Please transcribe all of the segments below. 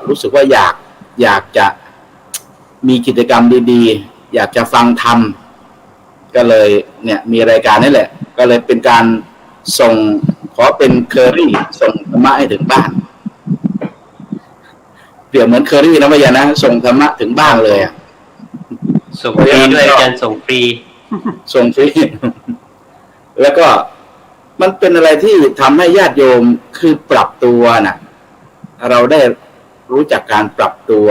รู้สึกว่าอยากจะมีกิจกรรมดีๆอยากจะฟังธรรมก็เลยเนี่ยมีรายการนี่แหละก็เลยเป็นการส่งขอเป็นเคอรี่ส่งธรรมะให้ถึงบ้านเปรียบเหมือนเคอรี่นะพะยะนะส่งธรรมะถึงบ้านเลยส่งฟรีด้วยอาจารย์ส่งฟรีแล้วก็มันเป็นอะไรที่ทำให้ญาติโยมคือปรับตัวนะเราได้รู้จักการปรับตัว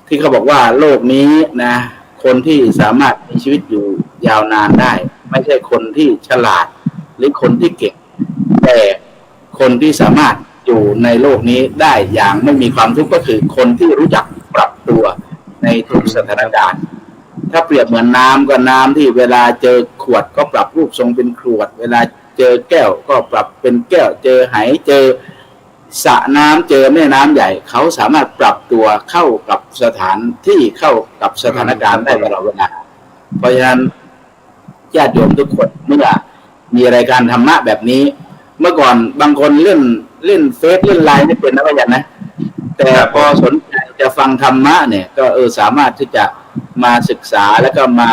ที่เขาบอกว่าโลกนี้นะคนที่สามารถมีชีวิตอยู่ยาวนานได้ไม่ใช่คนที่ฉลาดหรือคนที่เก่งแต่คนที่สามารถอยู่ในโลกนี้ได้อย่างไม่มีความทุกข์ก็คือคนที่รู้จักปรับตัวในทุกสถานการณ์ถ้าเปรียบเหมือนน้ำก็น้ำที่เวลาเจอขวดก็ปรับรูปทรงเป็นขวดเวลาเจอแก้วก็ปรับเป็นแก้วเจอไหเจอสระน้ำเจอแม่น้ำใหญ่เขาสามารถปรับตัวเข้ากับสถานที่เข้ากับสถานการณ์ได้ตลอดเวลาเพราะฉะนั้นญาติโยมทุกคนเมื่อมีรายการธรรมะแบบนี้เมื่อก่อนบางคนเล่นเฟซเล่นไลน์ไม่เป็นนะพะยะนะแต่พอสนใจจะฟังธรรมะเนี่ยก็สามารถที่จะมาศึกษาแล้วก็มา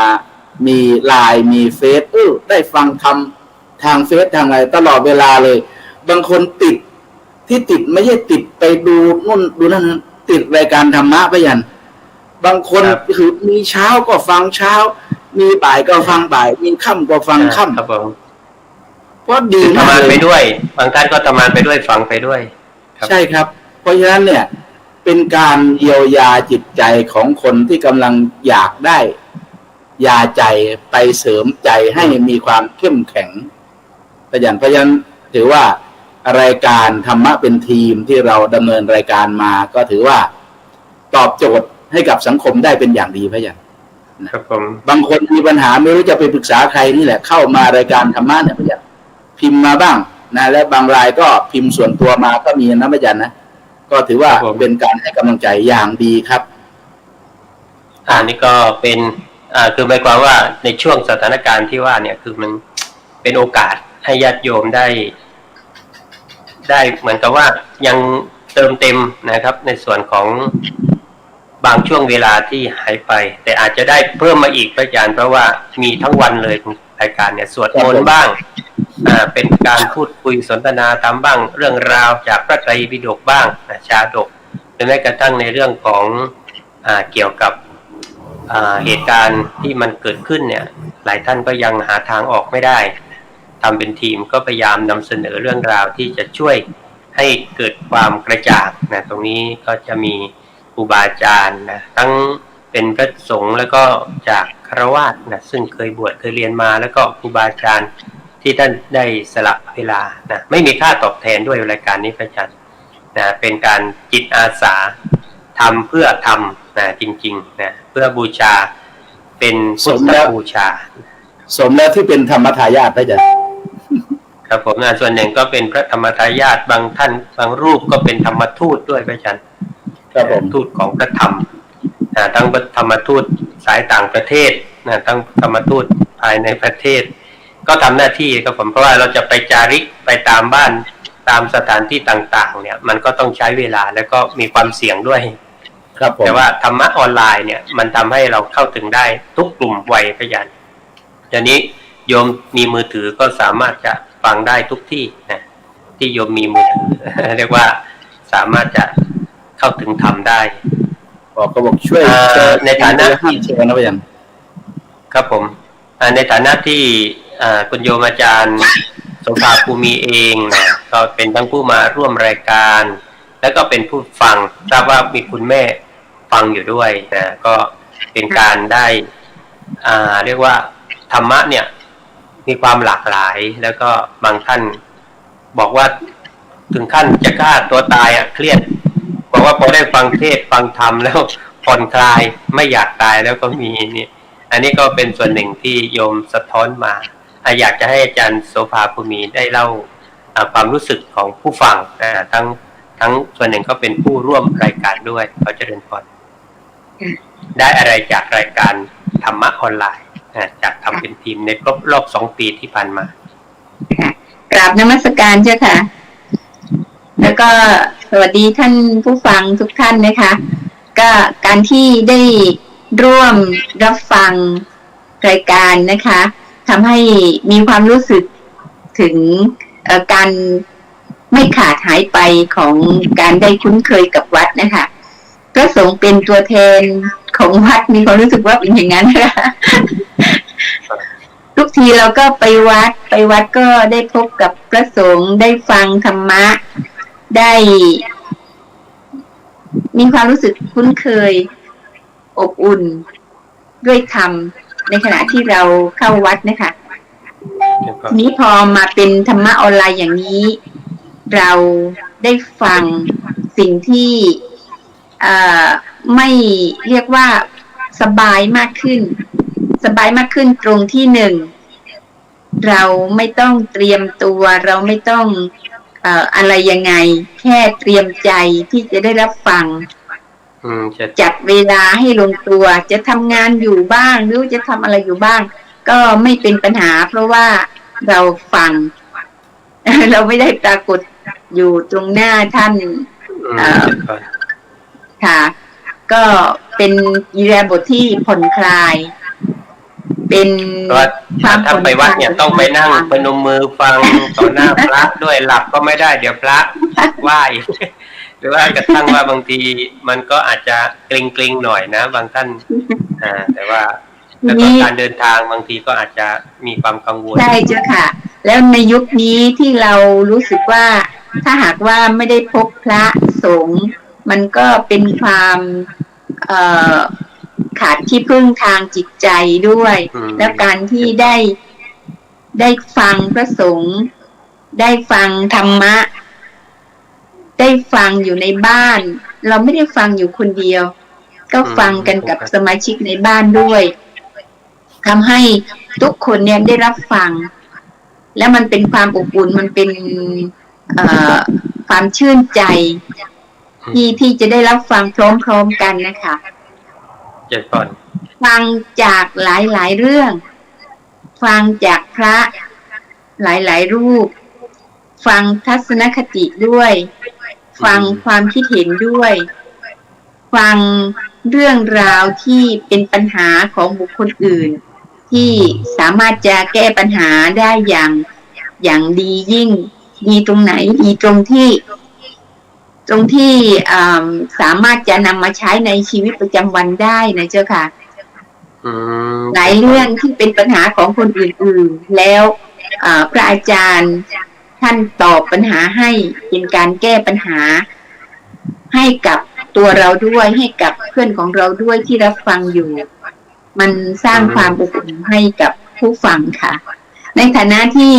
มีไลน์มีเฟซได้ฟังธรรมทางเฟซทางอะไรตลอดเวลาเลยบางคนติดไม่ใช่ติดไปดูนู่นดูนั่นติดรายการธรรมะพะยะบางคนคือมีเช้าก็ฟังเช้ามีบ่ายก็ฟังบ่ายมีค่ำก็ฟังค่ำครับผมเพราะดีทำงานไปด้วยบางท่านก็ทำงานไปด้วยฟังไปด้วยใช่ครับเพราะฉะนั้นเนี่ยเป็นการเยียวยาจิตใจของคนที่กำลังอยากได้ยาใจไปเสริมใจให้มีความเข้มแข็งเพราะฉะนั้นถือว่ารายการธรรมะเป็นทีมที่เราดำเนินรายการมาก็ถือว่าตอบโจทย์ให้กับสังคมได้เป็นอย่างดีพะยะครับผมบางคนมีปัญหาไม่รู้จะไปปรึกษาใครนี่แหละเข้ามารายการธรรมะเนี่ยพะยะพิมพ์มาบ้างนะและบางรายก็พิมพ์ส่วนตัวมาก็มีนะพะยะนะก็ถือว่าเป็นการให้กำลังใจอย่างดีครับนี่ก็เป็นคือหมายความว่าในช่วงสถานการณ์ที่ว่าเนี่ยคือมันเป็นโอกาสให้ญาติโยมได้เหมือนกับว่ายังเติมเต็มนะครับในส่วนของบางช่วงเวลาที่หายไปแต่อาจจะได้เพิ่มมาอีกอาจารย์เพราะว่ามีทั้งวันเลยรายการเนี่ยสวดมนต์บ้างเป็นการพูดคุยสนทนาธรรมบ้างเรื่องราวจากพระไตรปิฎกบ้างชาดกหรือแม้กระทั่งในเรื่องของเกี่ยวกับเหตุการณ์ที่มันเกิดขึ้นเนี่ยหลายท่านก็ยังหาทางออกไม่ได้ทำเป็นทีมก็พยายามนำเสนอเรื่องราวที่จะช่วยให้เกิดความกระจ่างนะตรงนี้ก็จะมีครูบาอาจารย์นะทั้งเป็นพระสงฆ์แล้วก็จากฆราวาสนะซึ่งเคยบวชเคยเรียนมาแล้วก็ครูบาอาจารย์ที่ท่านได้สละเวลานะไม่มีค่าตอบแทนด้วยรายการนี้พระอาจารย์นะเป็นการจิตอาสาทำเพื่อทำนะจริงๆนะเพื่อบูชาเป็นพุทธบูชาสมแล้วที่เป็นธรรมทายาทพระอาจารย์ครับผมส่วนหนึ่งก็เป็นพระธรรมทายาทบางท่านบางรูปก็เป็นธรรมทูตด้วยพระอาจารย์ครับผมทูตของพระธรรมทั้งธรรมทูตสายต่างประเทศทั้งธรรมทูตภายในประเทศก็ทำหน้าที่ครับผมเพราะว่าเราจะไปจาริกไปตามบ้านตามสถานที่ต่างๆเนี่ยมันก็ต้องใช้เวลาแล้วก็มีความเสี่ยงด้วยครับผมแต่ว่าธรรมะออนไลน์เนี่ยมันทำให้เราเข้าถึงได้ทุกกลุ่มวัยพระอาจารย์เดี๋ยวนี้โยมมีมือถือก็สามารถจะฟังได้ทุกที่นะที่โยมมีมือถือ เรียกว่าสามารถจะเข้าถึงธรรมได้ก็บอกช่วยในฐานะที่เชิญนะพะยะครับผมในฐานะที่คุณโยมอาจารย์โสภาภูมิเองนะก็เป็นทั้งผู้มาร่วมรายการแล้วก็เป็นผู้ฟังทราบว่ามีคุณแม่ฟังอยู่ด้วยนะก็เป็นการได้เรียกว่าธรรมะเนี่ยมีความหลากหลายแล้วก็บางท่านบอกว่าถึงขั้นจะฆ่าตัวตายเครียดบอกว่าพอได้ฟังเทศฟังธรรมแล้วผ่อนคลายไม่อยากตายแล้วก็มีนี่อันนี้ก็เป็นส่วนหนึ่งที่โยมสะท้อนมาอยากจะให้อาจารย์โสภาภูมิได้เล่าความรู้สึกของผู้ฟังทั้งส่วนหนึ่งก็เป็นผู้ร่วมรายการด้วยเขาเจริญพรได้อะไรจากรายการธรรมะออนไลน์จากทำเป็นทีมในรอบ2 ปีที่ผ่านมากราบนมัสการเจ้าค่ะแล้วก็ วัสดีท่านผู้ฟังทุกท่านนะคะก็การที่ได้ร่วมรับฟังรายการนะคะทำให้มีความรู้สึกถึงการไม่ขาดหายไปของการได้คุ้นเคยกับวัดนะคะพระสงฆ์เป็นตัวแทนของวัดมีความรู้สึกว่าเป็นอย่างนั้นนะคะทุกทีเราก็ไปวัดก็ได้พบกับพระสงฆ์ได้ฟังธรรมะได้มีความรู้สึกคุ้นเคยอบอุ่นด้วยธรรมในขณะที่เราเข้าวัดนะคะนี้พอมาเป็นธรรมะออนไลน์อย่างนี้เราได้ฟังสิ่งที่ไม่เรียกว่าสบายมากขึ้นตรงที่หนึ่งเราไม่ต้องเตรียมตัวเราไม่ต้องอะไรยังไงแค่เตรียมใจที่จะได้รับฟังจัดเวลาให้ลงตัวจะทำงานอยู่บ้างหรือจะทำอะไรอยู่บ้างก็ไม่เป็นปัญหาเพราะว่าเราฟัง เราไม่ได้ปรากฏอยู่ตรงหน้าท่านค่ะก็เป็นอิริยาบถที่ผ่อนคลายเป็นถ้าไปวัดเนี่ยต้องไปนั่งพนมมือฟังต่อหน้าพระด้วยหลับก็ไม่ได้เดี๋ยวพระไหว้หรือว่ากระทั่งว่าบางทีมันก็อาจจะเกรงๆหน่อยนะบางท่านแต่ว่าแล้วก็การเดินทางบางทีก็อาจจะมีความกังวลใช่เจ้าค่ะแล้วในยุคนี้ที่เรารู้สึกว่าถ้าหากว่าไม่ได้พบพระสงฆ์มันก็เป็นความขาดที่พึ่งทางจิตใจด้วยแล้วการที่ได้ฟังพระสงฆ์ได้ฟังธรรมะได้ฟังอยู่ในบ้านเราไม่ได้ฟังอยู่คนเดียวก็ฟังกันกับสมาชิกในบ้านด้วยทำให้ทุกคนเนี่ยได้รับฟังแล้วมันเป็นความอบอุ่นมันเป็นความชื่นใจที่จะได้รับฟังพร้อมๆกันนะคะเจ็ดก่อนฟังจากหลายๆเรื่องฟังจากพระหลายๆรูปฟังทัศนคติด้วยฟังความคิดเห็นด้วยฟังเรื่องราวที่เป็นปัญหาของบุคคลอื่นที่สามารถจะแก้ปัญหาได้อย่างดียิ่งดีตรงไหนดีตรงที่สามารถจะนำมาใช้ในชีวิตประจำวันได้นะเจ้าค่ะหลายเรื่องที่เป็นปัญหาของคนอื่นๆแล้วพระอาจารย์ท่านตอบปัญหาให้เป็นการแก้ปัญหาให้กับตัวเราด้วยให้กับเพื่อนของเราด้วยที่รับฟังอยู่มันสร้างความอบอุ่นให้กับผู้ฟังค่ะในฐานะที่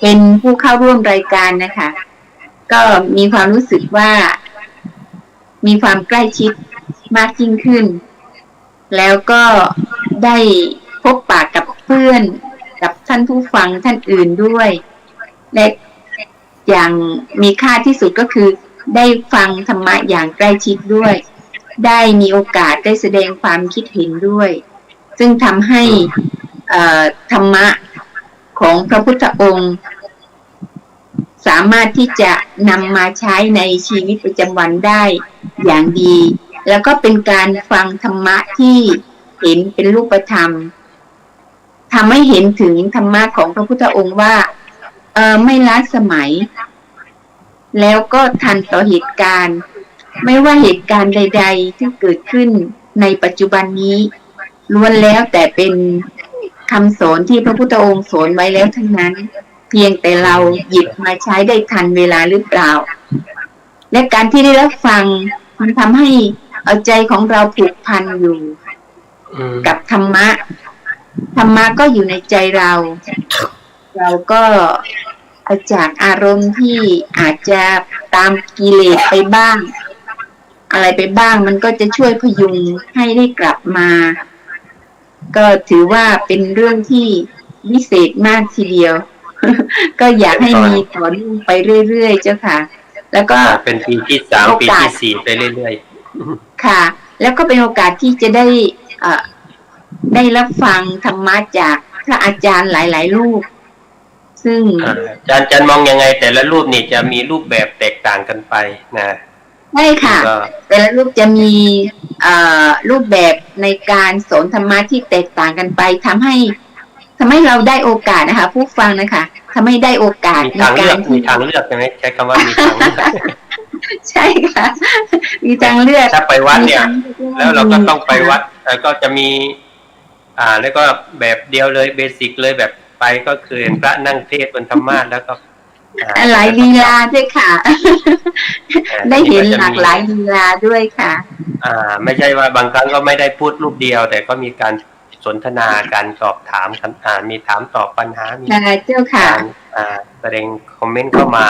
เป็นผู้เข้าร่วมรายการนะคะก็มีความรู้สึกว่ามีความใกล้ชิดมากยิ่งขึ้นแล้วก็ได้พบปะกับเพื่อนกับท่านผู้ฟังท่านอื่นด้วยและอย่างมีค่าที่สุดก็คือได้ฟังธรรมะอย่างใกล้ชิดด้วยได้มีโอกาสได้แสดงความคิดเห็นด้วยซึ่งทำให้ธรรมะของพระพุทธองค์สามารถที่จะนำมาใช้ในชีวิตประจำวันได้อย่างดีแล้วก็เป็นการฟังธรรมะที่เห็นเป็นรูปธรรมทำให้เห็นถึงธรรมะของพระพุทธองค์ว่าไม่ล้าสมัยแล้วก็ทันต่อเหตุการณ์ไม่ว่าเหตุการณ์ใดๆที่เกิดขึ้นในปัจจุบันนี้ล้วนแล้วแต่เป็นคำสอนที่พระพุทธองค์สอนไว้แล้วทั้งนั้นเพียงแต่เราหยิบมาใช้ได้ทันเวลาหรือเปล่าและการที่ได้รับฟังมันทำให้เอาใจของเราผูกพันอยู่กับธรรมะก็อยู่ในใจเราก็เอาจากอารมณ์ที่อาจจะตามกิเลสไปบ้างอะไรไปบ้างมันก็จะช่วยพยุงให้ได้กลับมาก็ถือว่าเป็นเรื่องที่วิเศษมากทีเดียว ก็อยากให้มีต่อเนื่องไปเรื่อยๆเจ้าค่ะแล้วก็เป็นปีที่3ปีที่4ไปเรื่อยๆค่ะแล้วก็เป็นโอกาสที่จะได้รับฟังธรรมะจากพระอาจารย์หลายๆรูปซึ่งอาจารย์มองยังไงแต่ละรูปนี่จะมีรูปแบบแตกต่างกันไปนะ ใช่ค่ะ ก็ แต่ละรูปจะมีรูปแบบในการสอนธรรมะที่แตกต่างกันไปทำให้เราได้โอกาสนะคะ ผู้ฟังนะคะทำให้ได้โอกาส มี ใน ทางเลื กา อ ร ก ที่ มีทางเลือกใช่ไหมใช้คำว่ามีทางเลือก ใช่ค่ะ มีทางเลือก ถ้าไปวัดเนี่ย มีทง แล้วเราก็ต้องไป ค่ะ วัดแล้วก็จะมี แล้วก็แบบเดียวเลยเบสิกเลยแบบไปก็คือเห็นพระนั่งเทศน์บนธรรมาสน์แล้วก็ หลายลีลาด้วยค่ะ ได้เห็นหลากหลายลีลาด้วยค่ะ ไม่ใช่ว่าบางครั้งก็ไม่ได้พูดรูปเดียว แต่ก็มีการสนทนาการตอบถามคำถามมีถามตอบปัญหามี เจ้าค่ะ การแสดงคอมเมนต์เข้ามา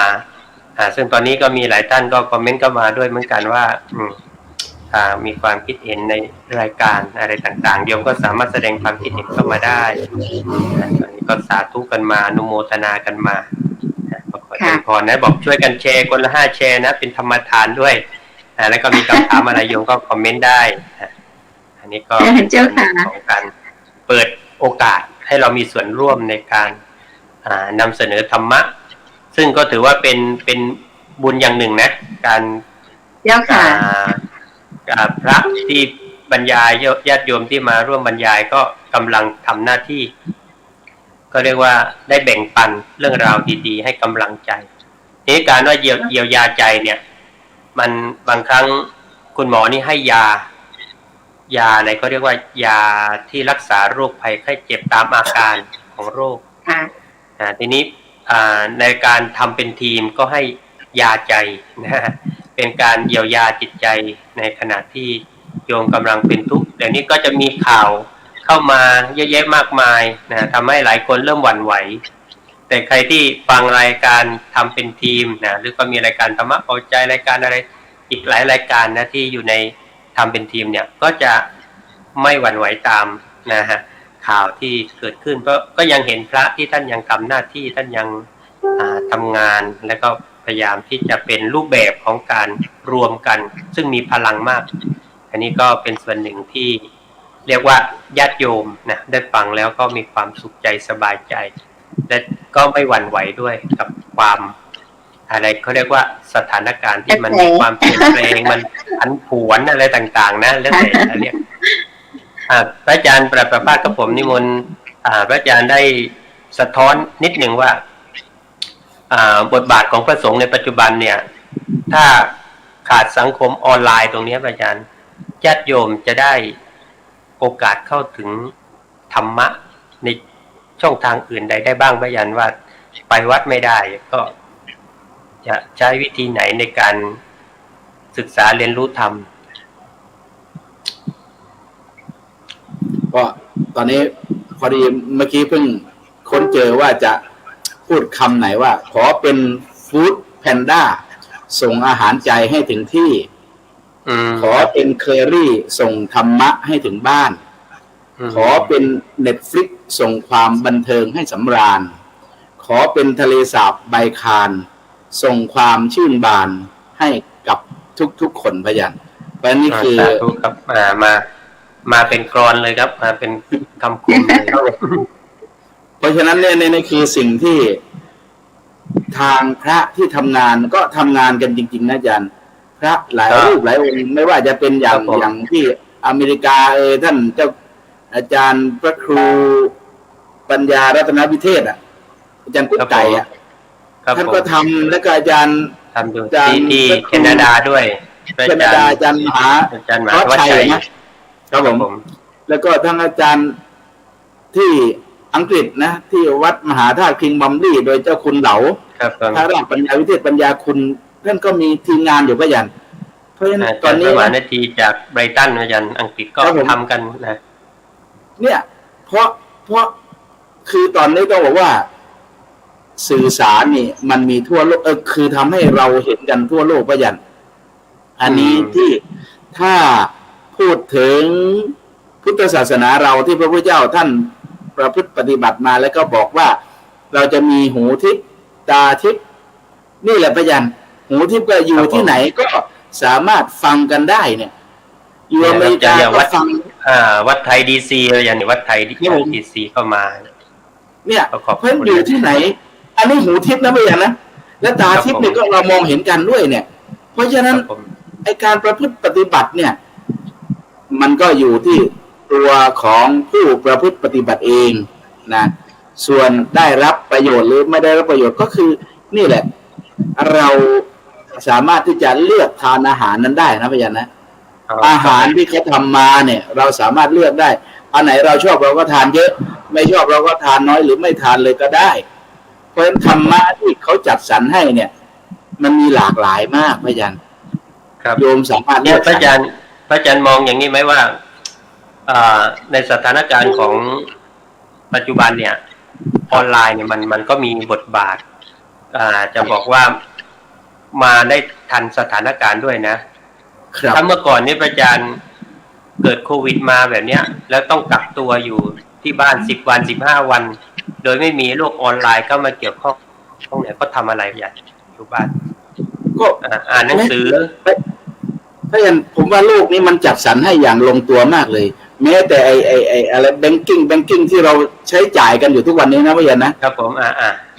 ซึ่งตอนนี้ก็มีหลายท่านก็คอมเมนต์เข้ามาด้วยเหมือนกันว่ามีความคิดเห็นในรายการอะไรต่างๆโยมก็สามารถแสดงความคิดเห็นเข้ามาได้ตอนนี้ก็สาธุกันมาอนุโมทนากันมาขอเชิญพรนะบอกช่วยกันแชร์คนละ5 แชร์นะเป็นธรรมทานด้วยแล้วก็มีคำถามอะไรโยมก็คอมเมนต์ได้อันนี้ก็เป็นส่วนของการเปิดโอกาสให้เรามีส่วนร่วมในการนำเสนอธรรมะซึ่งก็ถือว่าเป็นบุญอย่างหนึ่งนะการพระที่บรรยายญาติโยมที่มาร่วมบรรยายก็กำลังทำหน้าที่ก็เรียกว่าได้แบ่งปันเรื่องราวดีๆให้กำลังใจทีนี้การว่าเยียวยาใจเนี่ยมันบางครั้งคุณหมอนี่ให้ยาอะไรเขาเรียกว่ายาที่รักษาโรคภัยไข้เจ็บตามอาการของโรคทีนี้ในการทำเป็นทีมก็ให้ยาใจนะฮะเป็นการเยียวยาจิตใจในขณะที่โยมกำลังเป็นทุกข์เดี๋ยวนี้ก็จะมีข่าวเข้ามาเยอะแยะมากมายนะทำให้หลายคนเริ่มหวั่นไหวแต่ใครที่ฟังรายการทำเป็นทีมนะหรือก็มีรายการธรรมะเอาใจรายการอะไรอีกหลายรายการนะที่อยู่ในทำเป็นทีมเนี่ยก็จะไม่หวั่นไหวตามนะฮะข่าวที่เกิดขึ้นเพราะก็ยังเห็นพระที่ท่านยังทำหน้าที่ท่านยังทำงานแล้วก็พยายามที่จะเป็นรูปแบบของการรวมกันซึ่งมีพลังมากอันนี้ก็เป็นส่วนหนึ่งที่เรียกว่าญาติโยมนะได้ฟังแล้วก็มีความสุขใจสบายใจและก็ไม่หวั่นไหวด้วยกับความอะไรเขาเรียกว่าสถานการณ์ที่มันมีความเปลี่ยนแปลงมันผันผวนอะไรต่างๆนะแล้วแต่จะเรียกพระอาจารย์ประภาสกับผมนิมนต์พระอาจารย์ได้สะท้อนนิดหนึ่งว่าบทบาทของพระสงฆ์ในปัจจุบันเนี่ยถ้าขาดสังคมออนไลน์ตรงนี้พระอาจารย์ญาติโยมจะได้โอกาสเข้าถึงธรรมะในช่องทางอื่นใดได้บ้างพระอาจารย์ว่าไปวัดไม่ได้ก็จะใช้วิธีไหนในการศึกษาเรียนรู้ธรรมก็ตอนนี้พอดีเมื่อกี้เพิ่งค้นเจอว่าจะพูดคำไหนว่าขอเป็นฟู้ดแพนด้าส่งอาหารใจให้ถึงที่ขอเป็นเคอรี่ส่งธรรมะให้ถึงบ้านขอเป็น Netflix ส่งความบันเทิงให้สำราญขอเป็นทะเลสาบใบคานส่งความชื่นบานให้กับทุกๆคนพยัญชนะเพราะนี่คือครับมาเป็นกรอนเลยครับมาเป็นคำคมเลยเพราะฉะนั้นเนี่ยนี่คือสิ่งที่ทางพระที่ทำงานก็ทำงานกันจริงๆนะอาจารย์พระหลายรูปหลายองค์ไม่ว่าจะเป็นอย่างที่อเมริกาท่านเจ้าอาจารย์พระครูปัญญารัตนวิเทศอาจารย์กุ๊กไก่ท่านก็ทำแล้วก็อาจารย์ทำอยู่ที่แคนาดาด้วยแคนาดาอาจารย์มหาวัชชัยนะครับผมแล้วก็ทั้งอาจารย์ที่อังกฤษนะที่วัดมหาธาตุคิงบัมลี่โดยเจ้าคุณเหลาพระราชปัญญาวิเทศปัญญาคุณท่านก็มีทีมงานอยู่พยัญเพราะฉะนั้นตอนนี้ว่านาทีจากไบรตันพยัญอังกฤษก็ทำกันนะเนี่ยเพราะคือตอนนี้ต้องบอกว่าสื่อสารนี่มันมีทั่วโลกคือทำให้เราเห็นกันทั่วโลกพยัญอันนี้ที่ถ้าพูดถึงพุทธศาสนาเราที่พระพุทธเจ้าท่านประพฤติปฏิบัติมาแล้วก็บอกว่าเราจะมีหูทิพย์ตาทิพย์นี่แหละพยัญหูทิพย์ก็อยู่ที่ไหนก็สามารถฟังกันได้เนี่ยอยู่อเมริกาก็ฟังวัดไทยดีซีอะไรอย่างนี้วัดไทยดีซีเข้ามาเนี่ยเพื่อนอยู่ที่ไหนอันนี้หูทิพย์นะพยัญนะและตาทิพย์เนี่ยก็เรามองเห็นกันด้วยเนี่ยเพราะฉะนั้น ไอการประพฤติปฏิบัติเนี่ยมันก็อยู่ที่ตัวของผู้ประพฤติปฏิบัติเองนะส่วนได้รับประโยชน์หรือไม่ได้รับประโยชน์ก็คือนี่แหละเราสามารถที่จะเลือกทานอาหารนั้นได้นะพยานนะอาหารที่เขาทำมาเนี่ยเราสามารถเลือกได้อันไหนเราชอบเราก็ทานเยอะไม่ชอบเราก็ทานน้อยหรือไม่ทานเลยก็ได้เพราะฉะนั้นธรรมะที่เขาจัดสรรให้เนี่ยมันมีหลากหลายมากพยานครับโยมสามารถเนี่ยพระอาจารย์มองอย่างนี้ไหมว่าในสถานการณ์ของปัจจุบันเนี่ยออนไลน์เนี่ยมันก็มีบทบาทจะบอกว่ามาได้ทันสถานการณ์ด้วยนะถ้าเมื่อก่อนนี้พระอาจารย์เกิดโควิดมาแบบเนี้ยแล้วต้องกักตัวอยู่ที่บ้าน10 วัน15 วันโดยไม่มีโลกออนไลน์เข้ามาเกี่ยวข้องเนี่ยก็ทำอะไรอย่างอยู่บ้านก็อ่านหนังสือเพราะฉะนั้นผมว่าโลกนี้มันจัดสรรให้อย่างลงตัวมากเลยแม้แต่ไออะไรแบงกิ้งที่เราใช้จ่ายกันอยู่ทุกวันนี้นะพยานนะครับผม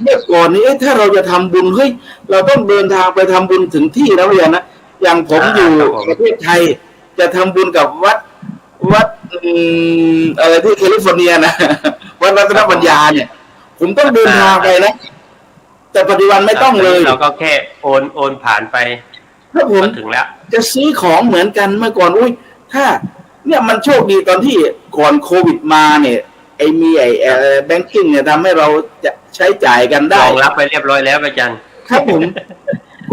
เมื่อก่อนนี้ถ้าเราจะทำบุญเฮ้ยเราต้องเดินทางไปทำบุญถึงที่นะพยานนะอย่างผมอยู่ประเทศไทยจะทำบุญกับวัดอะไรที่แคลิฟอร์เนียนะวัดรัตนปัญญาเนี่ยผมต้องเดินทางไปนะแต่ปัจจุบันไม่ต้องเลยเราก็แค่โอนผ่านไปถ้าผมถึงแล้วจะซื้อของเหมือนกันเมื่อก่อนอุ้ยถ้าเนี่ยมันโชคดีตอนที่ก่อนโควิดมาเนี่ยมีแบงกิ้งเนี่ยทำให้เราจะใช้จ่ายกันได้รองรับไปเรียบร้อยแล้วอาจารย์ครับผม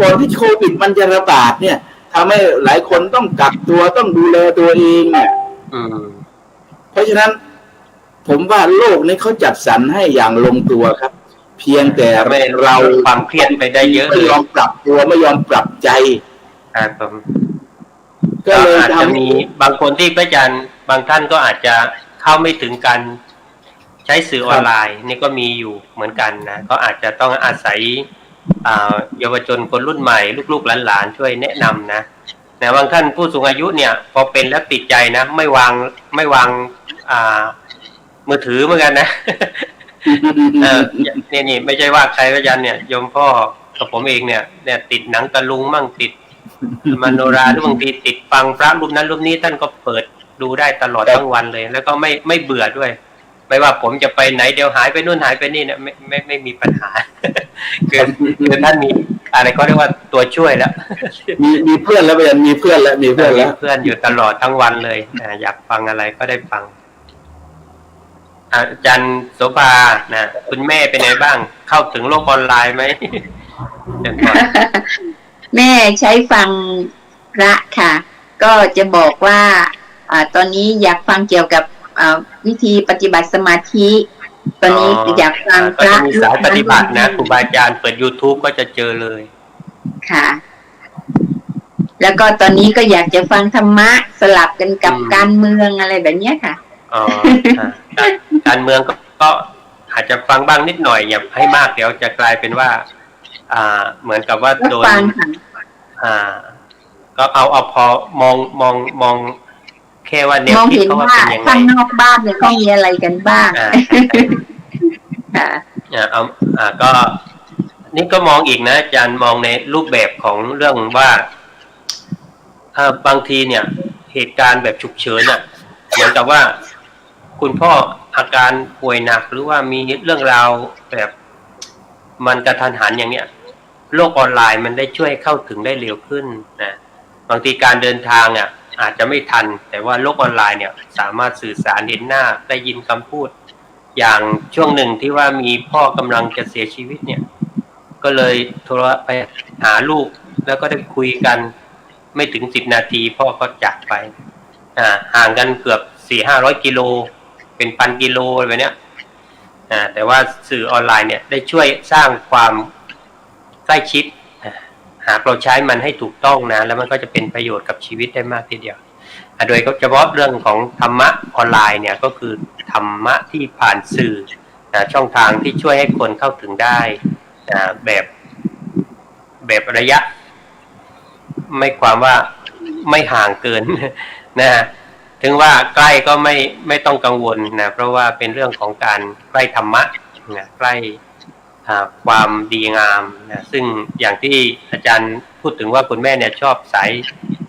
ก่อนที่โควิดมันจะระบาดเนี่ยทำให้หลายคนต้องกักตัวต้องดูแลตัวเองเนี่ยเพราะฉะนั้นผมว่าโลกนี้เขาจัดสรรให้อย่างลงตัวครับเพียงแต่เราความเครียดไปได้เยอะไม่ยอมปรับตัวไม่ยอมปรับใจผมก็เลยอาจจะมีบางคนที่พระอาจารย์บางท่านก็อาจจะเข้าไม่ถึงการใช้สื่อออนไลน์นี่ก็มีอยู่เหมือนกันนะก็อาจจะต้องอาศัยเยาวชนคนรุ่นใหม่ลูกๆหลานๆช่วยแนะนำนะบางท่านผู้สูงอายุเนี่ยพอเป็นแล้วติดใจนะไม่วางมือถือเหมือนกันนะนี่ไม่ใช่ว่าใครพระอาจารย์เนี่ยโยมพ่อกับผมเองเนี่ยติดหนังตะลุงมั่งติดมโนราหรือบางทีติดฟังพระรูปนั้นรูปนี้ท่านก็เปิดดูได้ตลอดทั้งวันเลยแล้วก็ไม่เบื่อด้วยไม่ว่าผมจะไปไหนเดี๋ยวหายไปนู่นหายไปนี่เนี่ยไม่มีปัญหาคือท่านมีอะไรก็เรียกว่าตัวช่วยแล้วมีเพื่อนแล้วไปมีเพื่อนแล้วมีเพื่อนอยู่ตลอดทั้งวันเลยอยากฟังอะไรก็ได้ฟังอาจารย์โสภานะคุณแม่เป็นไงบ้างเข้าถึงโลกออนไลน์ไหมแม่ใช้ฟังพระค่ะก็จะบอกว่าตอนนี้อยากฟังเกี่ยวกับวิธีปฏิบัติสมาธิตอนนี้อยากฟังพระมีสายปฏิบัตินะครูบาอาจารย์เปิด YouTube ก็จะเจอเลยค่ะแล้วก็ตอนนี้ก็อยากจะฟังธรรมะสลับกันกับการเมืองอะไรแบบนี้ค่ะการเมืองก็อาจจะฟังบ้างนิดหน่อยอย่าให้มากเดี๋ยวจะกลายเป็นว่าเหมือนกับว่าโดนก็เอาพอมองแค่ว่าแนวคิดเขาว่าเป็นยังไงข้างนอกบ้านเนี่ยเขามีอะไรกันบ้างก็นี่ก็มองอีกนะอาจารย์มองในรูปแบบของเรื่องว่าบางทีเนี่ยเหตุการณ์แบบฉุกเฉินเหมือนกับว่าคุณพ่ออาการป่วยหนักหรือว่ามีเรื่องราวแบบมันกระทันหันอย่างเนี้ยโลกออนไลน์มันได้ช่วยเข้าถึงได้เร็วขึ้นนะบางทีการเดินทางอาจจะไม่ทันแต่ว่าโลกออนไลน์เนี่ยสามารถสื่อสารเห็นหน้าได้ยินคำพูดอย่างช่วงหนึ่งที่ว่ามีพ่อกำลังจะเสียชีวิตเนี่ยก็เลยโทรไปหาลูกแล้วก็ได้คุยกันไม่ถึง10 นาทีพ่อก็จากไปห่างกันเกือบ 400-500 กิโลเป็น1,000 กิโลแบบเนี้ยแต่ว่าสื่อออนไลน์เนี่ยได้ช่วยสร้างความใกล้ชิดหากเราใช้มันให้ถูกต้องนะแล้วมันก็จะเป็นประโยชน์กับชีวิตได้มากทีเดียวโดยเฉพาะเรื่องของธรรมะออนไลน์เนี่ยก็คือธรรมะที่ผ่านสื่อช่องทางที่ช่วยให้คนเข้าถึงได้แบบระยะไม่ความว่าไม่ห่างเกินนะถึงว่าใกล้ก็ไม่ต้องกังวลนะเพราะว่าเป็นเรื่องของการใกล้ธรรมะนะใกล้ความดีงามนะซึ่งอย่างที่อาจารย์พูดถึงว่าคุณแม่เนี่ยชอบสาย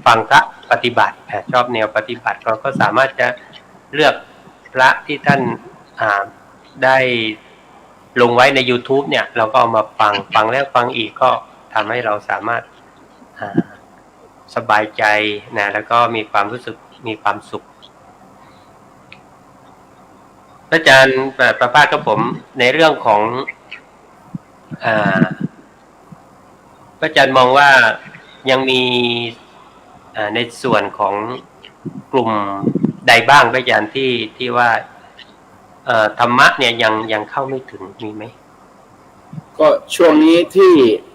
ฟังพระปฏิบัติชอบแนวปฏิบัติเราก็สามารถจะเลือกพระที่ท่านได้ลงไว้ใน YouTube เนี่ยเราก็เอามาฟังแล้วฟังอีกก็ทำให้เราสามารถสบายใจนะแล้วก็มีความรู้สึกมีความสุขอาจารย์ประภาสกับผมในเรื่องของอาจารย์มองว่ายังมีในส่วนของกลุ่มใดบ้างอาจารย์ที่ว่าธรรมะเนี่ยยังเข้าไม่ถึงมีไหมก็ช่วงนี้ที่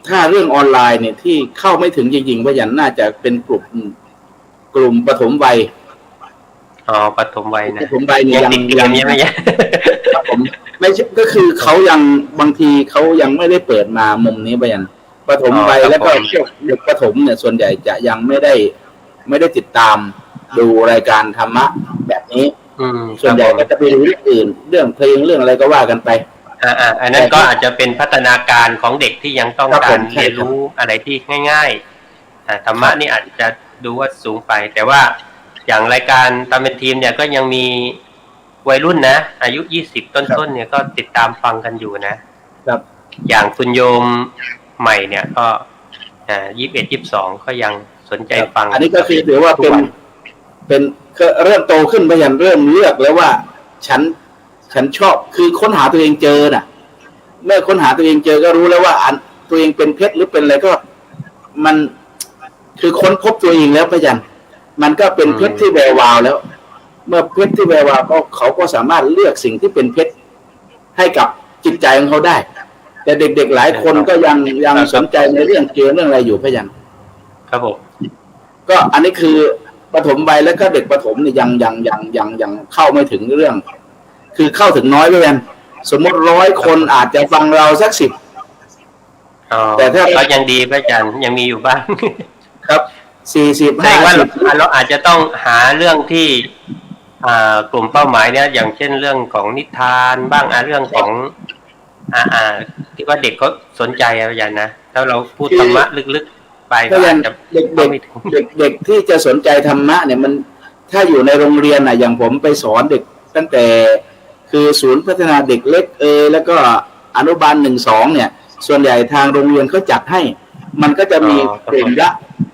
ถ้าเรื่องออนไลน์เนี่ยที่เข้าไม่ถึงจริงๆพยัญน่าจะเป็นกลุ่มปฐมวัยปฐมวัยนะปฐมวัยเนี่ยยังไม่ครับผมไม่ใช่ก็คือเขายังบางทีเขายังไม่ได้เปิดมามุมนี้พยัญปฐมวัยแล้วก็เด็กปฐมเนี่ยส่วนใหญ่จะยังไม่ได้ติดตามดูรายการธรรมะแบบนี้ส่วนใหญ่ก็จะไปดูเรื่องอื่นเรื่องเพลงเรื่องอะไรก็ว่ากันไปอันนั้นก็อาจจะเป็นพัฒนาการของเด็กที่ยังต้องการเรียนรู้อะไรที่ง่ายๆธรรมะนี่อาจจะดูว่าสูงไปแต่ว่าอย่างรายการทำเป็นทีมเนี่ยก็ยังมีวัยรุ่นนะอายุ20ต้นๆเนี่ยก็ติดตามฟังกันอยู่นะครับอย่างคุณโยมใหม่เนี่ยก็21-22ก็ยังสนใจฟังอันนี้ก็คือถือว่าเป็นเริ่มโตขึ้นพยัญเริ่มเลือกแล้วว่าฉันชอบคือค้นหาตัวเองเจอน่ะเมื่อค้นหาตัวเองเจอก็รู้แล้วว่าตัวเองเป็นเพชรหรือเป็นอะไรก็มันคือค้นพบตัวเองแล้วพยัญมันก็เป็นเพชรที่แวววาวแล้วเมื่อเพชรที่แวววาวก็เขาก็สามารถเลือกสิ่งที่เป็นเพชรให้กับจิตใจของเขาได้แต่เด็กๆหลายคนก็ยังสนใจในเรื่องเกมเรื่องอะไรอยู่พยัญครับผมก็อันนี้คือปฐมวัยแล้วก็เด็กประถมเนี่ยยังเข้าไม่ถึงเรื่องคือเข้าถึงน้อยไปกันสมมติ100 คนอาจจะฟังเราสัก10แต่ถ้าก็ยังดีพระอาจารย์ยังมีอยู่บ้างครับ40-50แต่ว่าเราอาจจะต้องหาเรื่องที่กลุ่มเป้าหมายเนี่ยอย่างเช่นเรื่องของนิทานบ้างเรื่องของที่ว่าเด็กเขาสนใจพระอาจารย์นะถ้าเราพูดธรรมะลึกๆไปก็อาจจะเด็กที่จะสนใจธรรมะเนี่ยมันถ้าอยู่ในโรงเรียนน่ะอย่างผมไปสอนเด็กตั้งแต่คือศูนย์พัฒนาเด็กเล็กแล้วก็อนุบาล1-2เนี่ยส่วนใหญ่ทางโรงเรียนเขาจัดให้มันก็จะมีกลุ่มละ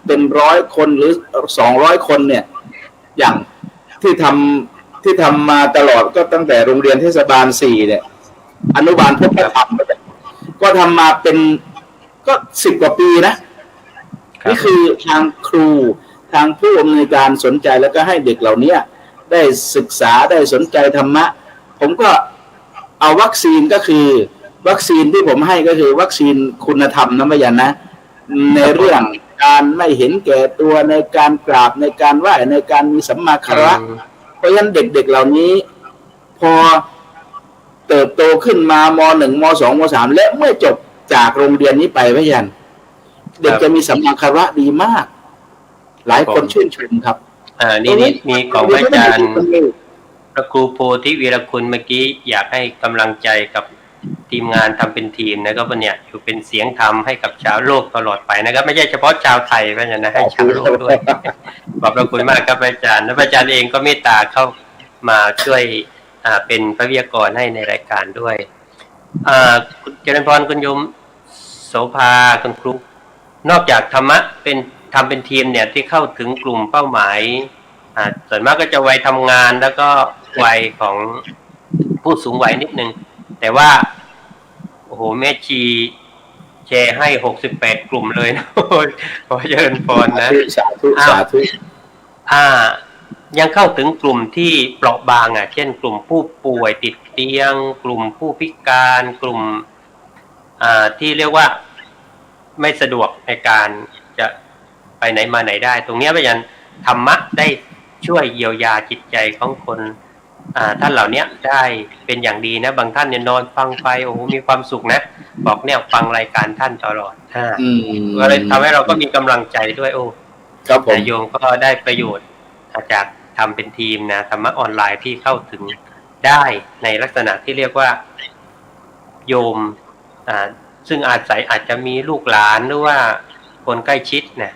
เป็น100 คนหรือ200 คนเนี่ยอย่างที่ทำมาตลอดก็ตั้งแต่โรงเรียนเทศบาล4เนี่ยอนุบาลพุทธธรรมก็ทำมาเป็นก็10 กว่าปีนะนี่คือทางครูทางผู้อำนวยการสนใจแล้วก็ให้เด็กเหล่านี้ได้ศึกษาได้สนใจธรรมะผมก็เอาวัคซีนก็คือวัคซีนที่ผมให้ก็คือวัคซีนคุณธรรมนะพยัญนะในเรื่องการไม่เห็นแก่ตัวในการกราบในการไหว้ในการมีสัมมาคาระเพราะฉะนั้นเด็กๆเหล่านี้พอเติบโตขึ้นมาม.1 ม.2 ม.3 และเมื่อจบจากโรงเรียนนี้ไปพยัญเด็กจะมีสัมมาคาระดีมากหลายคนชื่นชมครับนี่มีของอาจารย์พระครูโพธิวีรคุณเมื่อกี้อยากให้กำลังใจกับทีมงานทำเป็นทีมนะครับวันนี้อยู่เป็นเสียงธรรมให้กับชาวโลกตลอดไปนะครับไม่ใช่เฉพาะชาวไทยนะให้ชาวโลกด้วยขอบพระคุณมากครับอาจารย์และอาจารย์เองก็เมตตาเข้ามาช่วยเป็นพระวิทยากรให้ในรายการด้วยคุณเจริญพรคุณโยมโสภาคุณครูนอกจากธรรมะทำเป็นทีมเนี่ยที่เข้าถึงกลุ่มเป้าหมายส่วนมากก็จะวัยทำงานแล้วก็วัยของผู้สูงวัยนิดนึงแต่ว่าโอ้โหแม่ชีแชร์ให้68 กลุ่มเลยนะขอเจริญพรนะสาธุยังเข้าถึงกลุ่มที่เปราะบางเช่นกลุ่มผู้ป่วยติดเตียงกลุ่มผู้พิการกลุ่มที่เรียกว่าไม่สะดวกในการจะไปไหนมาไหนได้ตรงนี้พยัญธรรมะได้ช่วยเยียวยาจิตใจของคนท่านเหล่านี้ได้เป็นอย่างดีนะบางท่านเนี่ยนอนฟังไปโอ้โหมีความสุขนะบอกเนี่ยฟังรายการท่านตลอดก็เลยทำให้เราก็มีกำลังใจด้วยโอ้ครับผมโยมก็ได้ประโยชน์จากทำเป็นทีมนะธรรมะออนไลน์ที่เข้าถึงได้ในลักษณะที่เรียกว่าโยมซึ่งอาจจะมีลูกหลานหรือว่าคนใกล้ชิดนะ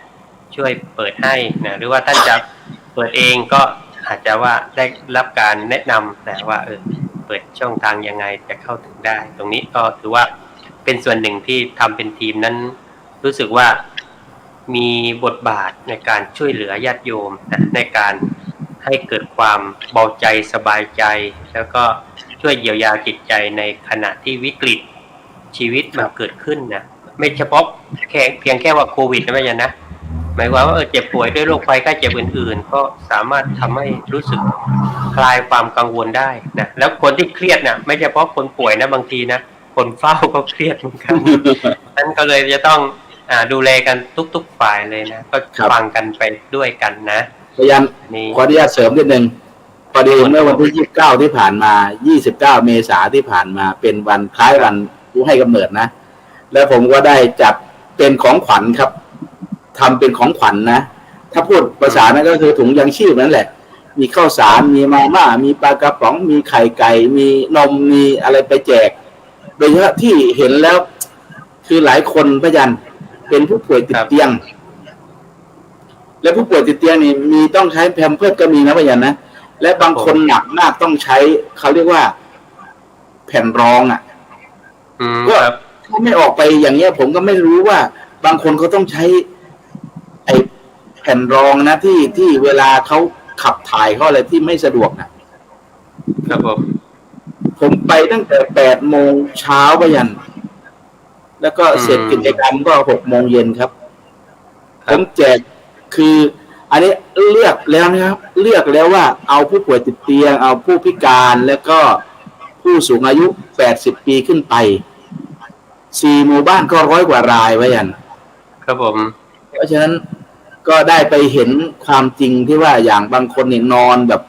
ช่วยเปิดให้นะหรือว่าท่านจะเปิดเองก็อาจจะว่าได้รับการแนะนำนะว่าเปิดช่องทางยังไงจะเข้าถึงได้ ตรงนี้ก็ถือว่าเป็นส่วนหนึ่งที่ทำเป็นทีมนั้นรู้สึกว่ามีบทบาทในการช่วยเหลือญาติโยมนะในการให้เกิดความเบาใจสบายใจแล้วก็ช่วยเยียวยาจิตใจในขณะที่วิกฤตชีวิตมันเกิดขึ้นนะไม่เฉพาะเพียงแค่ว่าโควิดนะไม่ใช่นะหมายความว่าเจ็บป่วยด้วยโรคภัยไข้เจ็บอื่นๆก็สามารถทำให้รู้สึกคลายความกังวลได้นะแล้วคนที่เครียดนะไม่เฉพาะคนป่วยนะบางทีนะคนเฝ้าก็เครียดเหมือนกันนั้นก็เลยจะต้องดูแลกันทุกๆฝ่ายเลยนะก็ฟังกันไปด้วยกันนะพยายามขออนุญาตเสริมนิดนึงพอดีเมื่อวันที่29ที่ผ่านมา29เมษายนที่ผ่านมาเป็นวันคล้ายวันผู้ให้กำเนิดนะแล้วผมก็ได้จัดเป็นของขวัญครับทำเป็นของขวัญนะถ้าพูดภาษานั้นก็คือถุงยังชีพนั่นแหละมีข้าวสารมีมาม่ามีปลากระป๋องมีไข่ไก่มีนมมีอะไรไปแจกโดยเฉพาะที่เห็นแล้วคือหลายคนพยันเป็นผู้ป่วยติดเตียงและผู้ป่วยติดเตียงนี่มีต้องใช้แพมเพิร์สก็มีนะพยันนะและบางคนหนักมากต้องใช้เขาเรียกว่าแผ่นรองก็ถ้าไม่ออกไปอย่างเงี้ยผมก็ไม่รู้ว่าบางคนเขาต้องใช้ไอ้แผ่นรองนะที่เวลาเขาขับถ่ายเขาอะไรที่ไม่สะดวกนะครับผมไปตั้งแต่8 โมงเช้าไปยันแล้วก็เสร็จกิจกรรมก็6 โมงเย็นครับผมแจกคืออันนี้เลือกแล้วนะครับเลือกแล้วว่าเอาผู้ป่วยติดเตียงเอาผู้พิการแล้วก็ผู้สูงอายุ80 ปีขึ้นไป4 หมู่บ้านก็100 กว่ารายไว้ยันครับผมเพราะฉะนั้นก็ได้ไปเห็นความจริงที่ว่าอย่างบางคนเนี่ยนอนแบบ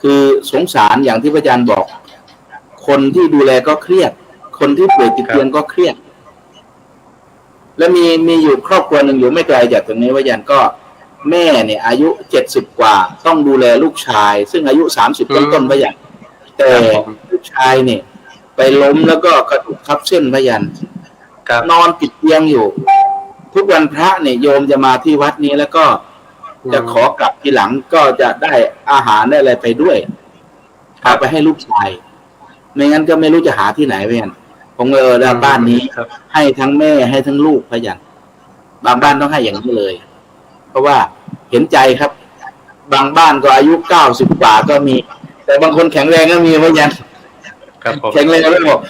คือสงสารอย่างที่พระอาจารย์บอกคนที่ดูแลก็เครียดคนที่ป่วยติดเตียงก็เครียดและมีอยู่ครอบครัวหนึ่งอยู่ไม่ไกลจากตรงนี้พระอาจารย์ก็แม่เนี่ยอายุ70 กว่าต้องดูแลลูกชายซึ่งอายุ30 ต้นพระอาจารย์แต่ลูกชายเนี่ยไปล้มแล้วก็กระดูกทับเส้นพระอาจารย์นอนติดเตียงอยู่ทุกวันพระเนี่ยโยมจะมาที่วัดนี้แล้วก็จะขอกลับทีหลังก็จะได้อาหารได้อะไรไปด้วยเอาไปให้ลูกชายไม่งั้นก็ไม่รู้จะหาที่ไหนเพื่อนผมได้บ้านนี้ให้ทั้งแม่ให้ทั้งลูกพยันบางบ้านต้องให้อย่างนี้เลยเพราะว่าเห็นใจครับบางบ้านก็อายุ90 กว่าก็มีแต่บางคนแข็งแรงก็มีพยันแข็งแรงแล้วบอก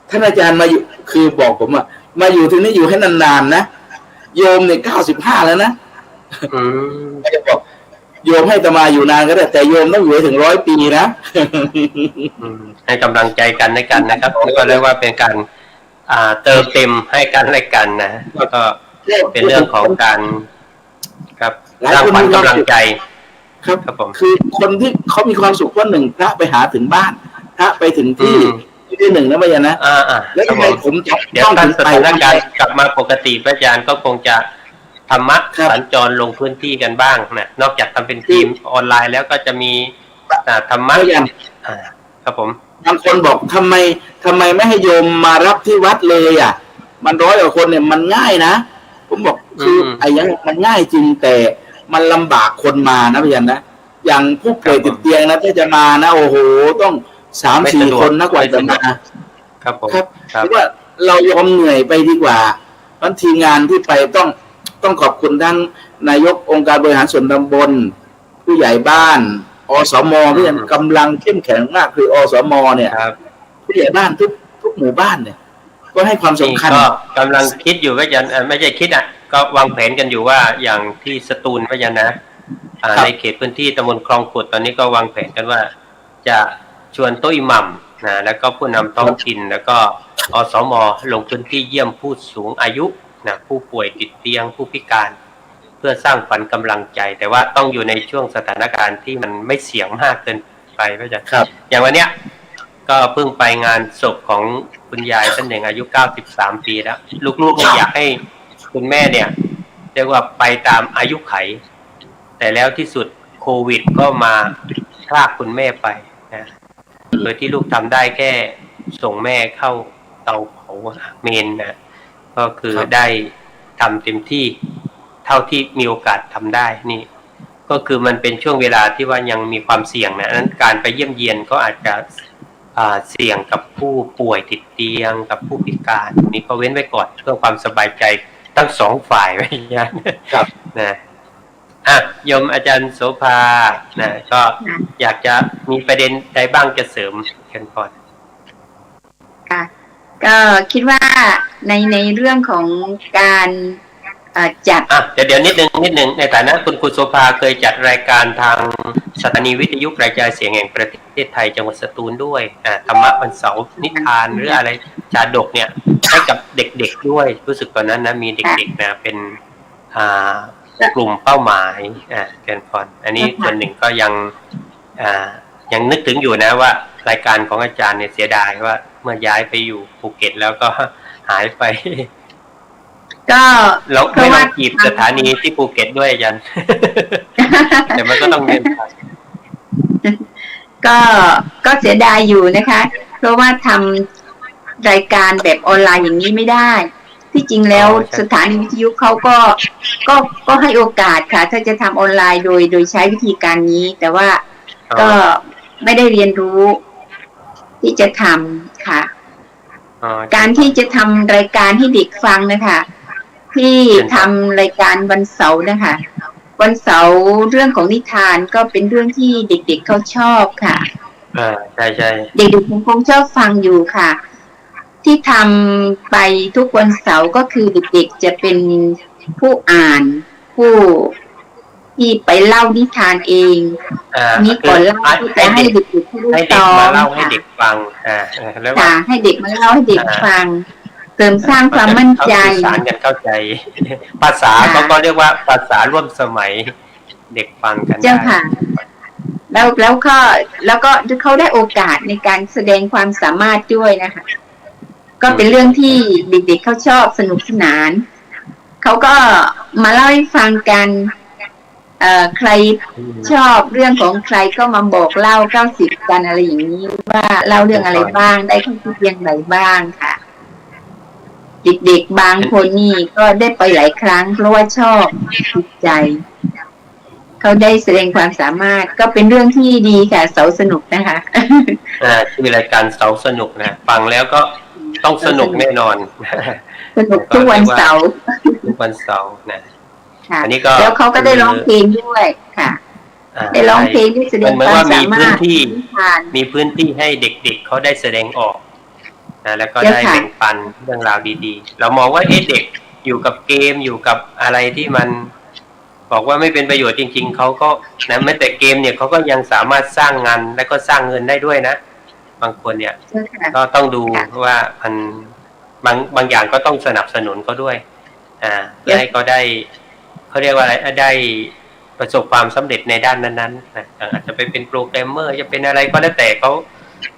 ท่านอาจารย์มาอยู่คือบอกผมว่ามาอยู่ที่นี่อยู่ให้นานๆนะโยมเนี่ย95แล้วนะไม่ได้บอกโยมให้ตมาอยู่นานก็ได้แต่โยมต้องอยู่ถึง100 ปีนะให้กำลังใจกันในกันนะครับก็เรียกว่าเป็นการเติมเต็มให้กันและกันนะแล้วก็เป็นเรื่องของการครับสร้างขวัญกำลังใจครับผมคือคนที่เขามีความสุขว่าหนึ่งพระไปหาถึงบ้านพระไปถึงที่หนึ่งนะพยานะแล้วทำไมผมเดี๋ยวการสถานการณ์กลับมาปกติพระอาจารย์ก็คงจะธรรมะสัญจรลงพื้นที่กันบ้างนะนอกจากทำเป็นทีมออนไลน์แล้วก็จะมีธรรมะครับผมบางคนบอกทำไมไม่ให้โยมมารับที่วัดเลยมัน100 กว่าคนเนี่ยมันง่ายนะผมบอกคือไอ้ยังมันง่ายจริงแต่มันลำบากคนมานะพยานะอย่างผู้ป่วยติดเตียงนะถ้าจะมานะโอ้โหต้อง3-4 คนนะกว่าจะมาครับผมครับเพราะว่าเรายอมเหนื่อยไปดีกว่าบางทีงานที่ไปต้องขอบคุณทั้งนายกองค์การบริหารส่วนตำบลผู้ใหญ่บ้านอสมที่กำลังเข้มแข็งมากคืออสมเนี่ยผู้ใหญ่บ้านทุกหมู่บ้านเนี่ยก็ให้ความสำคัญก็กำลังคิดอยู่ว่าจะไม่ใช่คิดก็วางแผนกันอยู่ว่าอย่างที่สตูลพยัญนะในเขตพื้นที่ตำบลคลองขุดตอนนี้ก็วางแผนกันว่าจะชวนโต๊ะอิหมัมนะแล้วก็ผู้นำท้องถิ่นแล้วก็อสมลงพื้นที่เยี่ยมผู้สูงอายุนะผู้ป่วยติดเตียงผู้พิการเพื่อสร้างขวัญกำลังใจแต่ว่าต้องอยู่ในช่วงสถานการณ์ที่มันไม่เสี่ยงมากเกินไปก็จะอย่างวันเนี้ยก็เพิ่งไปงานศพของคุณยายท่านหนึ่งอายุ93 ปีแล้วลูกๆเนี่ยอยากให้คุณแม่เนี่ยเรียกว่าไปตามอายุไขแต่แล้วที่สุดโควิดก็มาพรากคุณแม่ไปนะโดยที่ลูกทำได้แค่ส่งแม่เข้าเตาเผาเมนนะก็คือได้ทำเต็มที่ท ท่าที่มีโอกาสทำได้นี่ก็คือมันเป็นช่วงเวลาที่ว่ายังมีความเสี่ยงนะนั้นการไปเยี่ยมเยียนก็อาจจะเสี่ยงกับผู้ป่วยติดเตียงกับผู้พิการนี่ก็เว้นไว้ก่อนเพื่อความสบายใจทั้งสองฝ่ายไว้อย่างนี้ครับนะโยมอาจารย์โสภานะก็อยากจะมีประเด็นใดบ้างจะเสริมกันก่อนค่ะก็คิดว่าในเรื่องของการจัดเดี๋ยวนิดนึงในฐานะคุณครูโสภาเคยจัดรายการทางสถานีวิทยุกระจายเสียงแห่งประเทศไทยจังหวัดสตูลด้วยธรรมะวันเสาร์นิทานหรืออะไรชาดกเนี่ยให้กับเด็กๆด้วยรู้สึกตอนนั้นนะมีเด็กๆนะเป็นกลุ่มเป้าหมายเกินพรอันนี้ส่วนหนึ่งก็ยังนึกถึงอยู่นะว่ารายการของอาจารย์เนี่ยเสียดายว่าเมื่อย้ายไปอยู่ภูเก็ตแล้วก็หายไปก็เราไม่ต้องจีบสถานีที่ภูเก็ตด้วยอาจารย์แต่มันก็ต้องเรียนก็เสียดายอยู่นะคะ เพราะว่าทำรายการแบบออนไลน์อย่างนี้ไม่ได้ที่จริงแล้วสถานีวิทยุเขาก็ให้โอกาสค่ะถ้าจะทำออนไลน์โดยใช้วิธีการนี้แต่ว่าก็ไม่ได้เรียนรู้ที่จะทำค่ะการที่จะทำรายการให้เด็กฟังนะคะที่ทำรายการวันเสาร์นะคะวันเสาร์เรื่องของนิทานก็เป็นเรื่องที่เด็กๆเขาชอบค่ะใช่เด็กๆคงชอบฟังอยู่ค่ะที่ทำไปทุกวันเสาร์ก็คือเด็กๆจะเป็นผู้อ่านผู้ที่ไปเล่านิทานเองนี่ก่อนเล่าจะให้เด็กๆพูดต่อเล่าให้เด็กฟังแล้วให้เด็กมาเล่าให้เด็กฟังเสริมสร้างความมั่นใจสารกันเข้าใจภาษาเขาก็เรียกว่าภาษาร่วมสมัยเด็กฟังกันเจ้าค่ะแล้วก็เขาได้โอกาสในการแสดงความสามารถด้วยนะคะก็เป็นเรื่องที่เด็กๆเขาชอบสนุกสนานเขาก็มาเล่าให้ฟังกันใครชอบเรื่องของใครก็มาบอกเล่า90กันอะไรอย่างนี้ว่าเล่าเรื่องอะไรบ้างได้ข้อคิดอย่างไรบ้างค่ะเด็กๆบางคนนี่ก็ได้ไปหลายครั้งเพราะว่าชอบติดใจเขาได้แสดงความสามารถก็เป็นเรื่องที่ดีค่ะเสาสนุกนะคะชื่อรายการเสาสนุกนะฟังแล้วก็ต้องสนุกแน่นอนสนุกทุกวันเสาร์ทุกวันเสาร์นะอันนี้ก็แล้วเขาก็ได้ร้องเพลงด้วยค่ะได้ร้องเพลงที่แสดงความสามารถมีพื้นที่ให้เด็กๆเขาได้แสดงออกนะแล้วก็ได้แบ่งปันเรื่องราวดีๆเรามองว่าเด็กอยู่กับเกมอยู่กับอะไรที่มันบอกว่าไม่เป็นประโยชน์จริงๆเขาก็นะแม้แต่เกมเนี่ยเขาก็ยังสามารถสร้างงานและก็สร้างเงินได้ด้วยนะบางคนเนี่ยก็ต้องดูว่ามันบางอย่างก็ต้องสนับสนุนเขาด้วยเพื่อให้เขาได้เขาเรียกว่าอะไรได้ประสบความสำเร็จในด้านนั้นๆนะอาจจะไปเป็นโปรแกรมเมอร์จะเป็นอะไรก็แล้วแต่เขา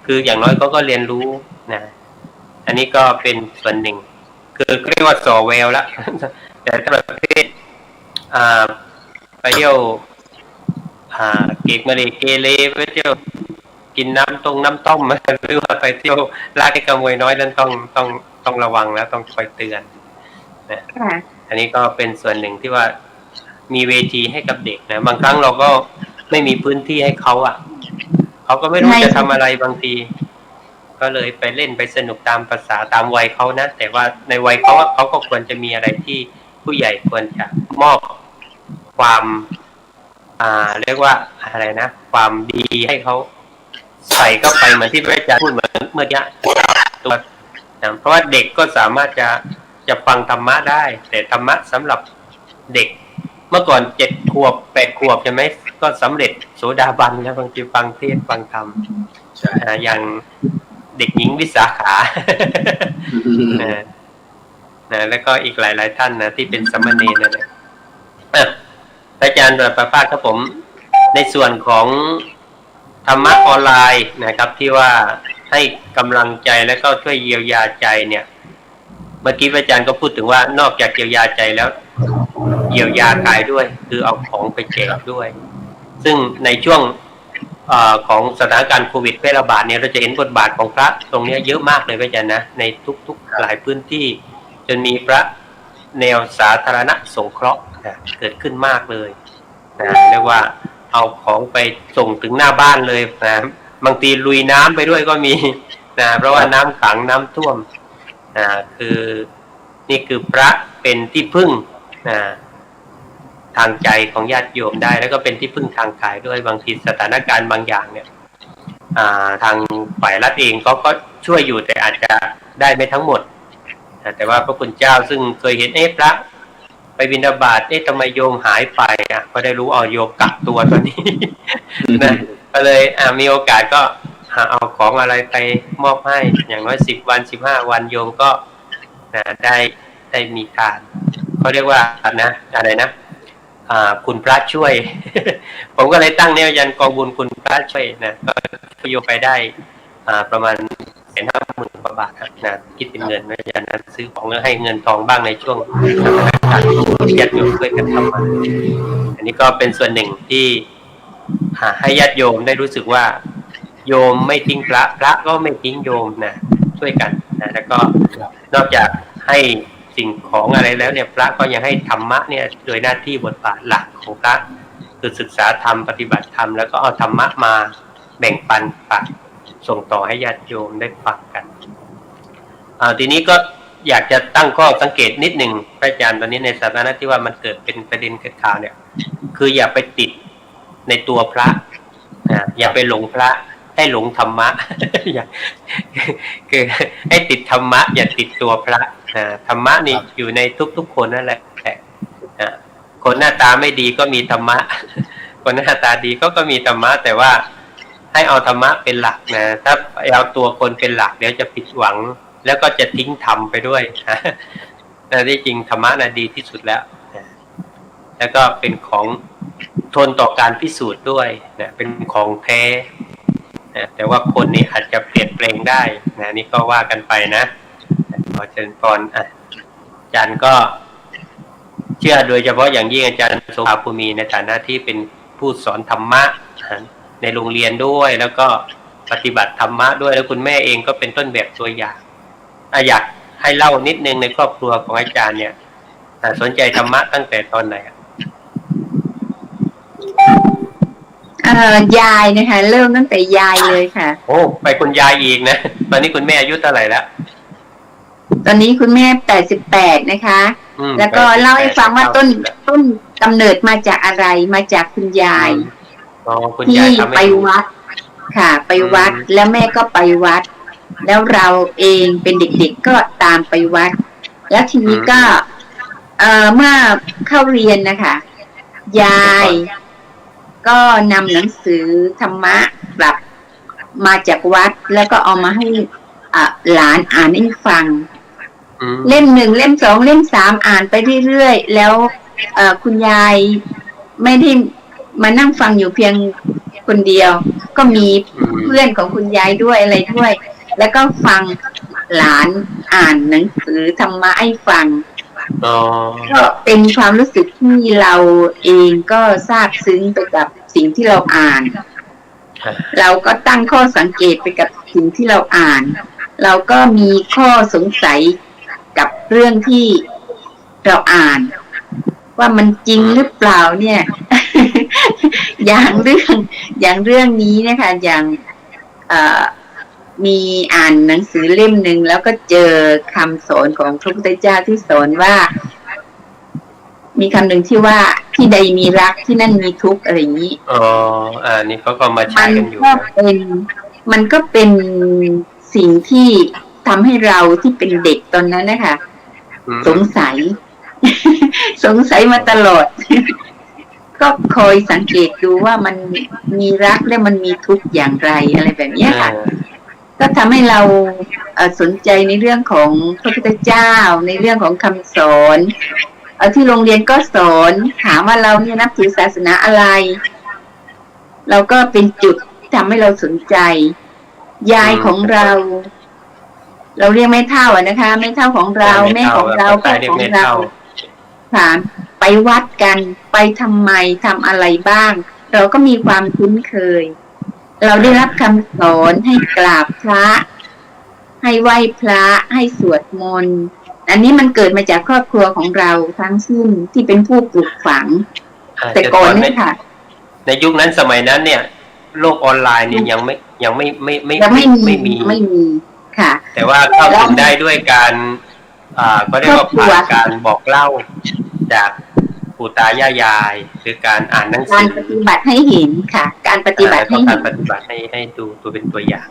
คืออย่างน้อยเขาก็เรียนรู้นะอันนี้ก็เป็นส่วนหนึ่งคือเรียกว่าสอแววละแต่ถ้าประเภทไปเที่ยวเกกมาเลเกเรไปเที่ยวกินน้ำต้มหรือว่าไปเที่ยวล่าไก่ขโมยน้อยนั้นต้องระวังแล้วต้องคอยเตือนนะอันนี้ก็เป็นส่วนหนึ่งที่ว่ามีเวทีให้กับเด็กนะบางครั้งเราก็ไม่มีพื้นที่ให้เขาเขาก็ไม่รู้จะทำอะไรบางทีก็เลยไปเล่นไปสนุกตามภาษาตามวัยเขานะแต่ว่าในวัยเขาก็ควรจะมีอะไรที่ผู้ใหญ่ควรจะมอบความเรียกว่าอะไรนะความดีให้เขาใส่เข้าไปเหมือนที่พระอาจารย์พูดเหมือนเมื่อกี้ตัวเพราะว่าเด็กก็สามารถจะฟังธรรมะได้แต่ธรรมะสำหรับเด็กเมื่อก่อน7 ขวบ 8 ขวบใช่ไหมก็สำเร็จโสดาบันแล้วบางทีฟังเทศฟังธรรมอย่างเด็กหญิงวิสาขาแล้วก็อีกหลายๆท่านนะที่เป็นสามเณรนะอาจารย์ประภาสครับผมในส่วนของธรรมะออนไลน์นะครับที่ว่าให้กำลังใจและก็ช่วยเยียวยาใจเนี่ยเมื่อกี้อาจารย์ก็พูดถึงว่านอกจากเยียวยาใจแล้วเยียวยากายด้วยคือเอาของไปแจกด้วยซึ่งในช่วงของสถานการณ์โควิดแพร่ระบาดเนี่ยเราจะเห็นบทบาทของพระตรงนี้เยอะมากเลยอาจารย์นะในทุกๆหลายพื้นที่จนมีพระ แนวสาธารณสงเคราะห์นะเกิดขึ้นมากเลยนะเรียกว่าเอาของไปส่งถึงหน้าบ้านเลยนะบางทีลุยน้ำไปด้วยก็มีนะเพราะว่าน้ำขังน้ำท่วมนะคือนี่คือพระเป็นที่พึ่งนะทางใจของญาติโยมได้แล้วก็เป็นที่พึ่งทางกายด้วยบางทีสถานการณ์บางอย่างเนี่ยทางฝ่ายรัฐเองก็ช่วยอยู่แต่อาจจะได้ไม่ทั้งหมดแต่ว่าพระคุณเจ้าซึ่งเคยเห็นพระไปบิณฑบาตทำไมโยมหายไปก็ได้รู้โยมกักตัวตอนนี้ นะก็เลยมีโอกาสก็เอาของอะไรไปมอบให้อย่างน้อย10 วัน15 วันโยมก็ได้มีการเขาเรียกว่านะอะไรนะคุณพระช่วย ผมก็เลยตั้งแนวยันกองบุญคุณพระช่วยนะก็โยมไปได้ประมาณ150,000 กว่าบาทนะคิดเป็นเงินนะยันนั้นซื้อของแล้วให้เงินทองบ้างในช่วงญาติโยมช่วยกันทำมาอันนี้ก็เป็นส่วนหนึ่งที่ให้ญาติโยมได้รู้สึกว่าโยมไม่ทิ้งพระก็ไม่ทิ้งโยมนะช่วยกันนะแล้วก็นอกจากให้สิ่งของอะไรแล้วเนี่ยพระก็ยังให้ธรรมะเนี่ยโดยหน้าที่บทบาทหลักของพระคือศึกษาธรรมปฏิบัติธรรมแล้วก็เอาธรรมะมาแบ่งปันฝากส่งต่อให้ญาติโยมได้ฟังกันทีนี้ก็อยากจะตั้งข้อสังเกตนิดหนึ่งพระอาจารย์ตอนนี้ในสถานะที่ว่ามันเกิดเป็นประเด็นเกิดข่าวเนี่ยคืออย่าไปติดในตัวพระอย่าไปหลงพระให้หลงธรรมะ คือให้ติดธรรมะอย่าติดตัวพระธรรมะนี่อยู่ในทุกๆคนนั่นแหละคนหน้าตาไม่ดีก็มีธรรมะ คนหน้าตาดีก็มีธรรมะแต่ว่าให้เอาธรรมะเป็นหลักนะถ้าเอาตัวคนเป็นหลักเดี๋ยวจะผิดหวังแล้วก็จะทิ้งธรรมไปด้วยแต่ที่จริงธรรมะน่ะดีที่สุดแล้วแล้วก็เป็นของทนต่อการพิสูจน์ด้วยนะเป็นของแท้แต่ว่าคนนี้อาจจะเปลี่ยนแปลงได้นะนี่ก็ว่ากันไปนะขอเชิญพรอาจารย์ก็เชื่อโดยเฉพาะอย่างยิ่งอาจารย์โสภาภูมิในฐานะที่เป็นผู้สอนธรรมะในโรงเรียนด้วยแล้วก็ปฏิบัติธรรมะด้วยแล้วคุณแม่เองก็เป็นต้นแบบตัวอย่างอยากให้เล่านิดนึงในครอบครัวของอาจารย์เนี่ยสนใจธรรมะตั้งแต่ตอนไหนยายนะคะเริ่มตั้งแต่ยายเลยค่ะโอ้ไปคุณยายอีกนะตอนนี้คุณแม่อายุเท่าไหร่แล้วตอนนี้คุณแม่88นะคะแล้วก็เล่าให้ฟังว่าต้นกำเนิดมาจากอะไรมาจากคุณยายที่ไปวัดค่ะไปวัดแล้วแม่ก็ไปวัดแล้วเราเองเป็นเด็กๆก็ตามไปวัดแล้วทีนี้ก็เมื่อเข้าเรียนนะคะยายก็นำหนังสือธรรมะกลับมาจากวัดแล้วก็เอามาให้หลานอ่านให้ฟังเล่ม 1 เล่ม 2 เล่ม 3อ่านไปเรื่อยๆแล้วคุณยายไม่ได้มานั่งฟังอยู่เพียงคนเดียวก็มีเพื่อนของคุณยายด้วยอะไรด้วยแล้วก็ฟังหลานอ่านหนังสือธรรมะให้ฟังก็เป็นความรู้สึกที่เราเองก็ซาบซึ้งไปกับสิ่งที่เราอ่านเราก็ตั้งข้อสังเกตไปกับสิ่งที่เราอ่านเราก็มีข้อสงสัยกับเรื่องที่เราอ่านว่ามันจริงหรือเปล่าเนี่ย อย่างเรื่องนี้นะคะอย่างมีอ่านหนังสือเล่มหนึ่งแล้วก็เจอคำสอนของพระพุทธเจ้าที่สอนว่ามีคำหนึ่งที่ว่าที่ใดมีรักที่นั่นมีทุกข์อะไรอย่างนี้นี่เขาก็มาใช้กันอยู่มันก็เป็นสิ่งที่ทำให้เราที่เป็นเด็กตอนนั้นนะคะสงสัยมาตลอด ก็คอยสังเกตดูว่ามันมีรักและมันมีทุกข์อย่างไรอะไรแบบนี้ค่ะก็ทำให้เราสนใจในเรื่องของพระพุทธเจ้าในเรื่องของคำสอนที่โรงเรียนก็สอนถามว่าเราเนี่ยนับถือศาสนาอะไรเราก็เป็นจุดทำให้เราสนใจยายของเราเรียกแม่เฒ่านะคะแม่เฒ่าของเราแม่ของเราพ่อของเราถามไปวัดกันไปทำไมทำอะไรบ้างเราก็มีความคุ้นเคยเราได้รับคำสอนให้กราบพระให้ไหว้พระให้สวดมนต์ อันนี้มันเกิดมาจากครอบครัวของเราทั้งสิ้นที่เป็นผู้ปลูกฝัง แต่ก่อนนี่ค่ะ ในยุคนั้นสมัยนั้นเนี่ย โลกออนไลน์เนี่ยยังไม่มีค่ะ แต่ว่าเข้าถึงได้ด้วยการก็เรียกว่าผ่านการบอกเล่าจากปู่ตายายายหรือการอ่านหนังสือการปฏิบัติให้เห็นค่ะ การปฏิบัติให้เห็น การปฏิบัติให้ดูตัวเป็นตัวอย่าง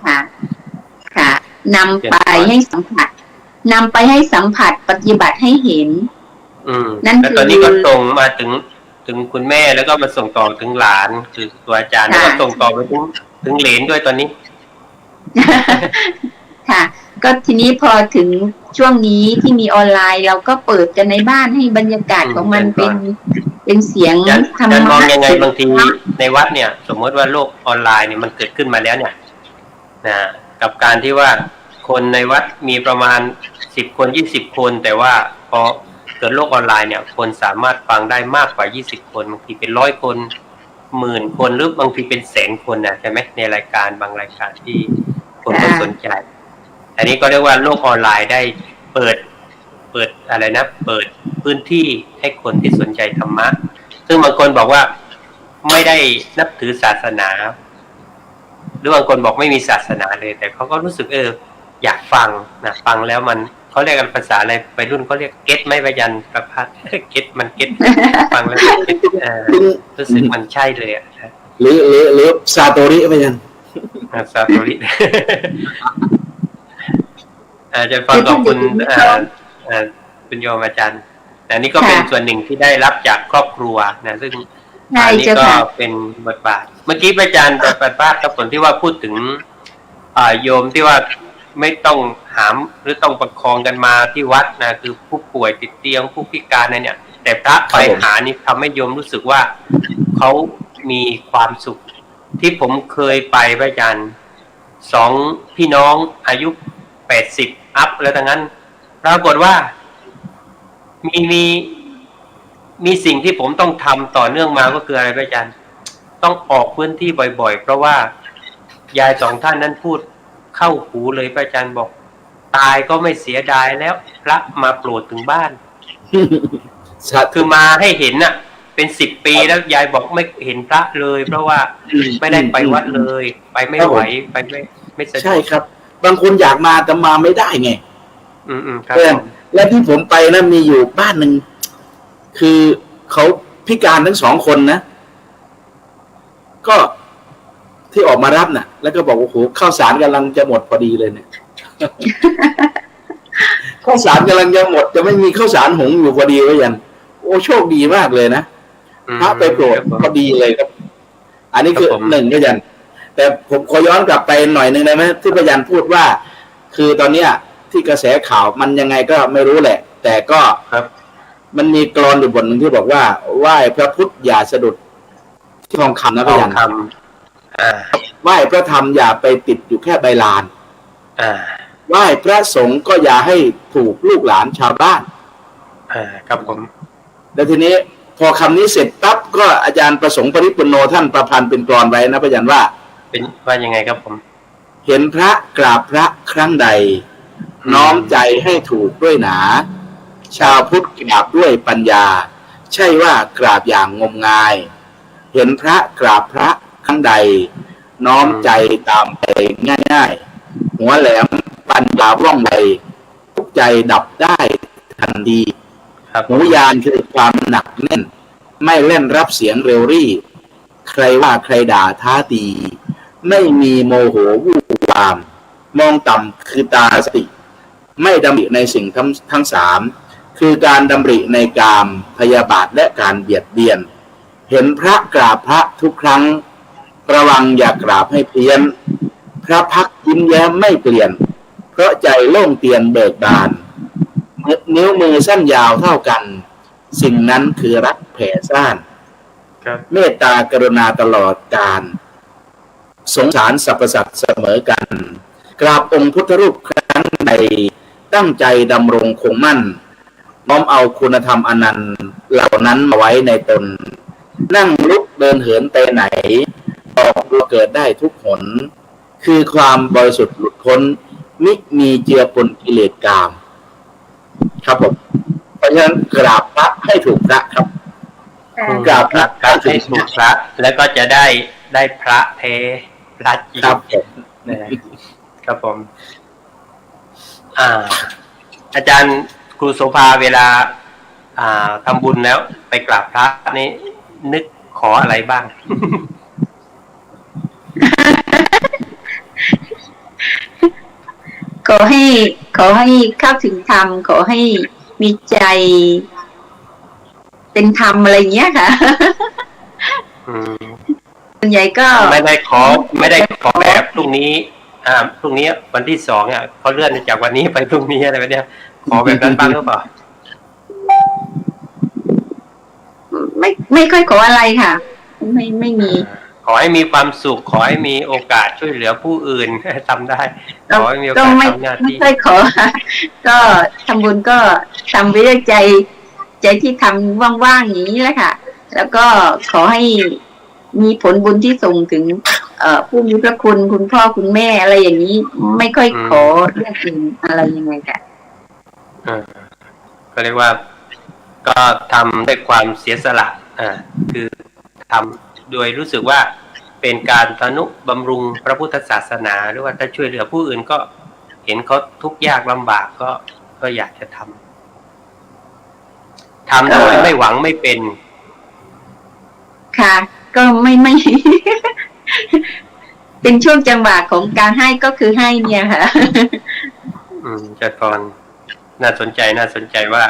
ค่ะนำไปให้สัมผัสปฏิบัติให้เห็นนั่นคือตอนนี้ก็ส่งมาถึงคุณแม่แล้วก็มาส่งต่อถึงหลานคือตัวอาจารย์แล้วก็ส่งต่อไปถึงเหลนด้วยตอนนี้ค่ะก็ทีนี้พอถึงช่วงนี้ที่มีออนไลน์เราก็เปิดกันในบ้านให้บรรยากาศของมันเป็นเสียงธรรมะมองยังไงบางทีในวัดเนี่ยสมมติว่าโลกออนไลน์เนี่ยมันเกิดขึ้นมาแล้วเนี่ยนะกับการที่ว่าคนในวัดมีประมาณ10 คน20 คนแต่ว่าพอเกิดโลกออนไลน์เนี่ยคนสามารถฟังได้มากกว่า20 คนบางทีเป็น100 คน10,000 คนหรือบางทีเป็น100,000 คนนะใช่ไหมในรายการบางรายการที่คนก็สนใจอันนี้ก็เรียกว่าโลกออนไลน์ได้เปิดอะไรนะเปิดพื้นที่ให้คนที่สนใจธรรมะซึ่งบางคนบอกว่าไม่ได้นับถือศาสนาหรือบางคนบอกไม่มีศาสนาเลยแต่เขาก็รู้สึกอยากฟังนะฟังแล้วมันเขาเรียกกันภาษาอะไรไปรุ่นเขาเรียกเก็ตไหมพยัญประพัดเก็ตมันเก็ตฟังแล้วรู้สึกมันใช่เลยหรือซาโตริพยัญซาโตริจะฟังกับคุณโยมอาจารย์อันนี้ก็เป็นส่วนหนึ่งที่ได้รับจากครอบครัวนะซึ่งอันนี้ก็เป็นบทบาทเมื่อกี้อาจารย์ประพาสกับผลที่ว่าพูดถึงโยมที่ว่าไม่ต้องหามหรือต้องประคองกันมาที่วัดนะคือผู้ป่วยติดเตียงผู้พิการนะเนี่ยแต่พระไปหานี่ทำให้โยมรู้สึกว่าเขามีความสุขที่ผมเคยไปอาจารย์2 พี่น้องอายุ80 อัพแล้วทั้งนั้นปรากฏว่ามีสิ่งที่ผมต้องทำต่อเนื่องมาก็คืออะไรอาจารย์ต้องออกพื้นที่บ่อยๆเพราะว่ายาย2 ท่านนั้นพูดเข้าหูเลยอาจารย์บอกตายก็ไม่เสียดายแล้วพระมาโปรดถึงบ้าน คือมาให้เห็นน่ะเป็น10 ปีแล้วยายบอกไม่เห็นพระเลยเพราะว่าไม่ได้ไปวัดเลยไปไม่ไหวไปไม่สะดวกใช่ครับบางคนอยากมาแต่มาไม่ได้ไงครับและที่ผมไปนะมีอยู่บ้านหนึ่งคือเขาพิการทั้ง2 คนนะก็ที่ออกมารับน่ะแล้วก็บอกโอ้โหข้าวสารกำลังจะหมดพอดีเลยเนี่ย ข้าวสารกำลังจะหมดจะไม่มีข้าวสารหุงอยู่พอดีไว้ยันโอ้โชคดีมากเลยนะพระไปโปรดพอดีเลยครับอันนี้คือ1ก็ยันแต่ผมขอย้อนกลับไปหน่อยนึงได้ไหมที่พยัญพูดว่าคือตอนเนี้ยที่กระแสข่าวมันยังไงก็ไม่รู้แหละแต่ก็ครับมันมีกลอนอยู่บทหนึ่งที่บอกว่าไหว้พระพุทธอย่าสะดุดที่ทองคำนะพยัญไหว้พระธรรมอย่าไปติดอยู่แค่ใบลานไหว้พระสงฆ์ก็อย่าให้ถูกลูกหลานชาวบ้านครับผมแล้วทีนี้พอคำนี้เสร็จปั๊บก็อาจารย์ประสงค์ปริปุณโญท่านประพันธ์เป็นกลอนไว้นะพยัญว่าเป็นว่ายังไงครับผมเห็นพระกราบพระครั้งใดน้อมใจให้ถูกด้วยหนาชาวพุทธกราบด้วยปัญญาใช่ว่ากราบอย่างงมงายเห็นพระกราบพระครั้งใดน้อมใจตามไปง่ายๆหัวแหลมปัญญาว่องไวทุกใจดับได้ทันทีหูยานคือความหนักแน่นไม่เล่นรับเสียงเร็วรี่ใครว่าใครด่าท้าตีไม่มีโมโหวู่วามมองต่ำคือตาสติไม่ดำริในสิ่งทั้ง3คือการดำริในกามพยาบาทและการเบียดเบียนเห็นพระกราบพระทุกครั้งระวังอย่ากราบให้เพี้ยนพระพักยิ้มแย้มไม่เปลี่ยนเพราะใจโล่งเตียนเบิกบานนิ้วมือสั้นยาวเท่ากันสิ่งนั้นคือรักแผ่ซ่านเมตตากรุณาตลอดกาลสงสารสรรพสัตว์เสมอกันกราบองค์พุทธรูปครั้งใดตั้งใจดำรงคงมั่นน้อมเอาคุณธรรมอนันต์เหล่านั้นมาไว้ในตนนั่งลุกเดินเหินไปไหนออกเกิดได้ทุกหนคือความบริสุทธิ์หลุดพ้นมิมีเจือปนกิเลสกาม ครับผมเพราะฉะนั้นกราบพระให้ถูกพระครับกราบพระ ให้ถูกพระแล้วก็จะได้พระเทพระจริง ครับผม ครับผมอาจารย์ครูโสภาเวลาทำบุญแล้วไปกราบพระนี่นึกขออะไรบ้าง ขอให้เข้าถึงธรรมขอให้มีใจเป็นธรรมอะไรเงี้ยค่ะส่วนใหญ่ก็ไม่ได้ขอแบบพรุ่งนี้วันที่2เขาเลื่อนจากวันนี้ไปพรุ่งนี้อะไรแบบเนี้ยขอแบบนั้นบ้างหรือเปล่าไม่ค่อยขออะไรค่ะไม่มีขอให้มีความสุขขอให้มีโอกาสช่วยเหลือผู้อื่นทำได้ขอให้มีโอกาสทำหน้าที่ไม่ค่อยขอก็ทำบุญก็ทำไปด้วยใจที่ทำว่างๆอย่างนี้แหละค่ะแล้วก็ขอให้มีผลบุญที่ส่งถึงผู้มีพระคุณคุณพ่อคุณแม่อะไรอย่างนี้ไม่ค่อยขอเรื่องอื่นอะไรยังไงค่ะก็เรียกว่าก็ทำด้วยความเสียสละคือทำโดยรู้สึกว่าเป็นการทนุบำรุงพระพุทธศาสนาหรือว่าถ้าช่วยเหลือผู้อื่นก็เห็นเขาทุกข์ยากลำบากก็อยากจะทำโดยไม่หวังไม่เป็นค่ะก็ไม่ เป็นช่วงจังหวะของการให้ก็คือให้เนี่ยค่ะจัดกรน่าสนใจว่า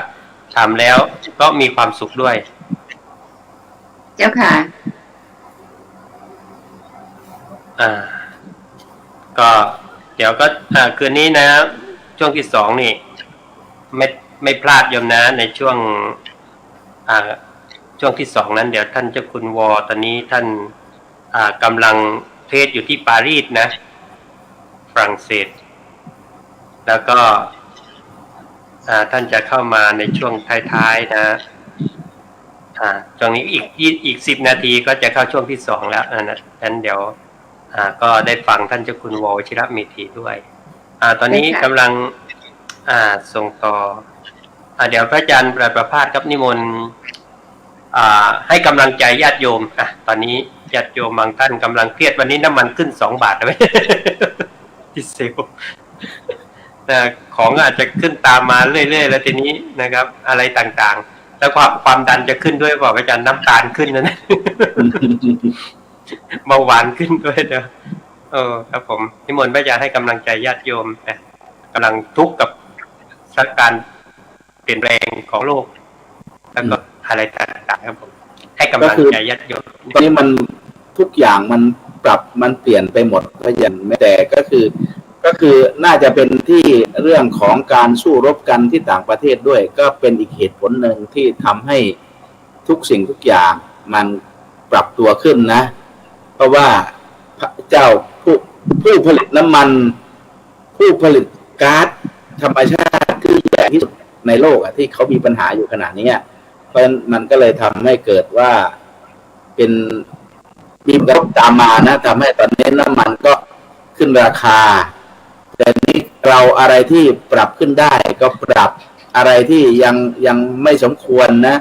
ทำแล้วก็มีความสุขด้วยเจ้าค่ะก็เดี๋ยวก็คืนนี้นะช่วงที่2นี่ไม่พลาดโยมนะในช่วงที่2นั้นเดี๋ยวท่านเจ้าคุณวอตอนนี้ท่านกำลังเทศอยู่ที่ปารีสนะฝรั่งเศสแล้วก็ท่านจะเข้ามาในช่วงท้ายๆนะช่วงนี้อีก10 นาทีก็จะเข้าช่วงที่2แล้วนั้นเดี๋ยวก็ได้ฟังท่านเจ้าคุณวชิรเมธีด้วยตอนนี้กำลังส่งต่อเดี๋ยวพระอาจารย์ประภาสครับนิมนต์ให้กำลังใจญาติโยมตอนนี้ญาติโยมบางท่านกำลังเครียดวันนี้น้ำมันขึ้น2 บาทเลยที่เซลของอาจจะขึ้นตามมาเรื่อยๆแล้วทีนี้นะครับอะไรต่างๆแล้วความดันจะขึ้นด้วยบอกอาจารย์น้ำตาลขึ้นนะเบาหวานขึ้นด้วยเด้อครับผมนิมนต์พระอาจารย์ให้กำลังใจญาติโยมกำลังทุกข์กับสถานการณ์เปลี่ยนแปลงของโลกแล้วก็อะไรต่างๆครับผมให้กำลังใจญาติโยมตอนนี้มันทุกอย่างมันปรับมันเปลี่ยนไปหมดพระยันไม่แต่ก็คือน่าจะเป็นที่เรื่องของการสู้รบกันที่ต่างประเทศด้วยก็เป็นอีกเหตุผลหนึ่งที่ทำให้ทุกสิ่งทุกอย่างมันปรับตัวขึ้นนะเพราะว่าพระเจ้าผู้ผลิตน้ำมันผู้ผลิตก๊าซธรรมชาติที่ใหญ่ที่สุดในโลกที่เขามีปัญหาอยู่ขนาดนี้เพราะฉะนั้นมันก็เลยทำให้เกิดว่าเป็นมีผลกระทบตามมานะทำให้ตอนนี้น้ำมันก็ขึ้นราคาแต่นี้เราอะไรที่ปรับขึ้นได้ก็ปรับอะไรที่ยังไม่สมควรนะ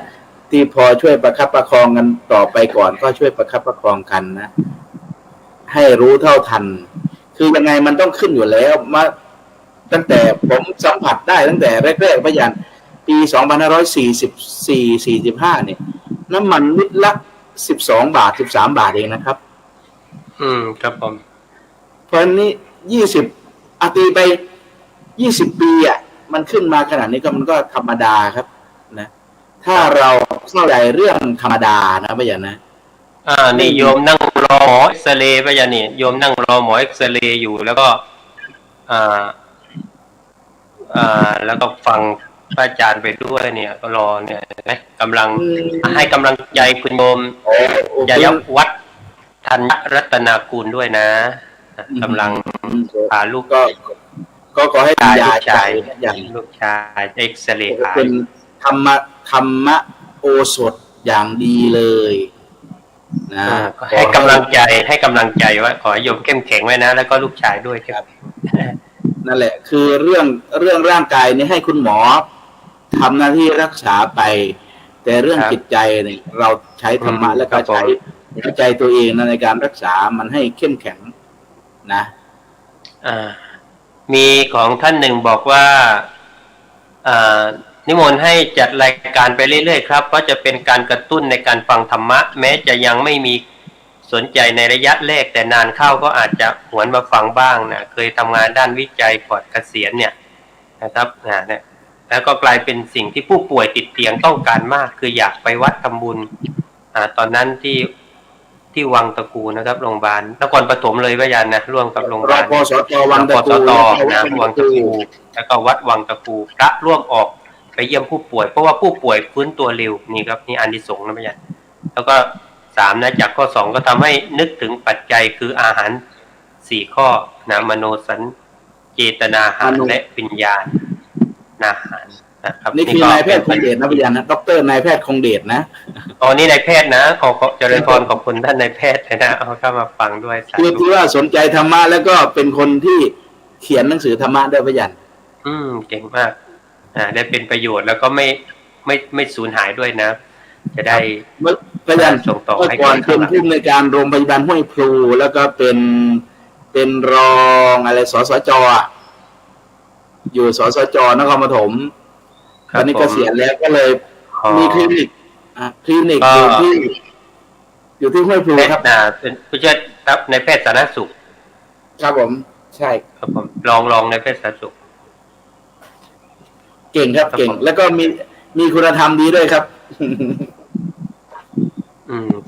ที่พอช่วยประคับประคองกันต่อไปก่อนก็ช่วยประคับประคองกันนะให้รู้เท่าทันคือยังไงมันต้องขึ้นอยู่แล้วมาตั้งแต่ผมสัมผัสได้ตั้งแต่แรกๆพยันปี2544-45เนี่ยน้ำมันลิตรละ12 บาท13 บาทเองนะครับครับผมเพราะนี้20ตีไป20 ปีมันขึ้นมาขนาดนี้ก็มันก็ธรรมดาครับนะถ้าเราเข้าใจเรื่องธรรมดานะพยันนะนี่โยมนั่งรอหมอเอ็กซเรย์พยันนี่โยมนั่งรอหมอเอ็กซเรย์อยู่แล้วก็แล้วก็ฟังพระอาจารย์ไปด้วยเนี่ยก็รอเนี่ยกำลังให้กำลังใจคุณโยมยายวัดธัญรัตนากูลด้วยนะกำลังพาลูกก็ขอให้ยายชายอย่างลูกชายเอ็กซเรย์เป็นธรรมะโอสถอย่างดีเลยนะให้กำลังใจว่าขอโยมเข้มแข็งไว้นะแล้วก็ลูกชายด้วยครับนั่นแหละคือเรื่องร่างกายนี่ให้คุณหมอ ทำหน้าที่รักษาไป แต่เรื่อง ครับ จิตใจเนี่ยเราใช้ธรรมะ อืม แล้วก็ ครับผม ใช้หัวใจตัวเองในการรักษามันให้เข้มแข็งนะ มีของท่านหนึ่งบอกว่านิมนต์ให้จัดรายการไปเรื่อยๆครับเพราะจะเป็นการกระตุ้นในการฟังธรรมะ แม้จะยังไม่มีสนใจในระยะแรกแต่นานเข้าก็อาจจะหวนมาฟังบ้างนะเคยทำงานด้านวิจัยก่อนเกษียณเนี่ยนะครับเนี่ยแล้วก็กลายเป็นสิ่งที่ผู้ป่วยติดเตียงต้องการมากคืออยากไปวัดทำบุญตอนนั้นที่วังตะกูนะครับโรงพยาบาลนครปฐมเลยพระยานนะร่วมกับโรงพยาบาล รพสตวังตะกู นะวังตะกูแล้วก็วัดวังตะกูพระร่วมออกไปเยี่ยมผู้ป่วยเพราะว่าผู้ป่วยฟื้นตัวเร็วนี่ครับนี่อานิสงส์นะพระยานแล้วก็3นะจากข้อ2ก็ทำให้นึกถึงปัจจัยคืออาหาร4ข้อนะมโนสัญเจตนาหารและวิญญาณนาหารนะครับ นี่คือนายแพทย์คงเดชนะพยานนะดรนายแพทย์คงเดชนะ ตอนนี้นายแพทย์นะขอเจริญพรขอบคุณท่านนายแพทย์นะเอาเข้ามาฟังด้วยสา คือ ธุ ที่ว่าสนใจธรรมะแล้วก็เป็นคนที่เขียนหนังสือธรรมะด้วยพยาน เก่งมากได้เป็นประโยชน์แล้วก็ไม่สูญหายด้วยนะ จะได้ เมื่อพยาน ส่งต่อ เมื่อ ให้ ก่อน คนข้า เป็ ง น หลัง ผู้อำนวยการโรงพยาบาลห้วยพลูแล้วก็เป็นรองอะไรสสจอยู่สสจนครปฐมตอนนี้เกษียณแล้วก็เลยมีคลินิกอยู่ที่ห้วยพลู แพท ครับ ย์เป็นผู้ช่วยครับในแพทย์สาธารณสุข ครับผมใช่ ครับผมลองในแพทย์สาธารณสุข เก่งครับ ครับ เก่ง ผม แล้วก็มีคุณธรรมดีด้วยครับ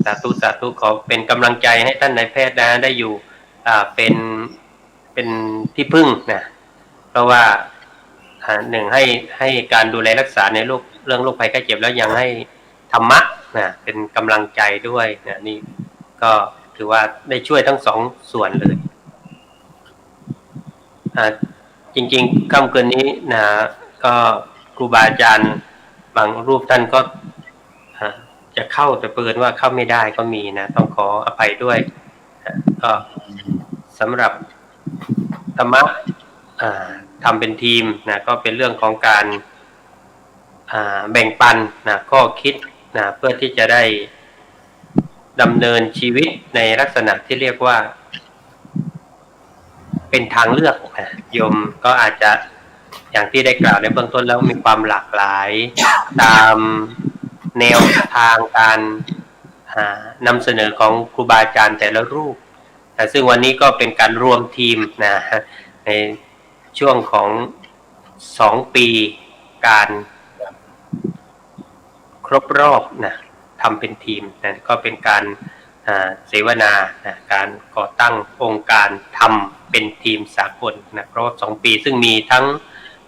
สาธุขอเป็นกำลังใจให้ท่านนายแพทย์นะได้อยู่เป็นที่พึ่งนะเพราะว่าหนึ่งให้การดูแลรักษาในเรื่องโรคภัยไข้เจ็บแล้วยังให้ธรรมะนะเป็นกำลังใจด้วยนะนี่ก็ถือว่าได้ช่วยทั้งสองส่วนเลยจริงๆค่ำคืนนี้นะก็ครูบาอาจารย์บางรูปท่านก็จะเข้าแต่เปิดว่าเข้าไม่ได้ก็มีนะต้องขออภัยด้วยก็สำหรับธรรมะทำเป็นทีมนะก็เป็นเรื่องของการแบ่งปันนะข้อคิดนะเพื่อที่จะได้ดำเนินชีวิตในลักษณะที่เรียกว่าเป็นทางเลือกนะโยมก็อาจจะอย่างที่ได้กล่าวในเบื้องต้นแล้วมีความหลากหลายตามแนวทางการนำเสนอของครูบาอาจารย์แต่ละรูปซึ่งวันนี้ก็เป็นการรวมทีมนะในช่วงของ2 ปีการครบรอบนะทำเป็นทีมนะก็เป็นการเสวนานะการก่อตั้งองค์การทำเป็นทีมสากลนะครบ2 ปีซึ่งมีทั้ง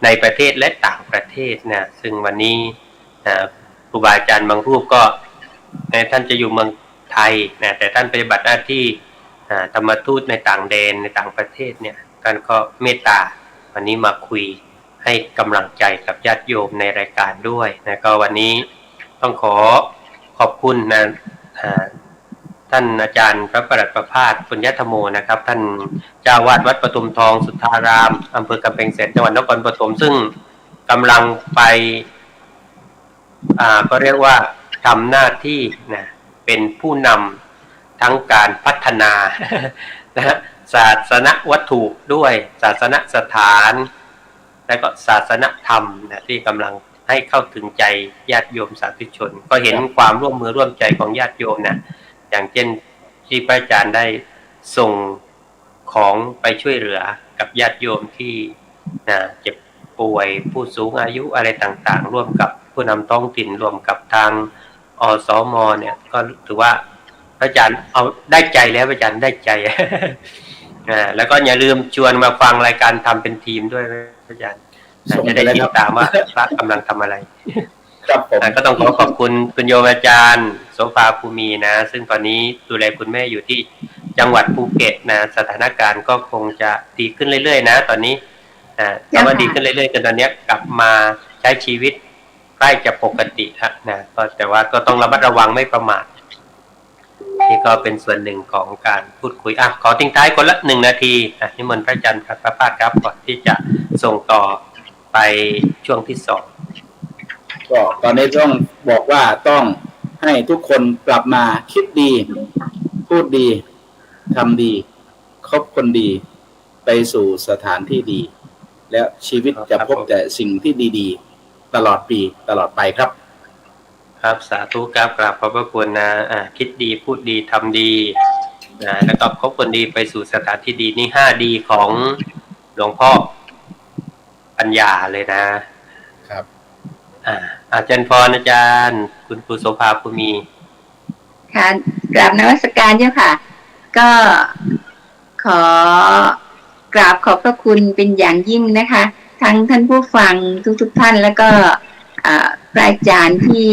ในประเทศและต่างประเทศนะซึ่งวันนี้ครูบาอาจารย์บางรูปก็ท่านจะอยู่เมืองไทยนะแต่ท่านปฏิบัติหน้าที่ธรรมทูตในต่างแดนในต่างประเทศเนี่ยท่านก็เมตตาวันนี้มาคุยให้กำลังใจกับญาติโยมในรายการด้วยนะก็วันนี้ต้องขอบคุณนะท่านอาจารย์พระประหลัดประภาสปุญญธรรมโมนะครับท่านเจ้าวาดวัดปทุมทองสุทธารามอำเภอกำแพงแสนจังหวัดนครปฐมซึ่งกำลังไปก็เรียกว่าทำหน้าที่นะเป็นผู้นำทั้งการพัฒนานะศาสนวัตถุด้วยศาสนสถานและก็ศาสนธรรมนะที่กำลังให้เข้าถึงใจญาติโยมสาธุชนก็เห็นความร่วมมือร่วมใจของญาติโยมนะอย่างเช่นที่พระอาจารย์ได้ส่งของไปช่วยเหลือกับญาติโยมที่เจ็บป่วยผู้สูงอายุอะไรต่างๆร่วมกับผู้นำท้องถิ่นรวมกับทางอสม.เนี่ยก็ถือว่าพระอาจารย์เอาได้ใจแล้วพระอาจารย์ได้ใจ แล้วก็อย่าลืมชวนมาฟังรายการทำเป็นทีมด้วยพระอาจารย์จะได้ติดตามว่าพระกำลังทำอะไรครับผมก็ต้องขอบคุณคุณโยมอาจารย์โสภาภูมีนะซึ่งตอนนี้ดูแลคุณแม่อยู่ที่จังหวัดภูเก็ตนะสถานการณ์ก็คงจะดีขึ้นเรื่อยๆนะตอนนี้แต่ว่าดีขึ้นเรื่อยๆจนตอนนี้กลับมาใช้ชีวิตใกล้จะปกติแล้วนะก็แต่ว่าก็ต้องระมัดระวังไม่ประมาทนี่ก็เป็นส่วนหนึ่งของการพูดคุยขอทิ้งท้ายคนละ1 นาทีนิมนต์พระอาจารย์พระภาสครับก่อนที่จะส่งต่อไปช่วงที่2 ก็ตอนนี้ต้องบอกว่าต้องให้ทุกคนกลับมาคิดดีพูดดีทำดีคบคนดีไปสู่สถานที่ดี แล้วชีวิตจะพบแต่สิ่งที่ดีๆตลอดปีตลอดไปครับครับสาธุครับกราบขอบพระคุณนะคิดดีพูดดีทำดีนะแล้วก็คบคนดีไปสู่สถานที่ดีนี่5 ดีของหลวงพ่อปัญญาเลยนะครับอาจารย์พรอาจารย์คุณครูโสภาภูมิค่ะกราบนมัสการเจ้าค่ะก็ขอกราบขอบพระคุณเป็นอย่างยิ่งนะคะทั้งท่านผู้ฟังทุกท่านแล้วก็พระอาจารย์ที่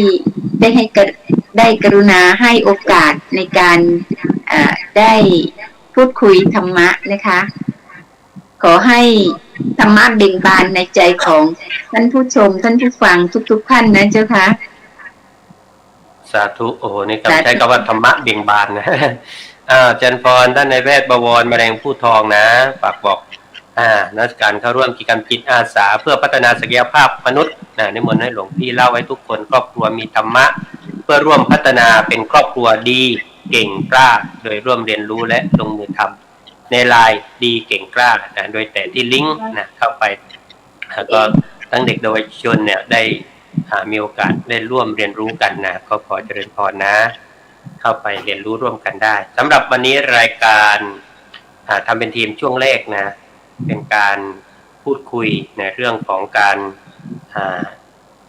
ได้กรุณาให้โอกาสในการได้พูดคุยธรรมะนะคะขอให้ธรรมะเบ่งบานในใจของท่านผู้ชมท่านผู้ฟังทุกท่านนะเจ้าค่ะสาธุโอ้โหนี่ใช้คำว่าธรรมะเบ่งบานนะอาจารย์พรท่านนายแพทย์บวรแมลงผู้ทองนะฝากบอกนักการเข้าร่วมกิจกรรมจิตอาสาเพื่อพัฒนาศักยภาพมนุษย์นิมนต์ให้หลวงพี่เล่าไว้ทุกคนครอบครัวมีธรรมะเพื่อร่วมพัฒนาเป็นครอบครัวดีเก่งกล้าโดยร่วมเรียนรู้และลงมือทำในไลน์ดีเก่งกล้าโดยแต่ที่ลิงก์เข้าไปก็ทั้งเด็กเยาวชนเนี่ยได้มีโอกาสได้ร่วมเรียนรู้กันนะก็ขอเจริญพรนะเข้าไปเรียนรู้ร่วมกันได้สำหรับวันนี้รายการทำเป็นทีมช่วงแรกนะเป็นการพูดคุยในเรื่องของการ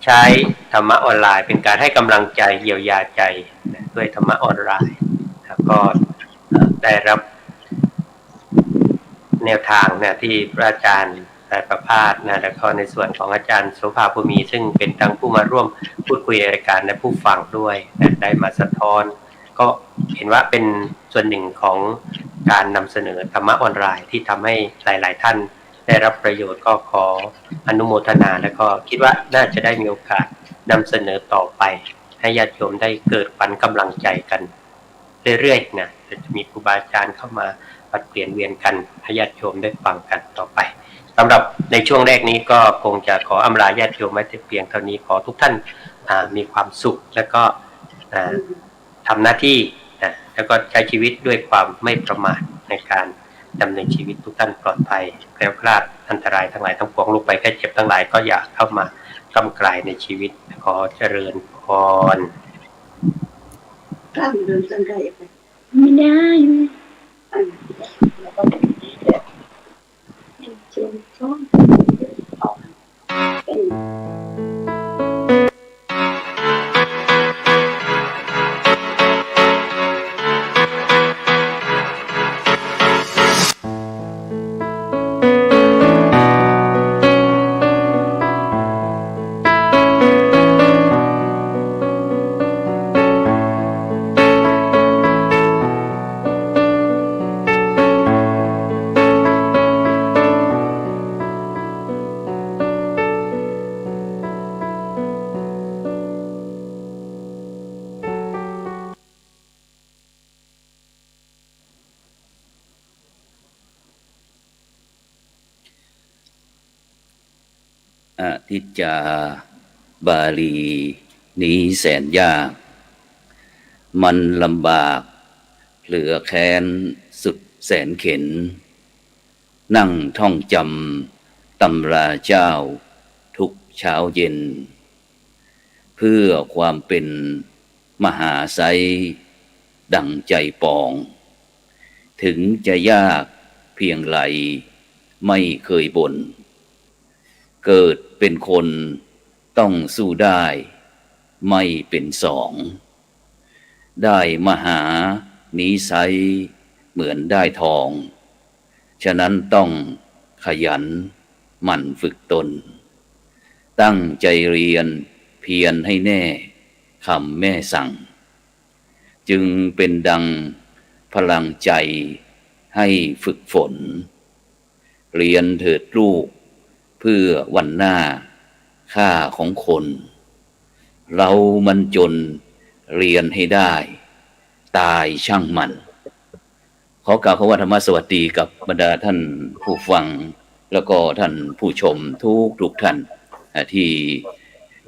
ใช้ธรรมะออนไลน์เป็นการให้กำลังใจเยียวยาใจด้วยธรรมะออนไลน์ก็ได้รับแนวทางที่พระอาจารย์ได้ประพาสแล้วก็ในส่วนของอาจารย์โสภาภูมิซึ่งเป็นทั้งผู้มาร่วมพูดคุยในรายการและผู้ฟังด้วยได้มาสะท้อนก็เห็นว่าเป็นส่วนหนึ่งของการนำเสนอธรรมะออนไลน์ที่ทำให้หลายๆท่านได้รับประโยชน์ก็ขออนุโมทนาและก็คิดว่าน่าจะได้มีโอกาสนำเสนอต่อไปให้ญาติโยมได้เกิดขวัญกำลังใจกันเรื่อยๆนะจะมีครูบาอาจารย์เข้ามาปัดเปลี่ยนเวียนกันให้ญาติโยมได้ฟังกันต่อไปสำหรับในช่วงแรกนี้ก็คงจะขออำลาญาติโยมไว้แต่เพียงเท่านี้ขอทุกท่านมีความสุขและก็ทำหน้าที่แล้วก็ใช้ชีวิตด้วยความไม่ประมาทในการดำเนินชีวิตทุกท่านปลอดภัยแคล้วคลาดอันตรายทั้งหลายทั้งปวงลูกไปแค่เจ็บทั้งหลายก็อย่าเข้ามากำกลายในชีวิตขอเจริญพรไม่ได้อทิจจาบาลีนี้แสนยากมันลำบากเหลือแค้นสุดแสนเข็นนั่งท่องจำตำราเจ้าทุกเช้าเย็นเพื่อความเป็นมหาไสยดังใจปองถึงจะยากเพียงไรไม่เคยบ่นเกิดเป็นคนต้องสู้ได้ไม่เป็นสองได้มหานิสัยเหมือนได้ทองฉะนั้นต้องขยันหมั่นฝึกตนตั้งใจเรียนเพียรให้แน่คำแม่สั่งจึงเป็นดังพลังใจให้ฝึกฝนเรียนเถิดลูกเพื่อวันหน้าค่าของคนเรามันจนเรียนให้ได้ตายช่างมันขอกล่าวคำว่าธรรมะสวัสดีกับบรรดาท่านผู้ฟังแล้วก็ท่านผู้ชมทุกท่านที่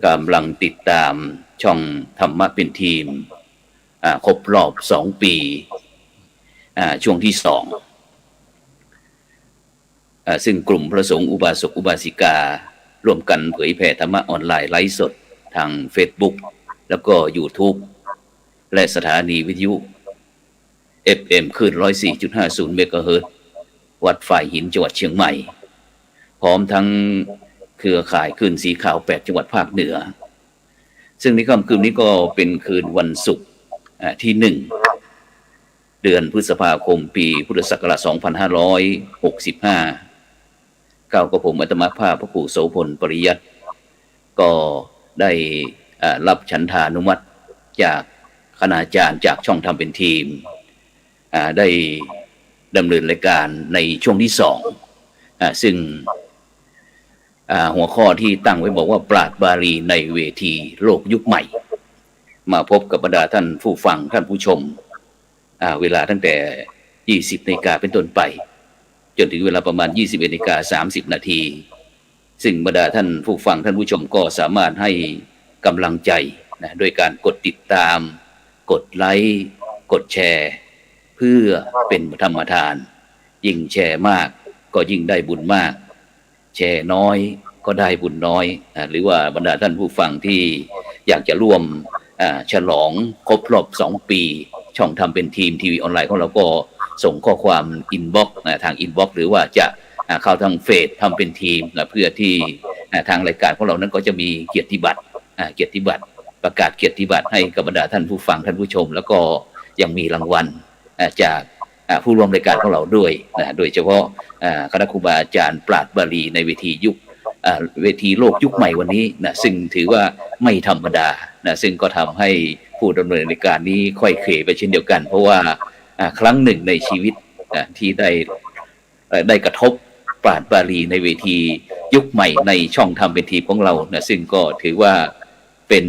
กำลังติดตามช่องธรรมะเป็นทีมครบรอบ2 ปีช่วงที่2ซึ่งกลุ่มพระสงฆ์อุบาสกอุบาสิการ่วมกันเผยแผ่ธรรมะออนไลน์ไลฟ์สดทาง Facebook แล้วก็ YouTube และสถานีวิทยุ FM คลื่น 104.50 เมกะเฮิรตซ์วัดฝ่ายหินจังหวัดเชียงใหม่พร้อมทั้งเครือข่ายคลื่นสีขาว8จังหวัดภาคเหนือซึ่งในค่ำคืนนี้ก็เป็นคืนวันศุกร์ที่1เดือนพฤษภาคมปีพุทธศักราช2565ก้าวกับผมอาตมาภาพพระครูโสพลปริยัติก็ได้รับฉันทานุมัติจากคณาจารย์จากช่องทำเป็นทีมได้ดำเนินรายการในช่วงที่2ซึ่งหัวข้อที่ตั้งไว้บอกว่าปราชญ์บาลีในเวทีโลกยุคใหม่มาพบกับบรรดาท่านผู้ฟังท่านผู้ชมเวลาตั้งแต่ 20 นาฬิกาเป็นต้นไปจนถึงเวลาประมาณ 21:30 นาทีซึ่งบรรดาท่านผู้ฟังท่านผู้ชมก็สามารถให้กำลังใจนะด้วยการกดติดตามกดไลค์กดแชร์เพื่อเป็นธรรมทานยิ่งแชร์มากก็ยิ่งได้บุญมากแชร์น้อยก็ได้บุญน้อยหรือว่าบรรดาท่านผู้ฟังที่อยากจะร่วมฉลองครบรอบ2 ปีช่องทำเป็นทีมทีวีออนไลน์ของเราก็ส่งข้อความอินบ็อกซ์ทางอินบ็อกซ์หรือว่าจะเข้าทางเฟซทำเป็นทีมเพื่อที่ทางรายการของเรานั้นก็จะมีเกียรติบัตรประกาศเกียรติบัตรให้กับบรรดาท่านผู้ฟังท่านผู้ชมแล้วก็ยังมีรางวัลจากผู้ร่วมรายการของเราด้วยโดยเฉพาะคณะครูบาอาจารย์ปราชญ์บาลีในเวทีโลกยุคใหม่วันนี้นะซึ่งถือว่าไม่ธรรมดานะซึ่งก็ทำให้ผู้ดำเนินรายการนี้ค่อยเขวไปเช่นเดียวกันเพราะว่าครั้งหนึ่งในชีวิตที่ได้กระทบปราชญ์บาลีในเวทียุคใหม่ในช่องทำเป็นทีมของเรานะซึ่งก็ถือว่าเป็น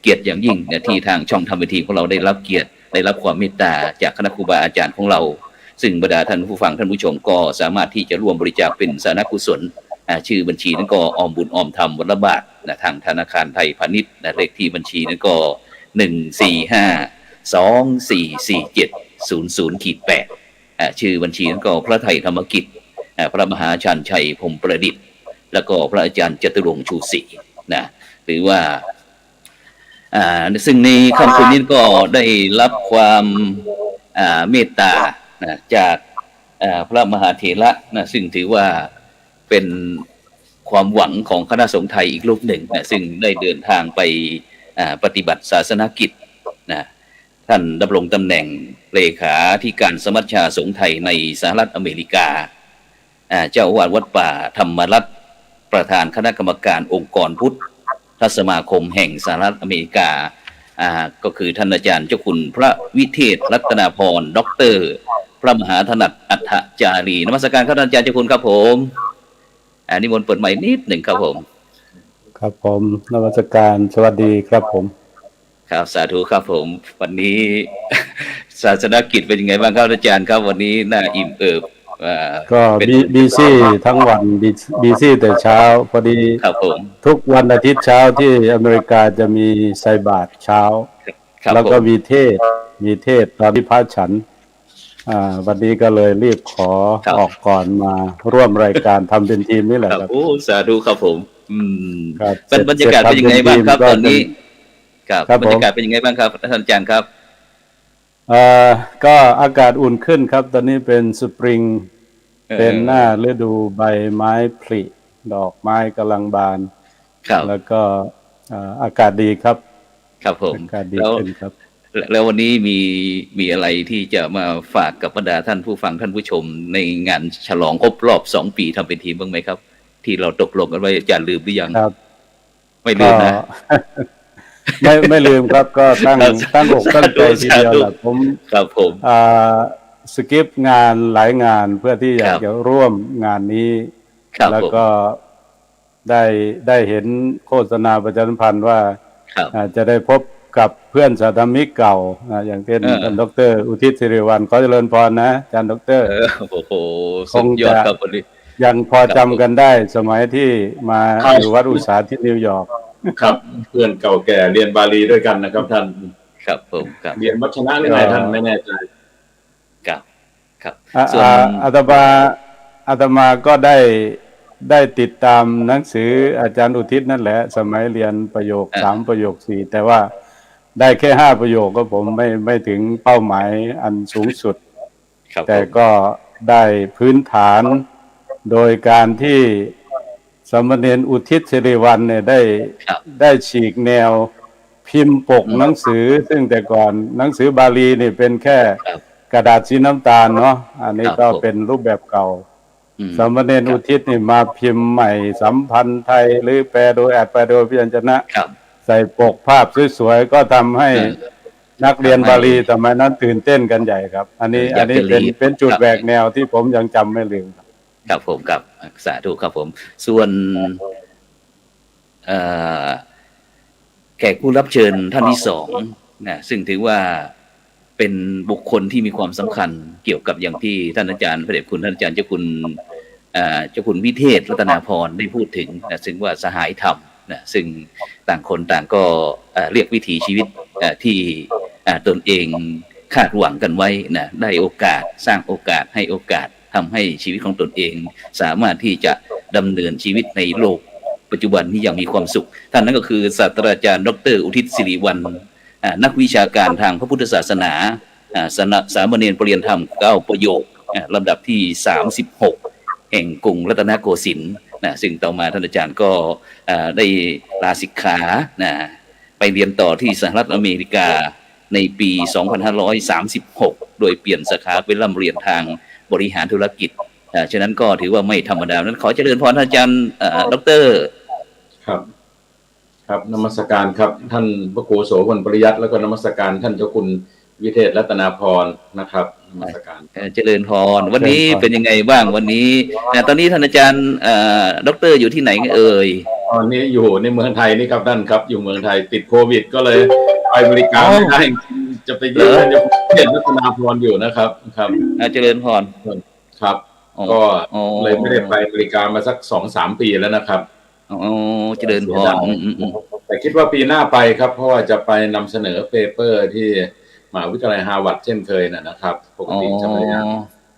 เกียรติอย่างยิ่งนะที่ทางช่องทำเป็นทีมของเราได้รับเกียรติได้รับความเมตตาจากคณะครูบาอาจารย์ของเราซึ่งบรรดาท่านผู้ฟังท่านผู้ชมก็สามารถที่จะร่วมบริจาคเป็นสาธารณกุศลชื่อบัญชีนั้นก็ออมบุญออมธรรมวันละบาทนะทางธนาคารไทยพาณิชย์นะเลขที่บัญชีนั้นก็145244700-8ชื่อบัญชีนั้นก็พระไทยธรรมกิจพระมหาชันชัยพรหมประดิษฐ์แล้วก็พระอาจารย์จตุรงค์ชูศรีนะหรือว่าซึ่งในคำคืนนี้ก็ได้รับความเมตตาจากพระมหาเถระนะซึ่งถือว่าเป็นความหวังของคณะสงฆ์ไทยอีกรูปหนึ่งนะซึ่งได้เดินทางไปปฏิบัติศาสนกิจนะท่านดำรงตำแหน่งเลขาธิการสมัชชาสงฆ์ไทยในสหรัฐอเมริกาเจ้าอาวาสวัดป่าธรรมรัตน์ประธานคณะกรรมการองค์กรพุทธสมาคมแห่งสหรัฐอเมริกาก็คือท่านอาจารย์เจ้าคุณพระวิเทศรัตนาพรด็อกเตอร์พระมหาถนัดอัฏฐจารีนมัสการครับอาจารย์เจ้าคุณครับผมนิมนต์เปิดไมค์นิดหนึ่งครับผมครับผมนมัสการสวัสดีครับผมครับสาธุครับผมวันนี้ศาสนกิจเป็นยังไงบ้างครับอาจารย์ครับวันนี้น่าอิ่มเอิบก็บีซี่ทั้งวันบีซี่แต่เช้าพอดีครับผมทุกวันอาทิตย์เช้าที่อเมริกาจะมีไซบาตเช้าแล้วก็มีเทศตอนที่พระฉันวันนี้ก็เลยรีบขอออกก่อนมาร่วมรายการทำเป็นทีมนี่แหละครับโอ้สาธุครับผมเป็นบรรยากาศเป็นยังไงบ้างครับตอนนี้ครับบรรยากาศเป็นยังไงบ้างครับท่านอาจารย์ครับก็อากาศอุ่นขึ้นครับตอนนี้เป็นสปริงเป็นหน้าฤดูใบไม้ผลิดอกไม้กำลังบานแล้วก็อากาศดีครับครับผมอากาศดีขึ้นครับแล้ววันนี้มีอะไรที่จะมาฝากกับบรรดาท่านผู้ฟังท่านผู้ชมในงานฉลองครบรอบ2 ปีทำเป็นทีมบ้างไหมครับที่เราตกลงกันไว้อาจารย์ลืมหรือยังครับไม่ลืมนะไม่ลืมครับก็ตั้งอกตั้งใจทีเดียวแหละผมสกิปงานหลายงานเพื่อที่อยากจะร่วมงานนี้แล้วก็ได้เห็นโฆษณาประชาสัมพันธ์ว่าจะได้พบกับเพื่อนสาธมิกเก่าอย่างเช่นท่านดร.อุทิศสิริวัลย์ขอเจริญพรนะอาจารย์ดร.โอ้โหคงจะยังพอจำกันได้สมัยที่มาอยู่วัดอุษาที่นิวยอร์ก ครับเพื่อนเก่าแก่เรียนบาลีด้วยกันนะครับท่านครับผมครับเรียนวัชนะหรือไงท่านไม่แน่ใจครับครับส่วนอาตมาก็ได้ติดตามหนังสืออาจารย์อุทิศนั่นแหละสมัยเรียนประโยค3ประโยค4แต่ว่าได้แค่5ประโยคก็ผมไม่ถึงเป้าหมายอันสูงสุดแต่ก็ได้พื้นฐานโดยการที่สามเณรอุทิศสิริวัลย์เนี่ยได้ฉีกแนวพิมพ์ปกหนังสือซึ่งแต่ก่อนหนังสือบาลีนี่เป็นแค่กระดาษสีน้ำตาลเนาะอันนี้ก็เป็นรูปแบบเก่าสามเณรอุทิศนี่มาพิมพ์ใหม่สัมพันธ์ไทยหรือแปลโดยแปลโดยพยัญชนะใส่ปกภาพสวยๆก็ทำให้นักเรียนบาลีสมัยนั้นตื่นเต้นกันใหญ่ครับอันนี้เป็นจุดแหวกแนวที่ผมยังจำไม่ลืมครับผมครับสาธุครับผมส่วนแขกผู้รับเชิญท่านที่2นะซึ่งถือว่าเป็นบุคคลที่มีความสำคัญเกี่ยวกับอย่างที่ท่านอาจารย์พระเดชคุณท่านอาจารย์เจ้าคุณวิเทศรัตนาพรได้พูดถึงนะซึ่งว่าสหายธรรมนะซึ่งต่างคนต่างก็เรียกวิถีชีวิตที่ตนเองคาดหวังกันไว้นะได้โอกาสสร้างโอกาสให้โอกาสทำให้ชีวิตของตนเองสามารถที่จะดำเนินชีวิตในโลกปัจจุบันนี้อย่างมีความสุขท่านนั้นก็คือศาสตราจารย์ดร.อุทิศสิริวัลย์นักวิชาการทางพระพุทธศาสนาสามเณรปริยธรรม9ประโยคลำดับที่36แห่งกรุงรัตนโกสินทร์ซึ่งต่อมาท่านอาจารย์ก็ได้ลาสิกขาไปเรียนต่อที่สหรัฐอเมริกาในปี 2536 โดยเปลี่ยนสาขาเป็นร่ำเรียนทางบริหารธุรกิจฉะนั้นก็ถือว่าไม่ธรรมดานั้นขอเจริญพรท่านอาจารย์ดร.ครับนมัสการครับท่านพระครูโสพลปริยัติแล้วก็นมัสการท่านเจ้าคุณวิเทศรัตนาพรนะครับนมัสการเจริญพรวันนี้เป็นยังไงบ้างวันนี้ตอนนี้ท่านอาจารย์ดร.อยู่ที่ไหนเอ่ยตอนนี้อยู่ในเมืองไทยนี่ครับท่านครับอยู่เมืองไทยติดโควิดก็เลยไปอเมริกาไม่ได้จะไปเยี่ยมท่านเจ้าคุณวิเทศรัตนาพรอยู่นะครับครับเจริญพรครับก็เลยไม่ได้ไปอเมริกามาสัก 2-3 ปีแล้วนะครับเจริญพรแต่คิดว่าปีหน้าไปครับเพราะว่าจะไปนำเสนอเปเปอร์ที่มหาวิทยาลัยฮาร์วาร์ดเช่นเคยนะครับปกติจะ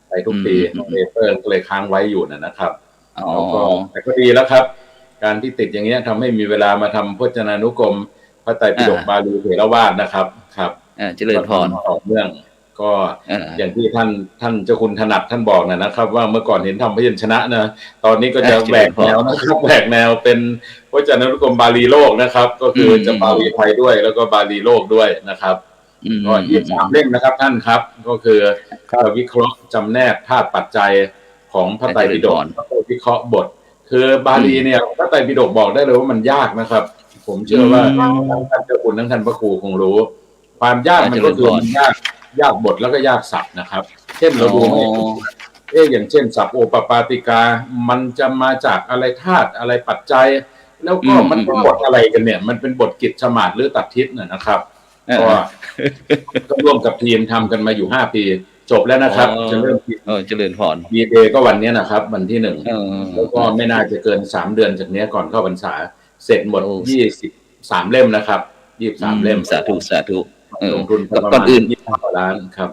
ไปทุกปีเปเปอร์ก็เลยค้างไว้อยู่นะครับแล้วก็แต่ก็ดีแล้วครับการที่ติดอย่างเงี้ยทำให้มีเวลามาทำพจนานุกรมพระไตรปิฎกบาลีเถรวาทนะครับครับเจริญพรต่อเนื่องก็อย่างที่ท่านเจ้าคุณถนัดท่านบอกนะครับว่าเมื่อก่อนเห็นทำพยัญชนะนะตอนนี้ก็จะแหวกแนวนะครับแหวกแนวเป็นพจนานุกรมบาลีโลกนะครับก็คือจะบาลีไทยด้วยแล้วก็บาลีโลกด้วยนะครับก็23 เล่มนะครับท่านครับก็คือวิเคราะห์จำแนกธาตุปัจจัยของพระไตรปิฎกแล้วก็วิเคราะห์บทคือบาลีเนี่ยพระไตรปิฎกบอกได้เลยว่ามันยากนะครับผมเชื่อว่าท่านเจ้าคุณทั้งท่านพระครูคงรู้ความยากมันก็คือมันยากบทแล้วก็ยากศัพท์นะครับเช่นเราดูอย่างเช่นศัพท์โอปปาติกามันจะมาจากอะไรธาตุอะไรปัจจัยแล้วก็มันเป็นบทอะไรกันเนี่ยมันเป็นบทกิจสมาธิหรือตัดทิศนะครับก็ร่วมกับทีมทำกันมาอยู่5 ปีจบแล้วนะครับจะเริ่มเจริญพรดีเดย์ก็วันนี้นะครับวันที่1แล้วก็ไม่น่าจะเกิน3 เดือนจากนี้ก่อนเข้าพรรษาเสร็จหมด23 เล่มนะครับ23 เล่มสาธุสาธุลงทุนก่อนอื่น20 ล้านครับ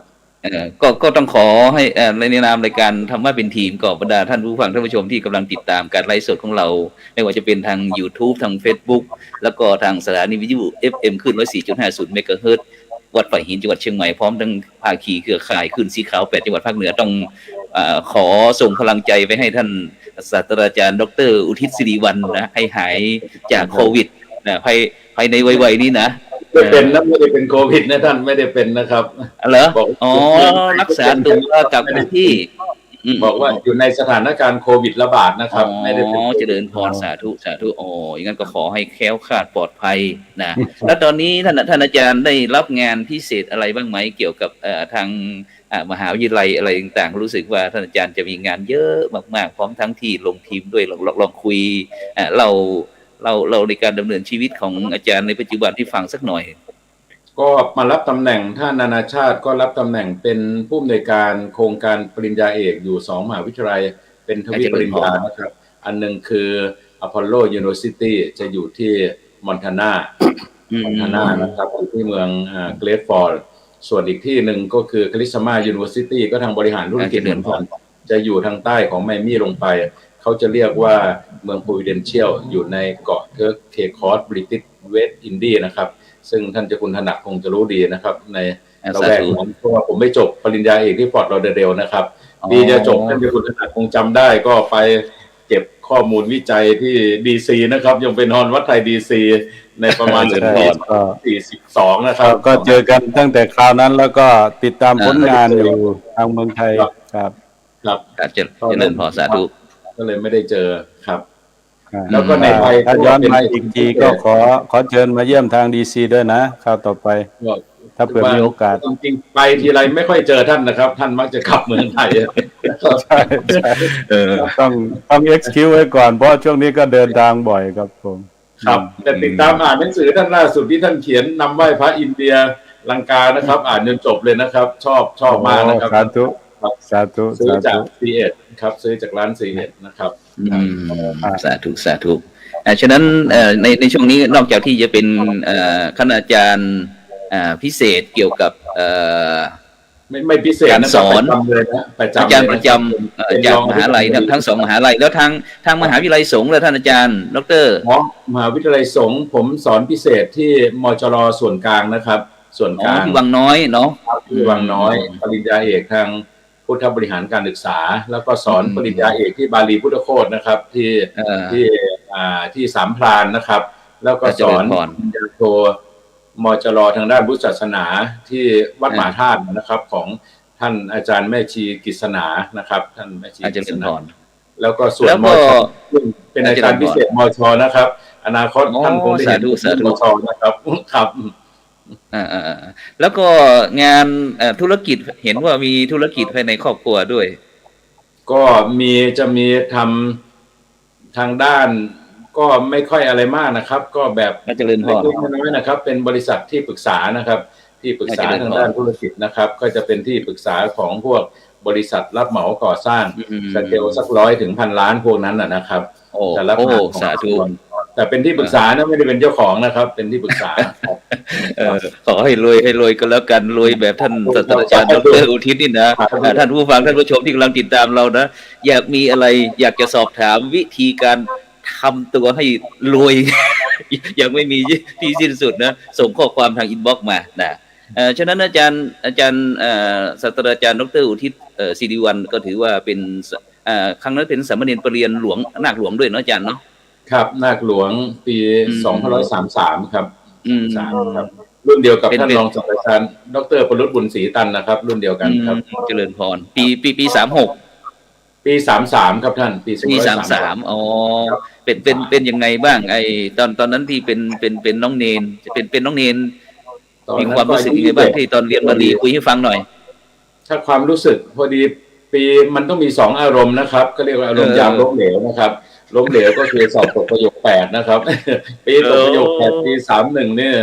ก็ต้องขอให้ในนามรายการทำว่าเป็นทีมก็บรรดาท่านผู้ฟังท่านผู้ชมที่กำลังติดตามการไลฟ์สดของเราไม่ว่าจะเป็นทาง YouTube ทาง Facebook แล้วก็ทางสถานีวิทยุ FM คลื่น 104.50 เมกะเฮิรตซ์วัดฝ่ายหินจังหวัดเชียงใหม่พร้อมทั้งภาคีเครือข่ายคลื่นสีขาว8จังหวัดภาคเหนือต้องขอส่งพลังใจไปให้ท่านศาสตราจารย์ดร.อุทิศสิริวัลย์นะให้หายจากโควิดนะภายในไวๆนี้นะไม่เป็นนะไม่ได้เป็นโควิดนะท่านไม่ได้เป็นนะครับเหรอรักษาตัวกับที่บอกว่าอยู่ในสถานการณ์โควิดระบาดนะครับไม่ได้เป็นเจริญพรสาธุสาธุอย่างนั้นก็ขอให้แคล้วคลาดปลอดภัยนะแล้วตอนนี้ท่านอาจารย์ได้รับงานพิเศษอะไรบ้างไหมเกี่ยวกับทางมหาวิทยาลัยอะไรต่างๆรู้สึกว่าท่านอาจารย์จะมีงานเยอะมากๆพร้อมทั้งที่ลงทีมด้วยลองคุยเราในการดำเนินชีวิตของอาจารย์ในปัจจุบันที่ฟังสักหน่อยก็มารับตำแหน่งท่านนานาชาติก็รับตำแหน่งเป็นผู้อำนวยการโครงการปริญญาเอกอยู่2 มหาวิทยาลัยเป็นทวีปปริญญานะครับอันนึงคือ Apollo University จะอยู่ที่ มอนทานานะครับอยู่ที่เมืองเกรทฟอร์ดส่วนอีกที่หนึ่งก็คือคาริสมายูนิเวอร์ซิตี้ก็ทางบริหารธุรกิจเหมือนกันจะอยู่ทางใต้ของไมอามี่ลงไปเขาจะเรียกว่าเมืองโพวิเดนเชียลอยู่ในเกาะเทิร์กเคคอสบริติชเวสต์อินดีนะครับซึ่งท่านเจ้าคุณถนัดคงจะรู้ดีนะครับในละแวกนั้นเพราะว่าผมไม่จบปริญญาเอกที่ฟอร์ตลอเดเดลนะครับดีจะจบท่านเจ้าคุณถนัดคงจำได้ก็ไปเก็บข้อมูลวิจัยที่ดีซีนะครับยังเป็นฮอนวัดไทยดีซีในประมาณปี42นะครับก็เจอกันตั้งแต่คราวนั้นแล้วก็ติดตามผลงานอยู่ทางเมืองไทยครับเจริญพรสาธุก็เลยไม่ได้เจอครับแล้วก็ในไทยถ้าย้อนมาอีกทีก็ขอเชิญมาเยี่ยมทางดีซีด้วยนะคราวต่อไปถ้าเผื่อมีโอกาสจริงๆไปทีไรไม่ค่อยเจอท่านนะครับท่านมักจะขับเมืองไทยใช่ต้องexcuseไว้ก่อนเพราะช่วงนี้ก็เดินทางบ่อยครับผมครับแต่ติดตามอ่านหนังสือท่านล่าสุดที่ท่านเขียนนำไหว้พระอินเดียลังกานะครับอ่านจนจบเลยนะครับชอบมากนะครับสาธุซื้อจากC1ครับซื้อจากร้านC1นะครับสาธุฉะนั้นในช่วงนี้นอกจากที่จะเป็นคณาจารย์พิเศษเกี่ยวกับไม่พิเศษการสอนอาจารย์ประจำจากมหาลัยทั้ง2มหาลัยแล้วทางมหาวิทยาลัยสงฆ์และท่านอาจารย์ดร.มหาวิทยาลัยสงฆ์ผมสอนพิเศษที่มจร.ส่วนกลางนะครับส่วนกลางที่วังน้อยเนาะที่วังน้อยปริญญาเอกทางพุทธบริหารการศึกษาแล้วก็สอนปริญญาเอกที่บาลีพุทธโคตรนะครับที่สามพรานนะครับแล้วก็สอนปริญญาโทมจร.ทางด้านพุทธศาสนาที่วัดมหาธาตุนะครับของท่านอาจารย์แม่ชีกฤษณานะครับท่านแม่ชีกฤษณาแล้วก็ส่วนมช.เป็นอาจารย์พิเศษมช.นะครับอนาคตท่านคงได้เห็นมช.นะครับครับแล้วก็งานธุรกิจเห็นว่ามีธุรกิจภายในครอบครัวด้วยก็จะมีทำทางด้านก็ไม่ค่อยอะไรมากนะครับก็แบบเจริญพรน้อยนะครับเป็นบริษัทที่ปรึกษานะครับที่ปรึกษาทางด้านธุรกิจนะครับก็จะเป็นที่ปรึกษาของพวกบริษัทรับเหมาก่อสร้างสเกลสัก100 ถึง 1,000 ล้านพวกนั้นนะครับแต่รับงานของส่วนแต่เป็นที่ปรึกษานะไม่ได้เป็นเจ้าของนะครับเป็นที่ปรึกษาขอให้รวยก็แล้วกันรวยแบบท่านศาสตราจารย์ดร.อุทิศนี่นะท่านผู้ฟังท่านผู้ชมที่กำลังติดตามเรานะอยากมีอะไรอยากจะสอบถามวิธีการทำตัวให้รวยยังไม่มีที่สิ้นสุดนะส่งข้อความทางอินบ็อกซ์มานะฉะนั้นอาจารย์ศาสตราจารย์ดร.อุทิศศิริวัลย์ก็ถือว่าเป็นครั้งนั้นเป็นสามเณรปรริญญาหลวงนาคหลวงด้วยเนาะอาจารย์เนาะครับนาคหลวงปี2533ครับครับรุ่นเดียวกับท่านรองศาสตราจารย์ดร.ปรุษบุญศรีตันนะครับรุ่นเดียวกันครับเจริญพรปี36ปี33ครับท่านปี33อ๋อเป็นยังไงบ้างไอ้ตอนนั้นที่เป็นน้องเนนเป็นน้องเนนมีความรู้สึกยังไงบ้างที่ตอนเรียนบาลีคุยให้ฟังหน่อยถ้าความรู้สึกพอดีปีมันต้องมี2อารมณ์นะครับก็เรียกว่าอารมณ์ยามล้มเหลวนะครับล้มเหลวก็คือสอบตกประโยค8นะครับปีตกประโยค8ปี31เนี่ย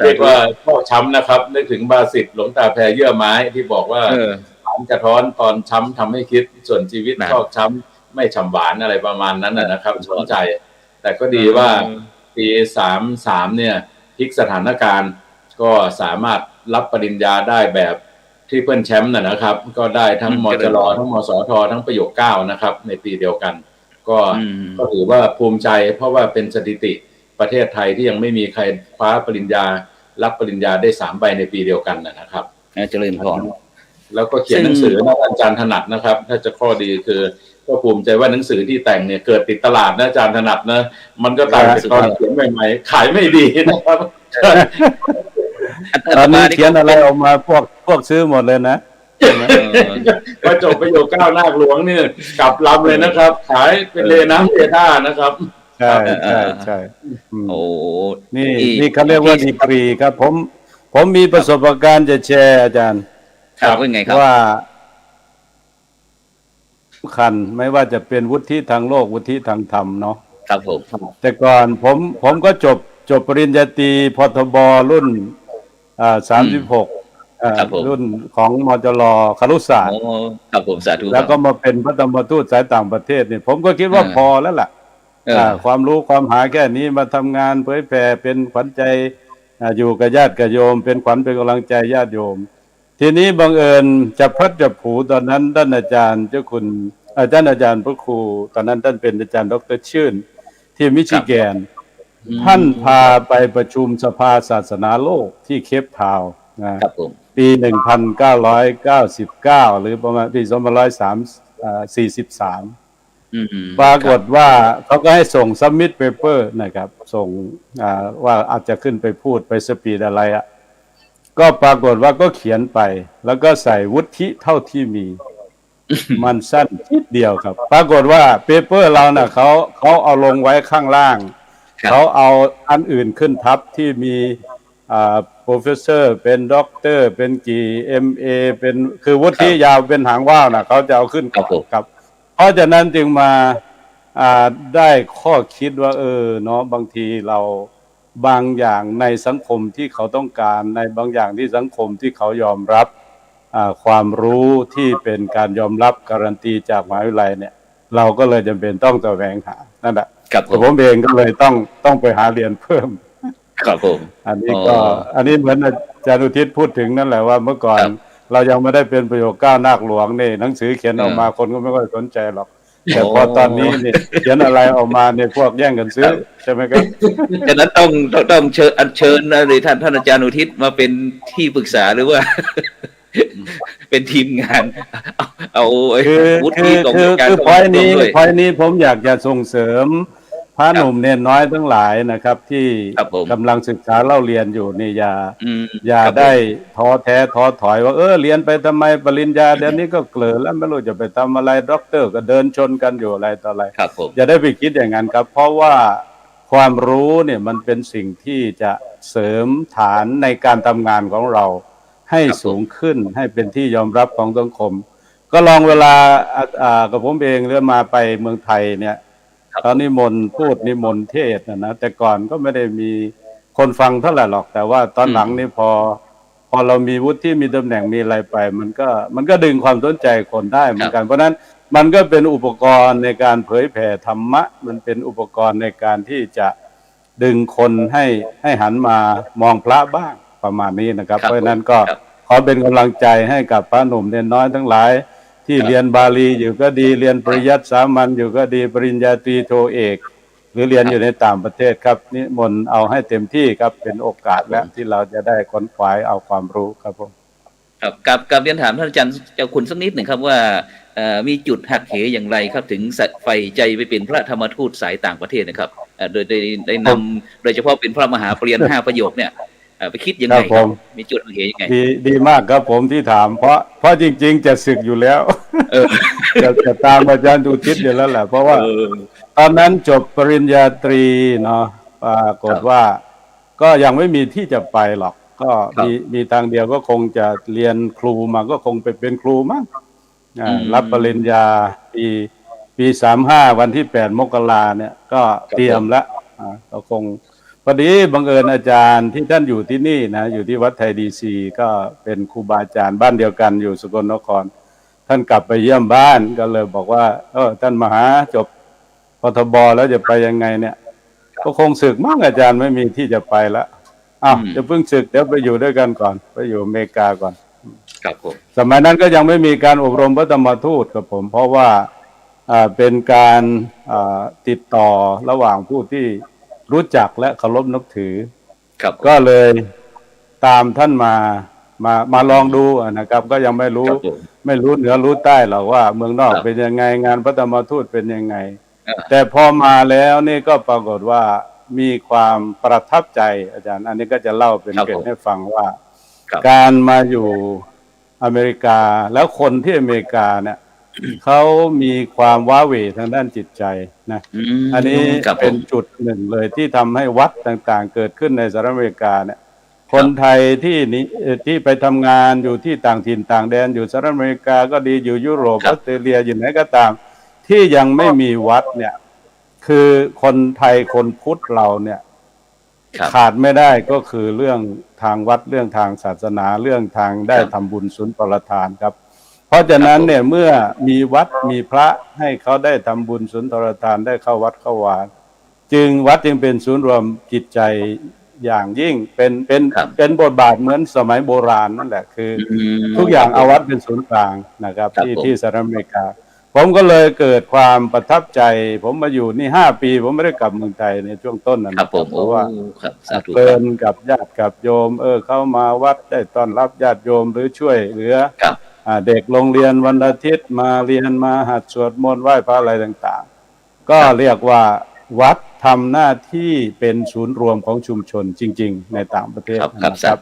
เรียกว่าชอกช้ำนะครับนึกถึงบาสิทธิ์หลวงตาแพรเยื่อไม้ที่บอกว่าหวานกระท้อนตอนช้ำทำให้คิดส่วนชีวิตชอกช้ำไม่ฉ่ำหวานอะไรประมาณนั้นนะครับสนใจแต่ก็ดีว่าปี33เนี่ยพลิกสถานการณ์ก็สามารถรับปริญญาได้แบบที่เพื่อนแชมป์นะครับก็ได้ทั้งมจร.ทั้งมสท.ทั้งประโยค9นะครับในปีเดียวกันก็ถือว่าภูมิใจเพราะว่าเป็นสถิติประเทศไทยที่ยังไม่มีใครคว้าปริญญารับปริญญาได้3 ใบในปีเดียวกันนะครับเจริญพรแล้วก็เขียนหนังสือนะอาจารย์ถนัดนะครับถ้าจะข้อดีคือก็ภูมิใจว่าหนังสือที่แต่งเนี่ยเกิดติดตลาดนะอาจารย์ถนัดนะมันก็ต่างจากตอนเขียนใหม่ๆขายไม่ดีนะครับตอนนี้เขียนอะไรออกมาพวกซื้อหมดเลยนะพอจบประโยค9นาคหลวงนี่กลับลำเลยนะครับขายเป็นเลน้ำเลท่านะครับใช่โอ้นี่เขาเรียกว่าดีกรีครับผมมีประสบการณ์จะแชร์อาจารย์ครับเป็นไงครับว่าสำคัญไม่ว่าจะเป็นวุฒิทางโลกวุฒิทางธรรมเนาะครับผมแต่ก่อนผมก็จบปริญญาตรีพทบรุ่น36รุ่นของมจร.ครุศาสตร์ครับผมสาธุแล้วก็มาเป็นพระธรรมทูตสายต่างประเทศเนี่ยผมก็คิดว่าพอแล้วล่ะ ความรู้ความหาแค่นี้มาทำงานเผยแผ่เป็นขวัญใจอยู่กับญาติกับโยมเป็นขวัญเป็นกำลังใจญาติโยมทีนี้บังเอิญจะพลัดจะผูตอนนั้นท่านอาจารย์เจ้าคุณท่านอาจารย์พระครูตอนนั้นท่านเป็นอาจารย์ดร.ชื่นที่มิชิแกนท่านพาไปประชุมสภาศาสนาโลกที่เคปทาวน์นะครับผมปี 1999 หรือประมาณปี 2543ปรากฏว่าเขาก็ให้ส่ง submit paper นะครับส่งว่าอาจจะขึ้นไปพูดไปสปีดอะไรก็ปรากฏว่าก็เขียนไปแล้วก็ใส่วุฒิเท่าที่มี มันสั้นนิดเดียวครับปรากฏว่าเปเปอร์เราน่ะเขาเอาลงไว้ข้างล่างเขาเอาอันอื่นขึ้นทับที่มีโปรเฟสเซอร์เป็นด็อกเตอร์เป็นกี่ MA เป็นคือวุฒิยาวเป็นหางว่าวน่ะเขาจะเอาขึ้นครับเพราะฉะนั้นจึงมาได้ข้อคิดว่าเนาะบางทีเราบางอย่างในสังคมที่เขาต้องการในบางอย่างที่สังคมที่เขายอมรับความรู้ที่เป็นการยอมรับการันตีจากมหาวิทยาลัยเนี่ยเราก็เลยจำเป็นต้องแสวงหานั่นแหละผมเองก็เลยต้องไปหาเรียนเพิ่มครับผมอันนี้เหมือนอาจารย์อุทิศพูดถึงนั่นแหละว่าเมื่อก่อนเรายังไม่ได้เป็นประโยค9นาคหลวงนี่หนังสือเขียนออกมาคนก็ไม่ค่อยสนใจหรอกแต่พอตอนนี้เนี่ยเขียนอะไรออกมาเนี่ยพวกแย่งกันซื้อใช่ไหมครับดังนั้นต้องเชิญหรือท่านอาจารย์อุทิศมาเป็นที่ปรึกษาหรือว่าเป็นทีมงานเอาวุฒิตรงการคือพอยนี้ผมอยากจะส่งเสริมพระหนุ่มเนนน้อยทั้งหลายนะครับที่กำลังศึกษาเล่าเรียนอยู่นี่อย่าได้ท้อแท้ท้อถอยว่าเรียนไปทำไมปริญญาเดี๋ยวนี้ก็เกลือแล้วไม่รู้จะไปทำอะไรด็อกเตอร์ก็เดินชนกันอยู่อะไรต่ออะไรอย่าได้ไปคิดอย่างนั้นครับเพราะว่าความรู้เนี่ยมันเป็นสิ่งที่จะเสริมฐานในการทำงานของเราให้สูงขึ้นให้เป็นที่ยอมรับของสังคมก็ลองเวลากับผมเองเรื่องมาไปเมืองไทยเนี่ยตอนนิมนต์พูดนิมนต์เทศนะแต่ก่อนก็ไม่ได้มีคนฟังเท่าไหร่หรอกแต่ว่าตอนหลังนี่พอเรามีวุฒิมีตำแหน่งมีอะไรไปมันก็ดึงความสนใจคนได้เหมือนกันเพราะนั้นมันก็เป็นอุปกรณ์ในการเผยแผ่ธรรมะมันเป็นอุปกรณ์ในการที่จะดึงคนให้หันมามองพระบ้างประมาณนี้นะครับเพราะฉะนั้นก็ขอเป็นกำลังใจให้กับพระหนุ่มเนนน้อยทั้งหลายที่เรียนบาลีอยู่ก็ดีเรียนปริยัติสามัญอยู่ก็ดีปริญญาตรีโทเอกหรือเรียนอยู่ในต่างประเทศครับนิมนต์เอาให้เต็มที่ครับเป็นโอกาสแล้วที่เราจะได้ค้นคว้าเอาความรู้ครับผมครับกับเรียนถามท่านอาจารย์เจ้าคุณสักนิดหนึ่งครับว่ามีจุดหักเหอย่างไรครับถึงใฝ่ใจไปเป็นพระธรรมทูตสายต่างประเทศนะครับโดยนำโดยเฉพาะเป็นพระมหาปริญญา5 ประโยคเนี่ยไปคิดยังไงครับมีจุดหักเหยังไงดีมากครับผมที่ถามเพราะจริงๆจะศึกอยู่แล้วจะตามอาจารย์อุทิศอยู่แล้วแหละเพราะว่าตอนนั้นจบปริญญาตรีเนาะปรากฏว่าก็ยังไม่มีที่จะไปหรอกก็มีทางเดียวก็คงจะเรียนครูมาก็คงไปเป็นครูมั้งรับปริญญาปี35วันที่8 มกราเนี่ยก็เตรียมแล้วก็คงพอดีบังเอิญอาจารย์ที่ท่านอยู่ที่นี่นะอยู่ที่วัดไทยดีซีก็เป็นครูบาอาจารย์บ้านเดียวกันอยู่สกลนครท่านกลับไปเยี่ยมบ้านก็เลยบอกว่าท่านมหาจบปทบแล้วจะไปยังไงเนี่ยก็คงศึกมั้งอาจารย์ไม่มีที่จะไปแล้วจะเพิ่งศึกเดี๋ยวไปอยู่ด้วยกันก่อนไปอยู่อเมริกาก่อนครับผมสมัยนั้นก็ยังไม่มีการอบรมพระธรรมทูตครับผมเพราะว่าเป็นการติดต่อระหว่างผู้ที่รู้จักและเคารพนับถือก็เลยตามท่านมาลองดูนะครับก็ยังไม่รู้เหนือรู้ใต้หรอกว่าเมืองนอกเป็นยังไงงานพระธรรมทูตเป็นยังไงแต่พอมาแล้วนี่ก็ปรากฏว่ามีความประทับใจอาจารย์อันนี้ก็จะเล่าเป็นเกร็ดให้ฟังว่าการมาอยู่อเมริกาแล้วคนที่อเมริกาเนี่ยเขามีความว้าเหวทางด้านจิตใจนะอันนี้เป็นจุดหนึ่งเลยที่ทำให้วัดต่างๆเกิดขึ้นในสหรัฐอเมริกาเนี่ยคนไทยที่ไปทำงานอยู่ที่ต่างถิ่นต่างแดนอยู่สหรัฐอเมริกาก็ดีอยู่ยุโรปออสเตรเลียอยู่ไหนก็ตามที่ยังไม่มีวัดเนี่ยคือคนไทยคนพุทธเราเนี่ยขาดไม่ได้ก็คือเรื่องทางวัดเรื่องทางศาสนาเรื่องทางได้ทำบุญสุนทรทานครับเพ ราะฉะนั้นเนี่ยเมื่อมีวัดมีพระให้เขาได้ทำบุญสุนทรทานได้เข้าวัดเข้าวาวัดจึงเป็นศูนย์รวมจิตใจอย่างยิ่งเป็นบทบาทเหมือนสมัยโบราณนั่นแหละคือทุกอย่างเอาวัดเป็นศูนย์กลางนะครับที่สหรัฐอเมริกาผมก็เลยเกิดความประทับใจผมมาอยู่นี่5 ปีผมไม่ได้กลับเมืองไทยในช่วงต้นนะครับเพราะว่าเพลินกับญาติกับโยมเข้ามาวัดได้ต้อนรับญาติโยมหรือช่วยเหลือเด็กโรงเรียนวันอาทิตย์มาเรียนมาหัดสวดมนต์ไหว้พระอะไรต่างๆก็เรียกว่าวัดทำหน้าที่เป็นศูนย์รวมของชุมชนจริงๆในต่างประเทศนะครับ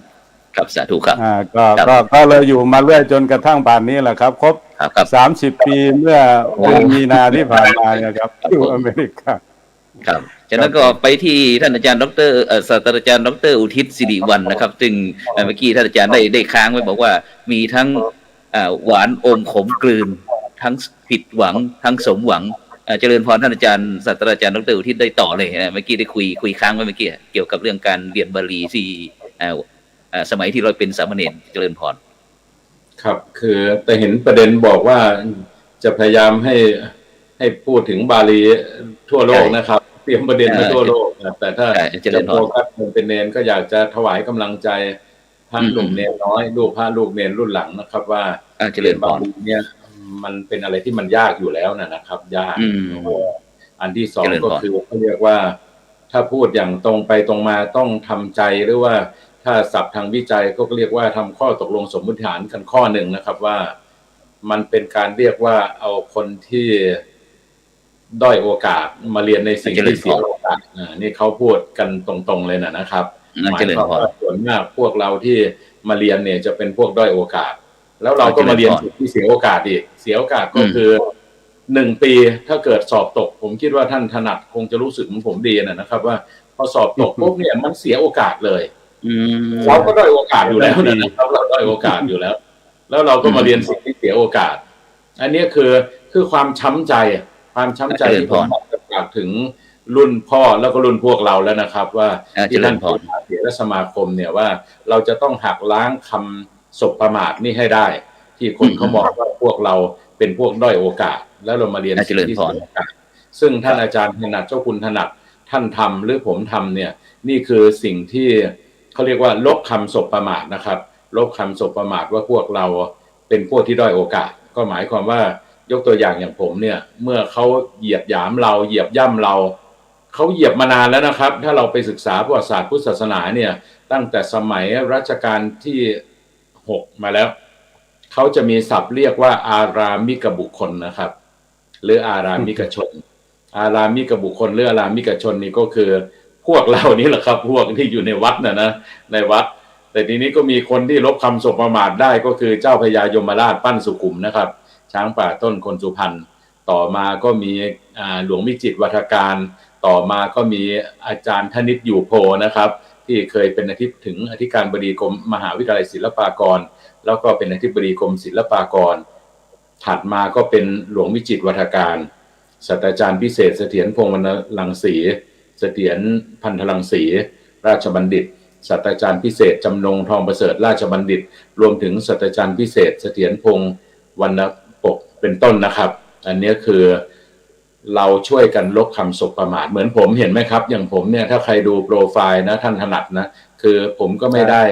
ครับสาธุครับก็เลยอยู่มาเรื่อยจนกระทั่งป่านนี้แหละครับครบ30 ปีเมื่อเดือนมีนาที่ผ่านมานะครับอยู่อเมริกาครับจากนั้นก็ไปที่ท่านอาจารย์ดร.ศาสตราจารย์ดร.อุทิศสิริวรรณนะครับซึ่งเมื่อกี้ท่านอาจารย์ได้ค้างไว้บอกว่ามีทั้งหวานอมขมกลืนทั้งผิดหวังทั้งสมหวังเจริญพรท่านอาจารย์ศาสตราจารย์ดร.อุทิศได้ต่อเลยเมื่อกี้ได้คุยค้างไว้เมื่อกี้เกี่ยวกับเรื่องการเรียนบาลีที่สมัยที่เราเป็นสามเณรเจริญพรครับคือแต่เห็นประเด็นบอกว่าจะพยายามให้พูดถึงบาลีทั่วโลกนะครับเตรียมประเด็นไปทั่วโลกแต่ถ้าจะโฟกัสเป็นเนรก็อยากจะถวายกำลังใจพระหนุ่มเนรน้อยลูกพระลูกเนรรุ่นหลังนะครับว่าเจริญพรเนี่ยมันเป็นอะไรที่มันยากอยู่แล้วนะครับยากอันที่สองก็คือเขาเรียกว่าถ้าพูดอย่างตรงไปตรงมาต้องทำใจหรือว่าถ้าศัพท์ทางวิจัยก็เรียกว่าทำข้อตกลงสมมติฐานกันข้อหนึ่งนะครับว่ามันเป็นการเรียกว่าเอาคนที่ด้อยโอกาสมาเรียนในสิ่งที่เสียโอกาสนี่เขาพูดกันตรงๆเลยนะครับหมายความว่าส่วนมากพวกเราที่มาเรียนเนี่ยจะเป็นพวกด้อยโอกาสแล้วเราก็มาเรียนสิ่งที่เสียโอกาสอีกเสียโอกาสก็คือ1 ปีถ้าเกิดสอบตกผมคิดว่าท่านถนัดคงจะรู้สึกเหมือนผมดีนะครับว่าพอสอบตกปุ๊บเนี่ยมันเสียโอกาสเลยเราก็ได้โอกาสอยู่แล้วนะครับเราได้โอกาสอยู่แล้วเราก็มาเรียนสิ่งที่เสียโอกาสอันนี้คือความช้ำใจที่ผมบอกถึงรุ่นพ่อแล้วก็รุ่นพวกเราแล้วนะครับว่าที่ท่านพูดเสียและสมาคมเนี่ยว่าเราจะต้องหักล้างคำสบประมาทนี่ให้ได้ที่คนเขามองว่าพวกเราเป็นพวกด้อยโอกาสแล้วเรามาเรียนสิ่งที่เสียโอกาสซึ่งท่านอาจารย์ถนัดเจ้าคุณถนัดท่านทำหรือผมทำเนี่ยนี่คือสิ่งที่เขาเรียกว่าลบคำสบประมาทนะครับลบคำสบประมาทว่าพวกเราเป็นพวกที่ด้อยโอกาสก็หมายความว่ายกตัวอย่างผมเนี่ยเมื่อเขาเหยียดหยามเราเหยียบย่ำเราเขาเหยียบมานานแล้วนะครับถ้าเราไปศึกษาประวัติศาสตร์พุทธศาสนาเนี่ยตั้งแต่สมัยรัชกาลที่6มาแล้วเขาจะมีศัพท์เรียกว่าอารามิกบุคคลนะครับหรืออารามิกชนอารามิกบุคคลหรืออารามิกชนนี่ก็คือพวกเรานี่แหละครับพวกที่อยู่ในวัดนะในวัดแต่ทีนี้ก็มีคนที่ลบคำสบประมาทได้ก็คือเจ้าพญายมราชปั้นสุขุมนะครับช้างป่าต้นคนสุพรรณต่อมาก็มีหลวงวิจิตรวัฒการต่อมาก็มีอาจารย์ธนิตอยู่โพนะครับที่เคยเป็นอธิการบดีกรมมหาวิทยาลัยศิลปากรแล้วก็เป็นอธิบดีกรมศิลปากรถัดมาก็เป็นหลวงวิจิตรวัฒการศาสตราจารย์พิเศษเสถียรพงษ์วรรณรังสีเสถียรพันธรังสีราชบัณฑิตศาสตราจารย์พิเศษจำนงทองประเสริฐราชบัณฑิตรวมถึงศาสตราจารย์พิเศษเสถียรพงษ์วรรณปกเป็นต้นนะครับอันนี้คือเราช่วยกันลบคำสบประมาทเหมือนผมเห็นไหมครับอย่างผมเนี่ยถ้าใครดูโปรไฟล์นะท่านถนัดนะคือผมก็ไม่ได้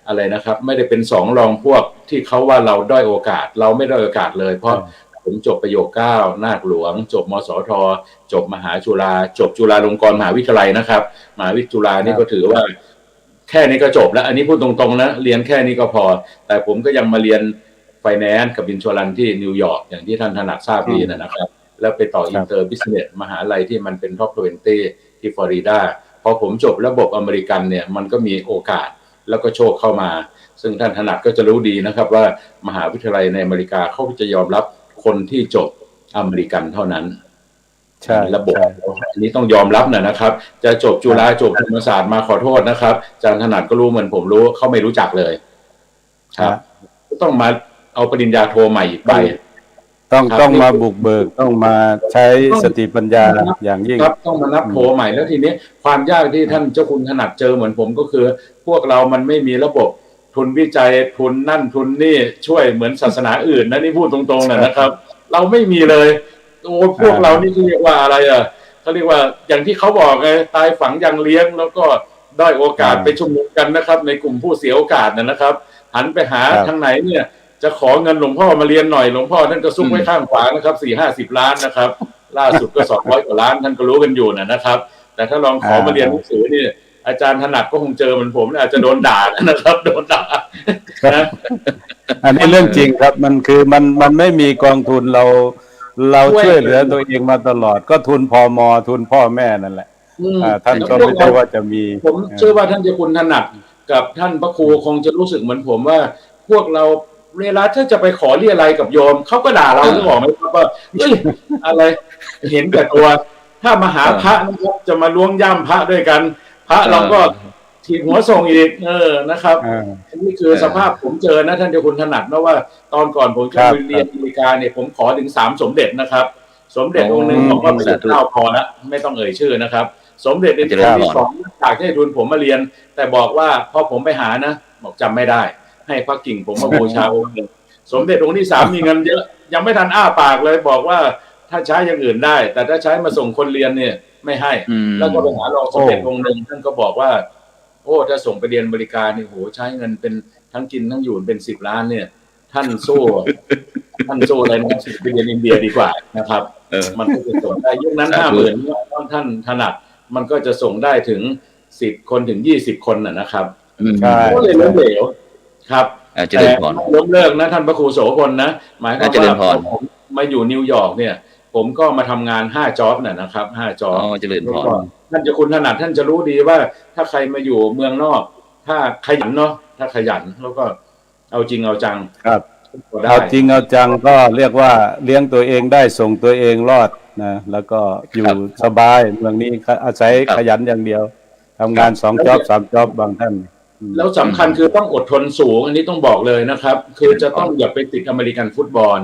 อะไรนะครับไม่ได้เป็น2รองพวกที่เขาว่าเราด้อยโอกาสเราไม่ด้อยโอกาสเลยเพราะผมจบประโยค9นาคหลวงจบมสทจบมหาจุฬาจบจุฬาลงกรณ์มหาวิทยาลัยนะครับมหาวิทยาลัยนี่ก็ถือว่าแค่นี้ก็จบแล้วอันนี้พูดตรงๆนะเรียนแค่นี้ก็พอแต่ผมก็ยังมาเรียนไฟแนนซ์กับอินชัวรันที่นิวยอร์กอย่างที่ท่านถนัดทราบดีนะครับแล้วไปต่ออินเตอร์บิสเนสมหาลัยที่มันเป็นท็อป20ที่ฟลอริดาพอผมจบระบบอเมริกันเนี่ยมันก็มีโอกาสแล้วก็โชคเข้ามาซึ่งท่านถนัดก็จะรู้ดีนะครับว่ามหาวิทยาลัยในอเมริกาเขาจะยอมรับคนที่จบอเมริกันเท่านั้นใช่ระบบอันนี้ต้องยอมรับนะครับจะจบจุฬาจบธรรมศาสตร์มาขอโทษนะครับอาจารย์ถนัดก็รู้เหมือนผมรู้เขาไม่รู้จักเลยครับต้องมาเอาปริญญาโทใหม่อีกใบต้องมาบุกเบิกต้องมาใช้สติปัญญาอย่างยิ่งครับต้องมานับโทใหม่แล้วทีนี้ความยากที่ท่านเจ้าคุณถนัดเจอเหมือนผมก็คือพวกเรามันไม่มีระบบ ทุนวิจัยทุนนั่นทุนนี่ช่วยเหมือนศาสนาอื่นนะนี่พูดตรงๆนะครับ เราไม่มีเลยโอ้พวกเรานี่เรียกว่าอะไรอ่ะเขาเรียกว่าอย่างที่เขาบอกไงตายฝังยังเลี้ยงแล้วก็ได้โอกาสไปชุมนุมกันนะครับในกลุ่มผู้เสียโอกาสนะครับหันไปหาทางไหนเนี่ยจะขอเงินหลวงพ่อมาเรียนหน่อยหลวงพ่อท่านก็ซุกไว้ข้างขวานะครับ40-50 ล้านนะครับล่าสุดก็200 กว่าล้านท่านก็รู้กันอยู่นะครับแต่ถ้าลองขอมาเรียนหนังสือนี่อาจารย์ถนัดก็คงเจอเหมือนผมอาจจะโดนด่านะครับโดนด่านะอันนี้เรื่องจริงครับมันคือมันไม่มีกองทุนเราช่วยเหลือตัวเองมาตลอดก็ทุนพม.ทุนพ่อแม่นั่นแหละท่านก็ไม่ใช่ว่าจะมีผมเชื่อว่าท่านเจ้าคุณถนัดกับท่านพระครูคงจะรู้สึกเหมือนผมว่าพวกเราเวลาถ้าจะไปขอเรียอะไรกับโยมเขาก็ด่าเรานึกออกไหมครับว่าเฮ้ยอะไรเห็นแต่ตัวถ้ามาหาพระนะครับจะมาล้วงย่ำพระด้วยกันพระเราก็ถีบหัวส่งอีกนะครับนี่คือสภาพผมเจอนะท่านเจ้าคุณถนัดนะว่าตอนก่อนผมจะไปเรียนอเมริกาเนี่ยผมขอถึง3 สมเด็จนะครับสมเด็จองค์หนึ่งบอกว่าไม่เล่าพอละไม่ต้องเอ่ยชื่อนะครับสมเด็จองค์ที่2อยากให้ทุนผมมาเรียนแต่บอกว่าพอผมไปหานะบอกจำไม่ได้ให้พระกิ่งผมมาบูชาองค์หนึ่งสมเด็จองค์ที่3มีเงินเยอะยังไม่ทันอ้าปากเลยบอกว่าถ้าใช้อย่างอื่นได้แต่ถ้าใช้มาส่งคนเรียนเนี่ยไม่ให้แล้วก็ไปหารองสมเด็จองค์หนึ่งท่านก็บอกว่าโอ้ถ้าส่งไปเรียนบริการนี่โหใช้เงินเป็นทั้งกินทั้งอยู่เป็น10 ล้านเนี่ยท่านสู้อะไรนะไปเรียนอินเดียดีกว่านะครับมันก็จะส่งได้ยุคนั้น50,000ท่านถนัดมันก็จะส่งได้ถึง10 คนถึง20 คนนะครับก็เลยล้มเหลวครับแต่ล้มเลิกนะท่านพระครูโสพลนะหมายความว่าผมมาอยู่นิวยอร์กเนี่ยผมก็มาทำงาน5 จ็อบนะครับ5 จ็อบท่านเจ้าคุณถนัดท่านจะรู้ดีว่าถ้าใครมาอยู่เมืองนอกถ้าขยันเนาะถ้าขยันแล้วก็เอาจริงเอาจังครับเอาจริงเอาจังก็เรียกว่าเลี้ยงตัวเองได้ส่งตัวเองรอดนะแล้วก็อยู่สบายเมืองนี้อาศัยขยันอย่างเดียวทำงาน2 จ็อบ3 จ็อบบางท่านแล้วสำคัญคือต้องอดทนสูงอันนี้ต้องบอกเลยนะครับคือจะต้องอย่าไปติดอเมริกันฟุตบอล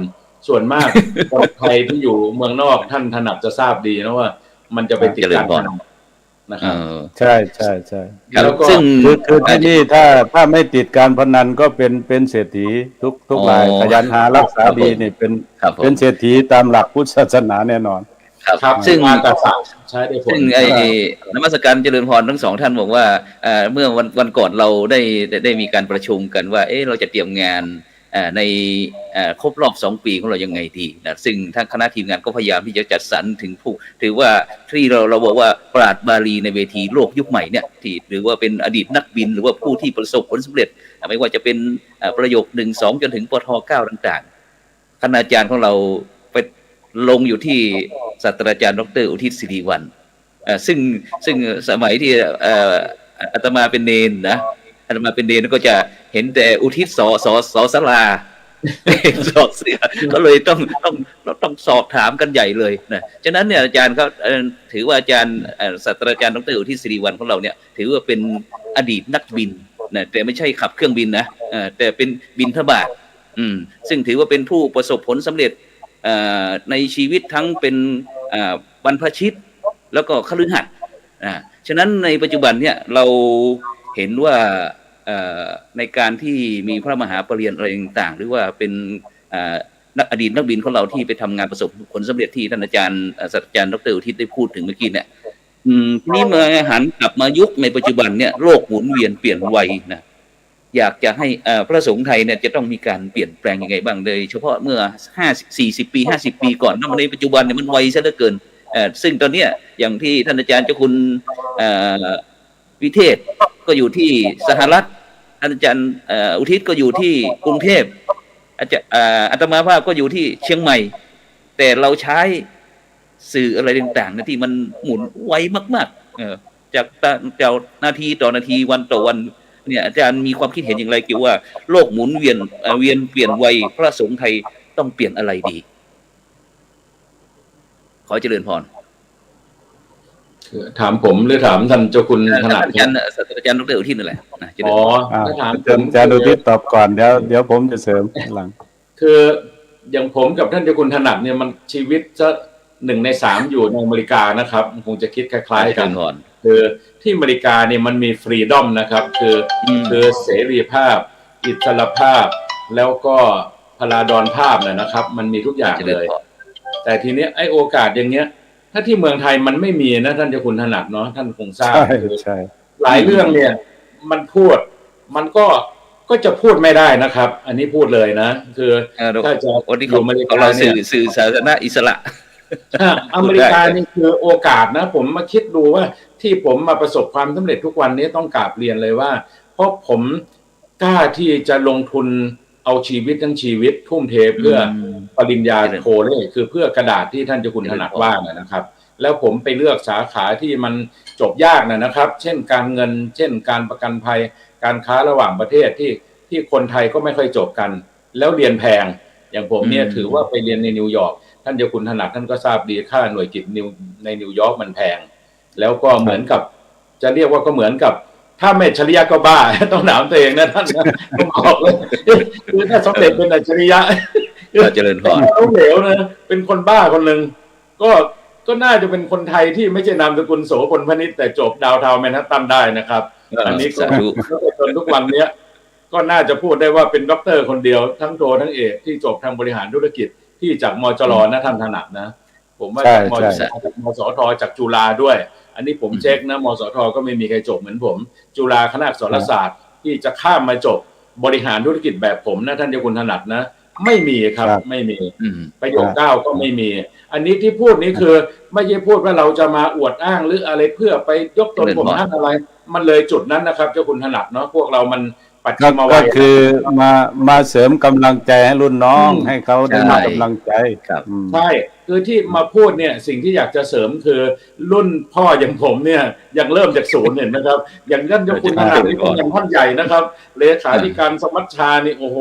ส่วนมากคนไทยที่อยู่เมืองนอกท่านถนัดจะทราบดีนะว่ามันจะไปติดการพนันนะครับใช่แล้วก็ซึ่งคือที่นี่ถ้าไม่ติดการพนันก็เป็นเศรษฐีทุกรายขยันหารักษาดีนี่เป็นเศรษฐีตามหลักพุทธศาสนาแน่นอนครับซึ่งใช้ได้ผลซึ่งนมัสการเจริญพรทั้ง2 ท่านบอกว่าเมื่อวันก่อนเราได้มีการประชุมกันว่าเราจะเตรียมงานในครบรอบ2 ปีของเรายังไงดีนะซึ่งทางคณะทีมงานก็พยายามที่จะจัดสรรถึงผู้ถือว่าที่เราบอกว่าปราชญ์บาลีในเวทีโลกยุคใหม่เนี่ยที่หรือว่าเป็นอดีตนักบินหรือว่าผู้ที่ประสบผลสำเร็จไม่ว่าจะเป็นประโยค1 2จนถึงปท9ต่างๆคณาจารย์ของเราไปลงอยู่ที่ศาสตราจารย์ดร.อุทิศสิริวัลย์ซึ่งสมัยที่อาตมาเป็นเนนนะอาตมาเป็นเนนก็จะเห็นแต่อุทิศสศาลาสอเสือก็เลยต้องสอบถามกันใหญ่เลยนะฉะนั้นเนี่ยอาจารย์ก็ถือว่าอาจารย์ศาสตราจารย์ดร.อุทิศสิริวัลย์ของเราเนี่ยถือว่าเป็นอดีตนักบินนะแต่ไม่ใช่ขับเครื่องบินนะแต่เป็นบินทบาทซึ่งถือว่าเป็นผู้ประสบผลสำเร็จในชีวิตทั้งเป็นบรรพชิตแล้วก็คฤหัสถ์ฉะนั้นในปัจจุบันเนี่ยเราเห็นว่าในการที่มีพระมหาปรริญญาอะไรต่างๆหรือว่าเป็นอดีตนักบินของเราที่ไปทำงานประสบผลสำเร็จที่ท่านอาจารย์ศาสตราจารย์ดร.อุทิศได้พูดถึงเมื่อกี้เนี่ยนี่มาหันกลับมายุคในปัจจุบันเนี่ยโลกหมุนเวียนเปลี่ยนไวนะอยากจะให้พระสงฆ์ไทยเนี่ยจะต้องมีการเปลี่ยนแปลงยังไงบ้างเลยเฉพาะเมื่อ40 ปี50 ปีก่อนในปัจจุบันเนี่ยมันไวซะเหลือเกินซึ่งตอนนี้อย่างที่ท่านอาจารย์เจ้าคุณวิเทศก็อยู่ที่สหรัฐอาจารย์อุทิศก็อยู่ที่กรุงเทพอาตมาภาพก็อยู่ที่เชียงใหม่แต่เราใช้สื่ออะไรต่างๆนะที่มันหมุนไวมากๆจากนาทีต่อนาทีวันต่อวันเนี่ยอาจารย์มีความคิดเห็นอย่างไรเกี่ยวว่าโลกหมุนเวียนเปลี่ยนไวพระสงฆ์ไทยต้องเปลี่ยนอะไรดีขอเจริญพรถามผมหรือถามท่านเจ้าคุณถนัดอาจารย์ดร.อุทิศนั่นแหละอ๋อถ้าถามอาจารย์อุทิศตอบก่อนเดี๋ยวผมจะเสริมหลังคืออย่างผมกับท่านเจ้าคุณถนัดเนี่ยมันชีวิตจะ1 ใน 3อยู่ในอเมริกานะครับคงจะคิดคล้ายๆกันคือที่อเมริกาเนี่ยมันมีฟรีดอมนะครับคือเสรีภาพ อิสรภาพแล้วก็พลาดอนภาพนะครับมันมีทุกอย่างเลยแต่ทีนี้ไอ้โอกาสอย่างเงี้ยถ้าที่เมืองไทยมันไม่มีนะท่านเจ้าคุณถนัดเนาะท่านคงทราบใช่หลายเรื่องเนี่ยมันพูดมันก็จะพูดไม่ได้นะครับ อันนี้พูดเลยนะคือถ้าจะอยู่อเมริกาเนี่ยสื่อสาธารณะอิสระอเมริกานี่คือโอกาสนะผมมาคิดดูว่าที่ผมมาประสบความสำเร็จทุกวันนี้ต้องกราบเรียนเลยว่าเพราะผมกล้าที่จะลงทุนเอาชีวิตทั้งชีวิตทุ่มเทเพื่อปริญญาโทเลยคือเพื่อกระดาษที่ท่านเจ้าคุณถนัดว่านะครับแล้วผมไปเลือกสาขาที่มันจบยากนะครับเช่นการเงินเช่นการประกันภัยการค้าระหว่างประเทศที่คนไทยก็ไม่ค่อยจบกันแล้วเรียนแพงอย่างผมเนี่ยถือว่าไปเรียนในนิวยอร์กท่านเจ้าคุณถนัดท่านก็ทราบดีค่าหน่วยกิตในนิวยอร์กมันแพงแล้วก็เหมือนกับจะเรียกว่าก็เหมือนกับถ้าไม่อัจฉริยะก็บ้าต้องถามตัวเองนะท่านผมบอกเลยคือถ้าสำเร็จเป็นอัจฉริยะเจริญพรเขาเหลวนะเป็นคนบ้าคนหนึ่งก็น่าจะเป็นคนไทยที่ไม่ใช่นามสกุลโสพลพนิชแต่จบดาวเทาแมนฮัตตันได้นะครับอันนี้ก็จนทุกวันนี้ก็น่าจะพูดได้ว่าเป็นด็อกเตอร์คนเดียวทั้งโททั้งเอกที่จบทางบริหารธุรกิจที่จากมจรนะท่านถนัดนะผมว่าจากมสทจากจุฬาด้วยอันนี้ผมเช็คนะมสทก็ไม่มีใครจบเหมือนผมจุฬาคณะอักษรศาสตร์ที่จะข้ามมาจบบริหารธุรกิจแบบผมนะท่านเจ้าคุณถนัดนะไม่มีครับไม่มีประโยค9ก็ไม่มีอันนี้ที่พูดนี้คือไม่ใช่พูดว่าเราจะมาอวดอ้างหรืออะไรเพื่อไปยกตนผมท่านอะไรมันเลยจุดนั้นนะครับเจ้าคุณถนัดเนาะพวกเรามันปัจจุบันก็คือมาเสริมกำลังใจให้รุ่นน้องให้เขาได้มีกำลังใจครับใช่คือที่มาพูดเนี่ยสิ่งที่อยากจะเสริมคือรุ่นพ่ออย่างผมเนี่ยยังเริ่มจากศูนย์เห็นไหมครับอย่างท่านเจ้าคุณถนัดนี่เป็นอย่างท่านใหญ่นะครับเลขาธิการสมัชชานี่โอ้โห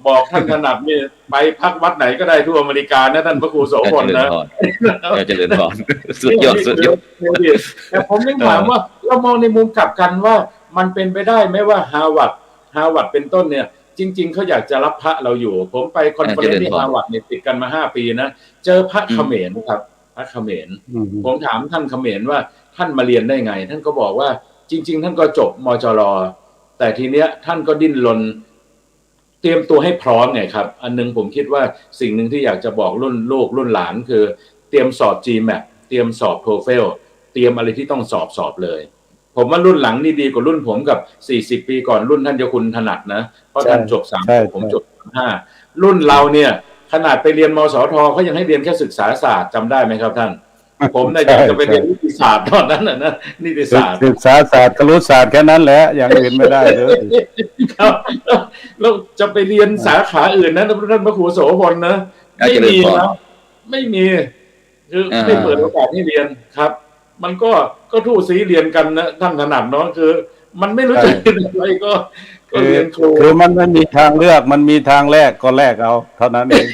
บอกท่านถนัดนี่ไปพักวัดไหนก็ได้ทั่วอเมริกานะท่านพระครูโสพลนะเจริญพรสุดยอดแต่ผมยังถามว่าเรามองในมุมกลับกันว่ามันเป็นไปได้ไหมว่าฮาร์วาร์ดเป็นต้นเนี่ยจริงๆเขาอยากจะรับพระเราอยู่ผมไปคอนเฟอเรนซ์ที่ฮาร์วาร์ดเนี่ยติดกันมา5 ปีนะเจอพระเขมรครับพระเขมรผมถามท่านเขมรว่าท่านมาเรียนได้ไงท่านก็บอกว่าจริงๆท่านก็จบมจรแต่ทีเนี้ยท่านก็ดิ้นรนเตรียมตัวให้พร้อมไงครับอันนึงผมคิดว่าสิ่งหนึ่งที่อยากจะบอกรุ่นลูกรุ่นหลานคือเตรียมสอบ GMAT เตรียมสอบ TOEFL เตรียมอะไรที่ต้องสอบเลยผมว่ารุ่นหลังนี่ดีกว่ารุ่นผมกับ40 ปีก่อนรุ่นท่านเจ้าคุณถนัดนะเพราะท่านจบ3ผมจบ5รุ่นเราเนี่ยขนาดไปเรียนมสทเขายังให้เรียนแค่ศึกษาศาสตร์จำได้ไหมครับท่านผมเนี่ยอยากจะไปเรียนนิติศาสตร์ตอนนั้นนะนิติศาสตร์ศึกษาศาสตร์ครุศาสตร์แค่นั้นแหละอย่างอื่นไม่ได้เลยครับแล้วจะไปเรียนสาขาอื่นนะท่านพระครูโสพลนะไม่มีนะไม่มีคือไม่เปิดโอกาสให้เรียนครับมันก็ทู่ซีเรียนกันนะท่านถนัดเนาะคือมันไม่รู้จะเรียนอะไรก็เรียนครูคือมันไม่มีทางเลือกมันมีทางแรกก็แลกเอาเท่านั้นเอง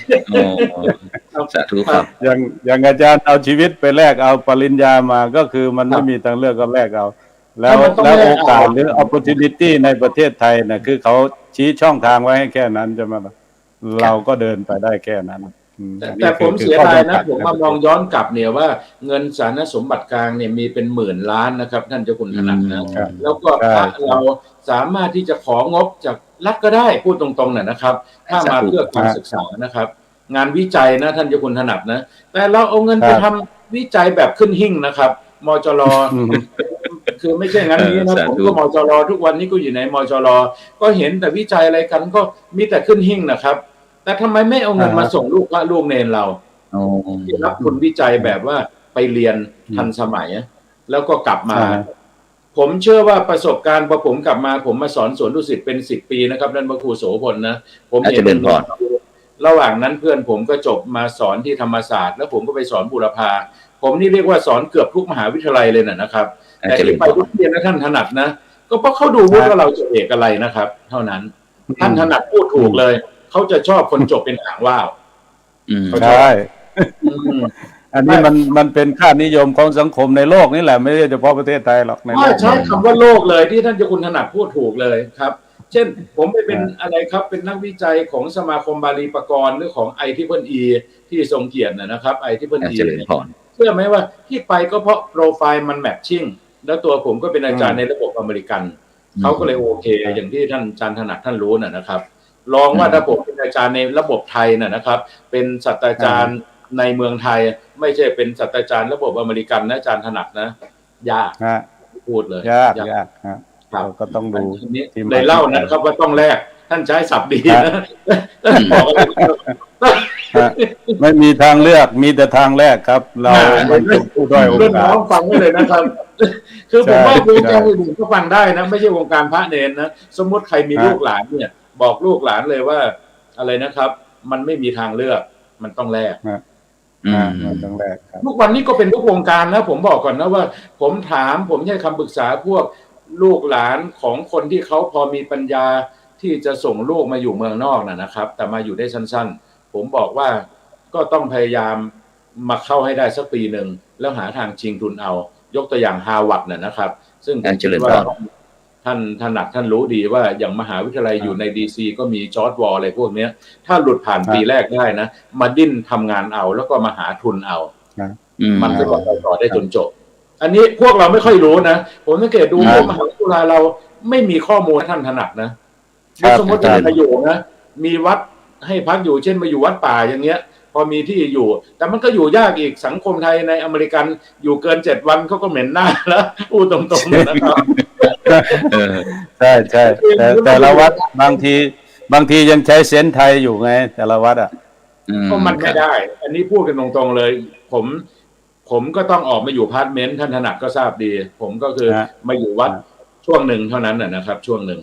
สาธุครับอย่างอาจารย์เอาชีวิตไปแลกเอาปริญญามาก็คือมันไม่มีทางเลือกก็แลกเอาแล้วโอกาสหรือ opportunity ในประเทศไทยนะคือเขาชี้ช่องทางไว้ให้แค่นั้นจะมาเราก็เดินไปได้แค่นั้นแต่ผมเสียดายนะผมมามองย้อนกลับเนี่ยว่าเงินสาธารณสมบัติกลางเนี่ยมีเป็นหมื่นล้านนะครับท่านเจ้าคุณถนัดนะแล้วก็เราสามารถที่จะของบจากรัฐก็ได้พูดตรงๆนะครับถ้ามาเพื่อการศึกษานะครับงานวิจัยนะท่านเจ้าคุณถนัดนะแต่เราเอาเงินไปทำวิจัยแบบขึ้นหิ้งนะครับมจรคือไม่ใช่งั้นนี้นะผมก็มจรทุกวันนี้ก็อยู่ในมจรก็เห็นแต่วิจัยอะไรกันก็มีแต่ขึ้นหิ้งนะครับแต่ทำไมไม่เอาเงินมาส่งลูกพระลูกเนรเราที่รับทุนวิจัยแบบว่าไปเรียนทันสมัยแล้วก็กลับมาผมเชื่อว่าประสบการณ์พอผมกลับมาผมมาสอนสวนดุสิตเป็น10 ปีนะครับนั่นพระครูโสพลนะผมเห็นระหว่างนั้นเพื่อนผมก็จบมาสอนที่ธรรมศาสตร์แล้วผมก็ไปสอนบูรพาผมนี่เรียกว่าสอนเกือบทุกมหาวิทยาลัยเลยนะครับแต่ที่ไปทุกเรียนนะท่านถนัดนะก็เพราะเขาดูว่าเราจะเอกอะไรนะครับเท่านั้นท่านถนัดพูดถูกเลยเขาจะชอบคนจบเป็นหางว่าวใช่อันนี้มันเป็นค่านิยมของสังคมในโลกนี่แหละไม่ใช่เฉพาะประเทศไทยหรอกใช้คำว่าโลกเลยที่ท่านเจ้าคุณถนัดพูดถูกเลยครับเช่นผมไปเป็นอะไรครับเป็นนักวิจัยของสมาคมบาลีปกรณ์หรือของ IEEE ที่ทรงเกียรตินะครับ IEEE เชื่อไหมว่าที่ไปก็เพราะโปรไฟล์มันแมทชิ่งแล้วตัวผมก็เป็นอาจารย์ในระบบอเมริกัน เขาก็เลยโอเคอย่างที่ท่านอาจารย์ถนัดท่านรู้นะครับลองว่าถ้าผมเป็นอาจารย์ในระบบไทยนะครับเป็นศาสตราจารย์ในเมืองไทยไม่ใช่เป็นศาสตราจารย์ระบบอเมริกันนะอาจารย์ถนัดนะยากพูดเลยยากครับก็ต้องดูเลยเล่านะครับว่าต้องแลกท่านใช้ศัพท์ดีนะบอกไม่มีทางเลือกมีแต่ทางแรกครับเราเป็นผู้ด้อยโอกาสน้องฟังไว้เลยนะครับคือผมว่าวงการอื่นก็ฟังได้นะไม่ใช่วงการพระเนรนะสมมติใครมีลูกหลานเนี่ยบอกลูกหลานเลยว่าอะไรนะครับมันไม่มีทางเลือกมันต้องแลกมันต้องแลกครับทุกวันนี้ก็เป็นทุกวงการนะผมบอกก่อนนะว่าผมให้คำปรึกษาพวกลูกหลานของคนที่เขาพอมีปัญญาที่จะส่งลูกมาอยู่เมืองนอกนะครับแต่มาอยู่ได้สั้นๆผมบอกว่าก็ต้องพยายามมาเข้าให้ได้สักปีหนึ่งแล้วหาทางชิงทุนเอายกตัวอย่างฮาร์วาร์ดนะครับซึ่งผมคิดว่าท่านถนัดท่านรู้ดีว่าอย่างมหาวิทยาลัยอยู่ในดีซีก็มีจอร์จวอลอะไรพวกนี้ถ้าหลุดผ่านปีแรกได้นะมาดิ้นทำงานเอาแล้วก็มาหาทุนเอามันจะต่อได้จนจบอันนี้พวกเราไม่ค่อยรู้นะผมสังเกตดูว่ามหาวิทยาลัยเราไม่มีข้อมูลท่านถนัดนะสมมติจะมาอยู่นะมีวัดให้พักอยู่เช่นมาอยู่วัดป่าอย่างเงี้ยพอมีที่อยู่แต่มันก็อยู่ยากอีกสังคมไทยในอเมริกันอยู่เกิน7 วันเขาก็เหม็นหน้าแล้วพูดตรงๆนะครับใช่แต่ละวัดบางทียังใช้เซนส์ไทยอยู่ไงแต่ละวัดก็มันไม่ได้อันนี้พูดกันตรงๆเลยผมก็ต้องออกมาอยู่พาร์ทเมนต์ท่านถนัดก็ทราบดีผมก็คือมาอยู่วัดช่วงหนึ่งเท่านั้นนะครับช่วงหนึ่ง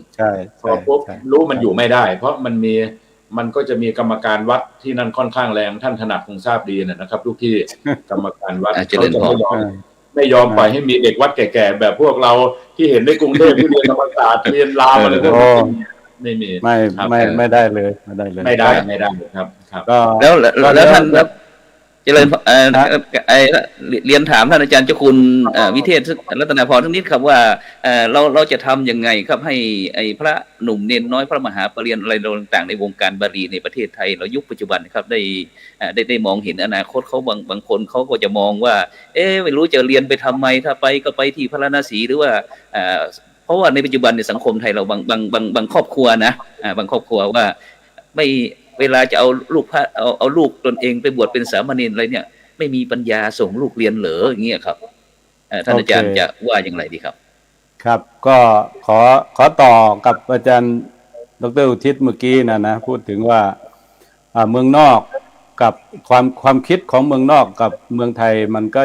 พอปุ๊บรู้มันอยู่ไม่ได้เพราะมันก็จะมีกรรมการวัดที่นั่นค่อนข้างแรงท่านถนัดคงทราบดีนะครับทุกที่กรรมการวัดเขาจะไม่ยอมปล่อยให้มีเด็กวัดแก่ๆแบบพวกเราที่เห็นในกรุงเทพที่เรียนธรรมศาสตร์เรียนรามอะไรพวกนี้ไม่มีไม่ได้เลยไม่ได้ครับก็แล้วท่านครับเจริญเรียนถามท่านอาจารย์เจ้าคุณวิเทศรัตนาพรทั้งนิดครับว่าเราจะทำยังไงครับให้พระหนุ่มเนนน้อยพระมหาปรริญญาอะไรต่างๆในวงการบาลีในประเทศไทยเรายุคปัจจุบันครับได้มองเห็นอนาคตเขาบางคนเขาก็จะมองว่าไม่รู้จะเรียนไปทำไมถ้าไปก็ไปที่พระนศีหรือว่าเพราะว่าในปัจจุบันในสังคมไทยเราบางครอบครัวนะบางครอบครัวว่าไม่เวลาจะเอาลูกพระเอาลูกตนเองไปบวชเป็นสามเณรอะไรเนี่ยไม่มีปัญญาส่งลูกเรียนเหรออย่างเงี้ยครับท่านอาจารย์จะว่าอย่างไรดีครับครับก็ขอต่อกับอาจารย์ดร.อุทิศเมื่อกี้นะพูดถึงว่าเมืองนอกกับความคิดของเมืองนอกกับเมืองไทยมันก็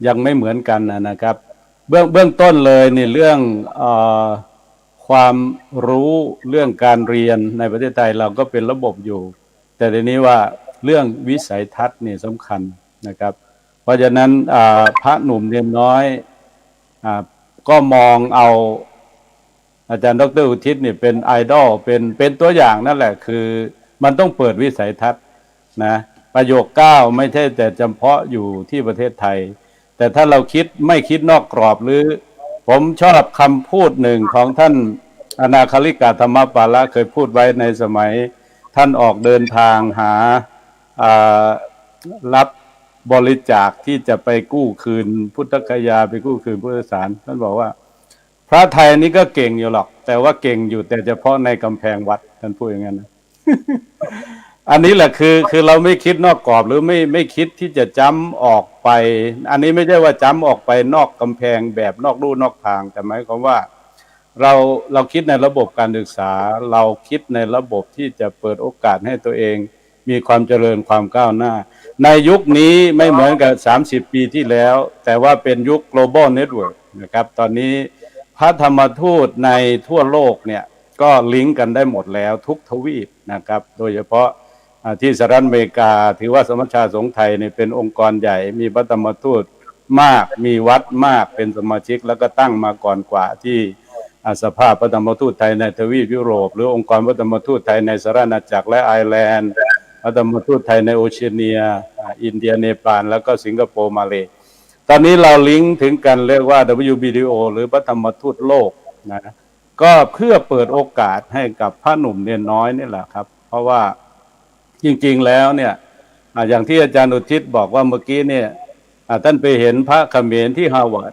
ยังไม่เหมือนกันนะครับเบื้องต้นเลยนี่เรื่องความรู้เรื่องการเรียนในประเทศไทยเราก็เป็นระบบอยู่แต่ทีนี้ว่าเรื่องวิสัยทัศน์นี่สำคัญนะครับเพราะฉะนั้นพระหนุ่มเนนน้อยก็มองเอาอาจารย์ดร.อุทิศนี่เป็นไอดอลเป็นตัวอย่างนั่นแหละคือมันต้องเปิดวิสัยทัศน์นะประโยค9ไม่ใช่แต่จำเพาะอยู่ที่ประเทศไทยแต่ถ้าเราไม่คิดนอกกรอบหรือผมชอบคำพูดหนึ่งของท่านอนาคาลิกาธรรมปาละเคยพูดไว้ในสมัยท่านออกเดินทางหารับบริจาคที่จะไปกู้คืนพุทธคยาไปกู้คืนพุทธศาสนาท่านบอกว่าพระไทยนี้ก็เก่งอยู่หรอกแต่ว่าเก่งอยู่แต่เฉพาะในกำแพงวัดท่านพูดอย่างนั้นนะ อันนี้แหละคือเราไม่คิดนอกกรอบหรือไม่คิดที่จะจ้ำออกไปอันนี้ไม่ใช่ว่าจ้ำออกไปนอกกำแพงแบบนอกลู่นอกทางแต่หมายความว่าเราคิดในระบบการศึกษาเราคิดในระบบที่จะเปิดโอกาสให้ตัวเองมีความเจริญความก้าวหน้าในยุคนี้ไม่เหมือนกับ30 ปีที่แล้วแต่ว่าเป็นยุค global network นะครับตอนนี้พระธรรมทูตในทั่วโลกเนี่ยก็ลิงก์กันได้หมดแล้วทุกทวีปนะครับโดยเฉพาะที่สหรัฐอเมริกาถือว่าสมัชชาสงฆ์ไทยเนี่ยเป็นองค์กรใหญ่มีพระธรรมทูตมากมีวัดมากเป็นสมาชิกแล้วก็ตั้งมาก่อนกว่าที่สภาพพระธรรมทูตไทยในทวีปยุโรปหรือองค์กรพระธรรมทูตไทยในสหราชอาณาจักรและไอร์แลนด์พระธรรมทูตไทยในโอเชียเนียอินเดียเนปาลแล้วก็สิงคโปร์มาเลตอนนี้เราลิงก์ถึงกันเรียกว่า WBDO หรือพระธรรมทูตโลกนะก็เพื่อเปิดโอกาสให้กับพระหนุ่มเนนน้อยนี่แหละครับเพราะว่าจริงๆแล้วเนี่ยอย่างที่อาจารย์อุทิศบอกว่าเมื่อกี้เนี่ยท่านไปเห็นพระเขมรที่ฮาร์วาร์ด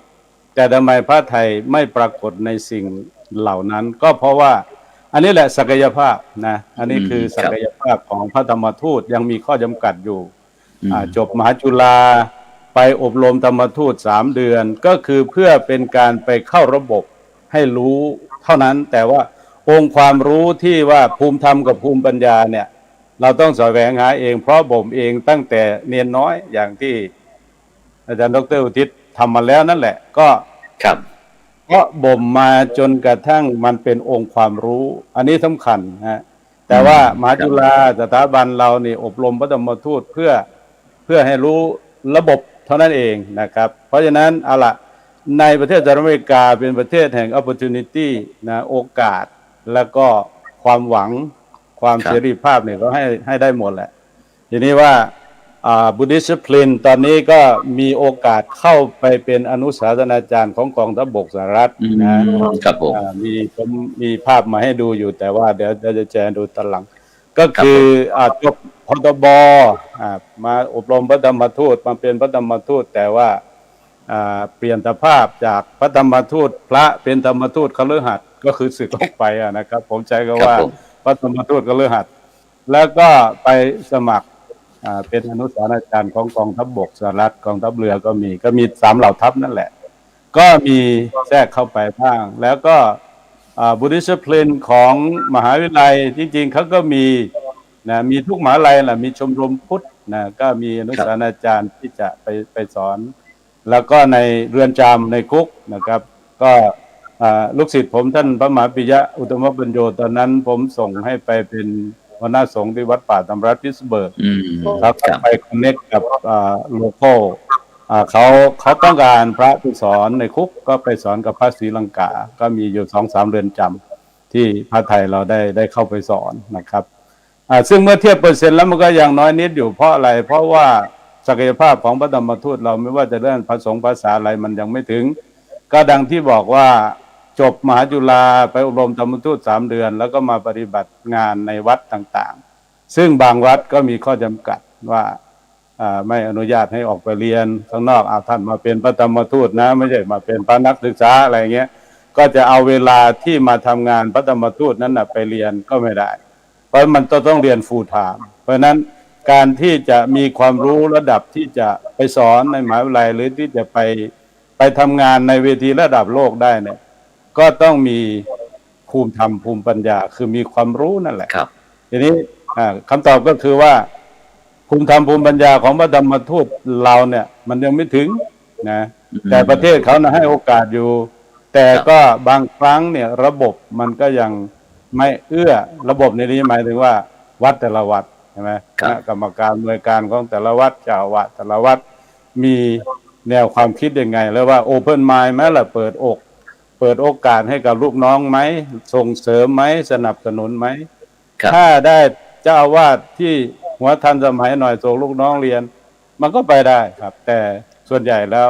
แต่ทำไมพระไทยไม่ปรากฏในสิ่ง เหล่านั้นก็เพราะว่าอันนี้แหละศักยภาพนะอันนี้คือศักยภาพของพระธรรมทูตยังมีข้อจำกัดอยู่จบมหาจุฬาไปอบรมธรรมทูต3 เดือนก็คือเพื่อเป็นการไปเข้าระบบให้รู้เท่านั้นแต่ว่าองค์ความรู้ที่ว่าภูมิธรรมกับภูมิปัญญาเนี่ยเราต้องแสวงหาเองเพราะบ่มเองตั้งแต่เนียนน้อยอย่างที่อาจารย์ดร.อุทิศทำมาแล้วนั่นแหละก็ครับก็บ่มมาจนกระทั่งมันเป็นองค์ความรู้อันนี้สำคัญนะแต่ว่ามหาจุฬาสถาบันเรานี่อบรมพระธรรมทูตเพื่อให้รู้ระบบเท่านั้นเองนะครับเพราะฉะนั้นเอาล่ะในประเทศสหรัฐอเมริกาเป็นประเทศแห่ง opportunity นะโอกาสแล้วก็ความหวังความเสรีภาพเนี่ยก็ให้ได้หมดแหละทีนี้ว่าBuddhist Discipline ตอนนี้ก็มีโอกาสเข้าไปเป็นอนุศาสนาจารย์ของกองทัพบกสหรัฐนะครับผมมีภาพมาให้ดูอยู่แต่ว่าเดี๋ยวจะแชร์ดูตอนหลังก็คือจบพทบมาอบรมพระธรรมทูตมาเป็นพระธรรมทูตแต่ว่าเปลี่ยนสภาพจากพระธรรมทูตพระเป็นธรรมทูตคฤหัสถ์ก็คือสึกออกไปนะครับผมใช้คำว่าพระธรรมทูตคฤหัสถ์แล้วก็ไปสมัครเป็นอนุสาวรีย์อาจารย์ของกองทัพบกสหรัฐกองทัพเรือก็มี3 เหล่าทัพนั่นแหละก็มีแทรกเข้าไปบ้างแล้วก็Buddhist Discipline ของมหาวิทยาลัยจริงๆเขาก็มีมีทุกมหาวิทยาลัยแหละมีชมรมพุทธก็มีอนุสาวรีย์อาจารย์ที่จะไปสอนแล้วก็ในเรือนจำในคุกนะครับก็ลูกศิษย์ผมท่านพระมหาปิยะอุตตมปัญโยตอนนั้นผมส่งให้ไปเป็นหัวหน้าสงฆ์ที่วัดป่าธรรมรัตน์พิสเบิร์กครับไปคอนเนคกับโลคอลเขาต้องการพระที่สอนในคุกก็ไปสอนกับพระศรีลังกาก็มีอยู่ 2-3 เรือนจำที่พระไทยเราได้เข้าไปสอนนะครับซึ่งเมื่อเทียบเปอร์เซ็นต์แล้วมันก็ยังน้อยนิดอยู่เพราะอะไรเพราะว่าศักยภาพของพระธรรมทูตเราไม่ว่าจะเรื่องภาษาอะไรมันยังไม่ถึงก็ดังที่บอกว่าจบมหาจุฬาไปอบรมธรรมทูต3 เดือนแล้วก็มาปฏิบัติงานในวัดต่างๆซึ่งบางวัดก็มีข้อจำกัดว่าไม่อนุญาตให้ออกไปเรียนข้างนอกท่านมาเป็นพระธรรมทูตนะไม่ใช่มาเป็นพระนักศึกษาอะไรเงี้ยก็จะเอาเวลาที่มาทำงานพระธรรมทูตนั้นไปเรียนก็ไม่ได้เพราะมันต้องเรียนฟูลไทม์เพราะนั้นการที่จะมีความรู้ระดับที่จะไปสอนในมหาวิทยาลัยหรือที่จะไปทำงานในเวทีระดับโลกได้เนี่ยก็ต้องมีภูมิธรรมภูมิปัญญาคือมีความรู้นั่นแหละครับทีนี้คำตอบก็คือว่าภูมิธรรมภูมิปัญญาของพระธรรมทูตเราเนี่ยมันยังไม่ถึงนะแต่ประเทศเขานะให้โอกาสอยู่แต่ก็บางครั้งเนี่ยระบบมันก็ยังไม่เอื้อระบบในนี้หมายถึงว่าวัดแต่ละวัดใช่ไหมคณะกรรมการหน่วยการของแต่ละวัดเจ้าอาวาสแต่ละวัดมีแนวความคิดยังไงแล้วว่าโอเพนไมล์ไหมล่ะเปิดโอกาสให้กับลูกน้องไหมส่งเสริมไหมสนับสนุนไหมถ้าได้เจ้าอาวาสที่หัวทันสมัยหน่อยส่งลูกน้องเรียนมันก็ไปได้ครับแต่ส่วนใหญ่แล้ว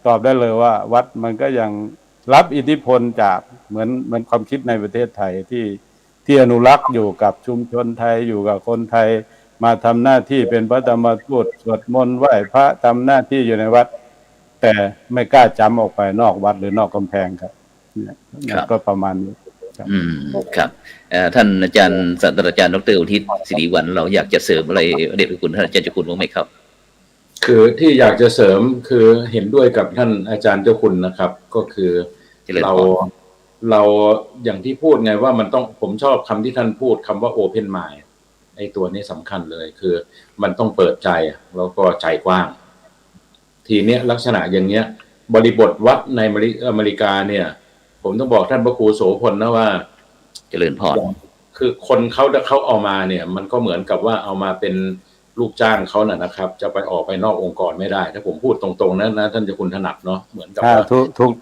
ตอบได้เลยว่าวัดมันก็ยังรับอิทธิพลจากเหมือนความคิดในประเทศไทยที่อนุรักษ์อยู่กับชุมชนไทยอยู่กับคนไทยมาทำหน้าที่เป็นพระธรรมทูตสวดมนต์ไหว้พระทำหน้าที่อยู่ในวัดแต่ไม่กล้าจำออกไปนอกวัดหรือนอกกำแพงครับก็ประมาณนี้ครับท่านอาจารย์ศาสตราจารย์ดร.อุทิศศิริวัลย์เราอยากจะเสริมอะไรเด็กคุณท่านอาจารย์เจ้าคุณบ้างไหมครับคือที่อยากจะเสริมคือเห็นด้วยกับท่านอาจารย์เจ้าคุณนะครับก็คือเราอย่างที่พูดไงว่ามันต้องผมชอบคำที่ท่านพูดคำว่า open mind ไอ้ตัวนี้สำคัญเลยคือมันต้องเปิดใจแล้วก็ใจกว้างทีเนี้ยลักษณะอย่างเงี้ยบริบทวัดในอเมริกาเนี่ยผมต้องบอกท่านพระครูโสพลนะว่าเจริญพรคือคนเขาเอามาเนี่ยมันก็เหมือนกับว่าเอามาเป็นลูกจ้างเขาน่ะนะครับจะไปออกไปนอกองค์กรไม่ได้ถ้าผมพูดตรงๆนะท่านเจ้าคุณถนัดเนาะเหมือนกับ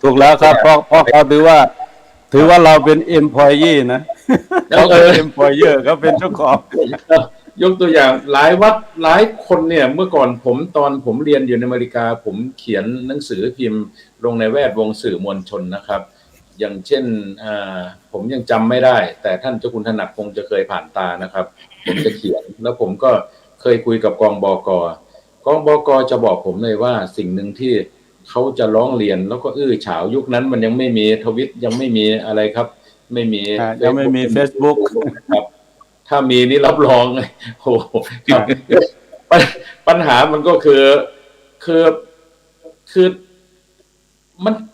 ถูกแล้วครับเพราะเขาถือว่าเราเป็น employee นะเขาเป็น employer เขาเป็นเจ้าของยกตัวอย่างหลายวัดหลายคนเนี่ยเมื่อก่อนตอนผมเรียนอยู่ในอเมริกาผมเขียนหนังสือพิมพ์ลงในแวดวงสื่อมวลชนนะครับอย่างเช่นผมยังจำไม่ได้แต่ท่านเจ้าคุณถนัดคงจะเคยผ่านตานะครับผมจะเขียนแล้วผมก็เคยคุยกับกองบก.จะบอกผมเลยว่าสิ่งหนึ่งที่ เขาจะร้องเรียนแล้วก็ฉาวยุคนั้นมันยังไม่มีทวิตยังไม่มีอะไรครับ ไม่มี ยังไม่มี Facebook ครับ ถ้ามีนี่รับรองโอ้โหครับปัญหามันก็คือ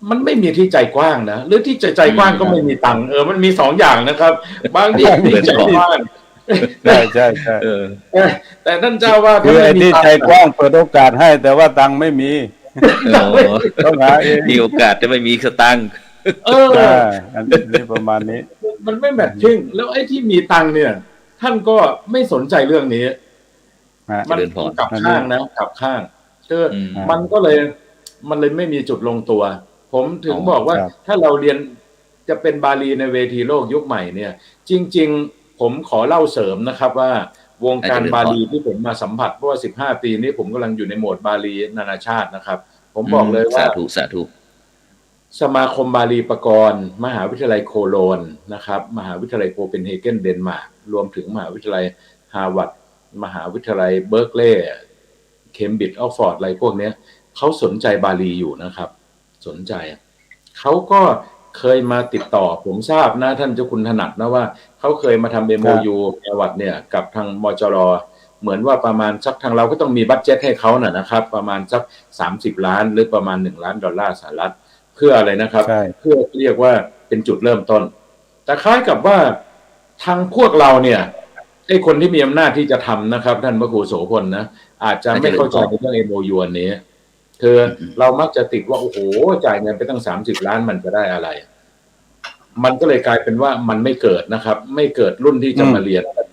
มันไม่มีที่ใจกว้างนะหรือที่ใจกว้างก็ไม่มีตังค์มันมี2อย่างนะครับ บางที่ใจกว้างใช่แต่ท่านเจ้าว่า คือไอ้ที่ใจกว้างเปิดโอกาสให้แต่ว่าตังค์ไม่มีต้องหาเองมีโอกาสจะไม่มีสตังค์อันนี้ประมาณนี้มันไม่แมทชิ่งแล้วไอ้ที่มีตังค์เนี่ยท่านก็ไม่สนใจเรื่องนี้มันกลับข้างนะกลับข้างคือมันเลยไม่มีจุดลงตัวผมถึงบอกว่าถ้าเราเรียนจะเป็นบาลีในเวทีโลกยุคใหม่เนี่ยจริงๆผมขอเล่าเสริมนะครับว่าวงการบาลีที่ผมมาสัมผัสเพราะว่า15 ปีนี้ผมกำลังอยู่ในโหมดบาลีนานาชาตินะครับผมบอกเลยว่าสาธุสมาคมบาลีปกรณ์มหาวิทยาลัยโคโลนนะครับมหาวิทยาลัยโคเปนเฮเกนเดนมาร์กรวมถึงมหาวิทยาลัยฮาร์วาร์ดมหาวิทยาลัยเบิร์กลีย์เคมบริดจ์ออกฟอร์ดอะไรพวกนี้เขาสนใจบาลีอยู่นะครับสนใจเขาก็เคยมาติดต่อผมทราบนะท่านเจ้าคุณถนัดนะว่าเขาเคยมาทำ MOU ประวัติเนี่ยกับทางมจร.เหมือนว่าประมาณสักทางเราก็ต้องมีบัดเจ็ตให้เขานะครับประมาณสัก30 ล้านหรือประมาณ1 ล้านดอลลาร์สหรัฐเพื่ออะไรนะครับเพื่อเรียกว่าเป็นจุดเริ่มต้นแต่คล้ายกับว่าทางพวกเราเนี่ยไอ้คนที่มีอำนาจที่จะทำนะครับท่านพระครูโสพลนะอาจจะไม่เข้าใจในเรื่อง MOU อันนี้คือเรามักจะติดว่าโอ้โหจ่ายเงินไปตั้ง30 ล้านมันจะได้อะไรมันก็เลยกลายเป็นว่ามันไม่เกิดนะครับไม่เกิดรุ่นที่จะมาเรียนแต่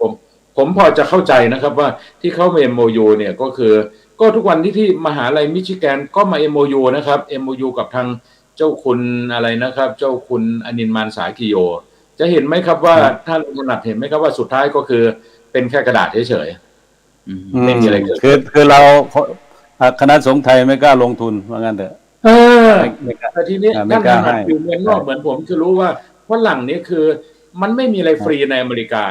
ผมพอจะเข้าใจนะครับว่าที่เขามา MOU เนี่ยก็คือก็ทุกวันที่มหาลัยมิชิแกนก็มา MOU นะครับ MOU กับทางเจ้าคุณอะไรนะครับเจ้าคุณอนินท์มานสากิโยจะเห็นไหมครับว่าท่านถนัดเห็นไหมครับว่าสุดท้ายก็คือเป็นแค่กระดาษเฉยๆไม่มีอะไรเกิดคือเราคณะสงฆ์ไทยไม่กล้าลงทุนว่างั้นเถอะแต่ทีนี้ท่านถนัดอยู่เมืองนอกเหมือนผมคือรู้ว่าฝรั่งนี้คือมันไม่มีอะไรฟรีในอเมริกา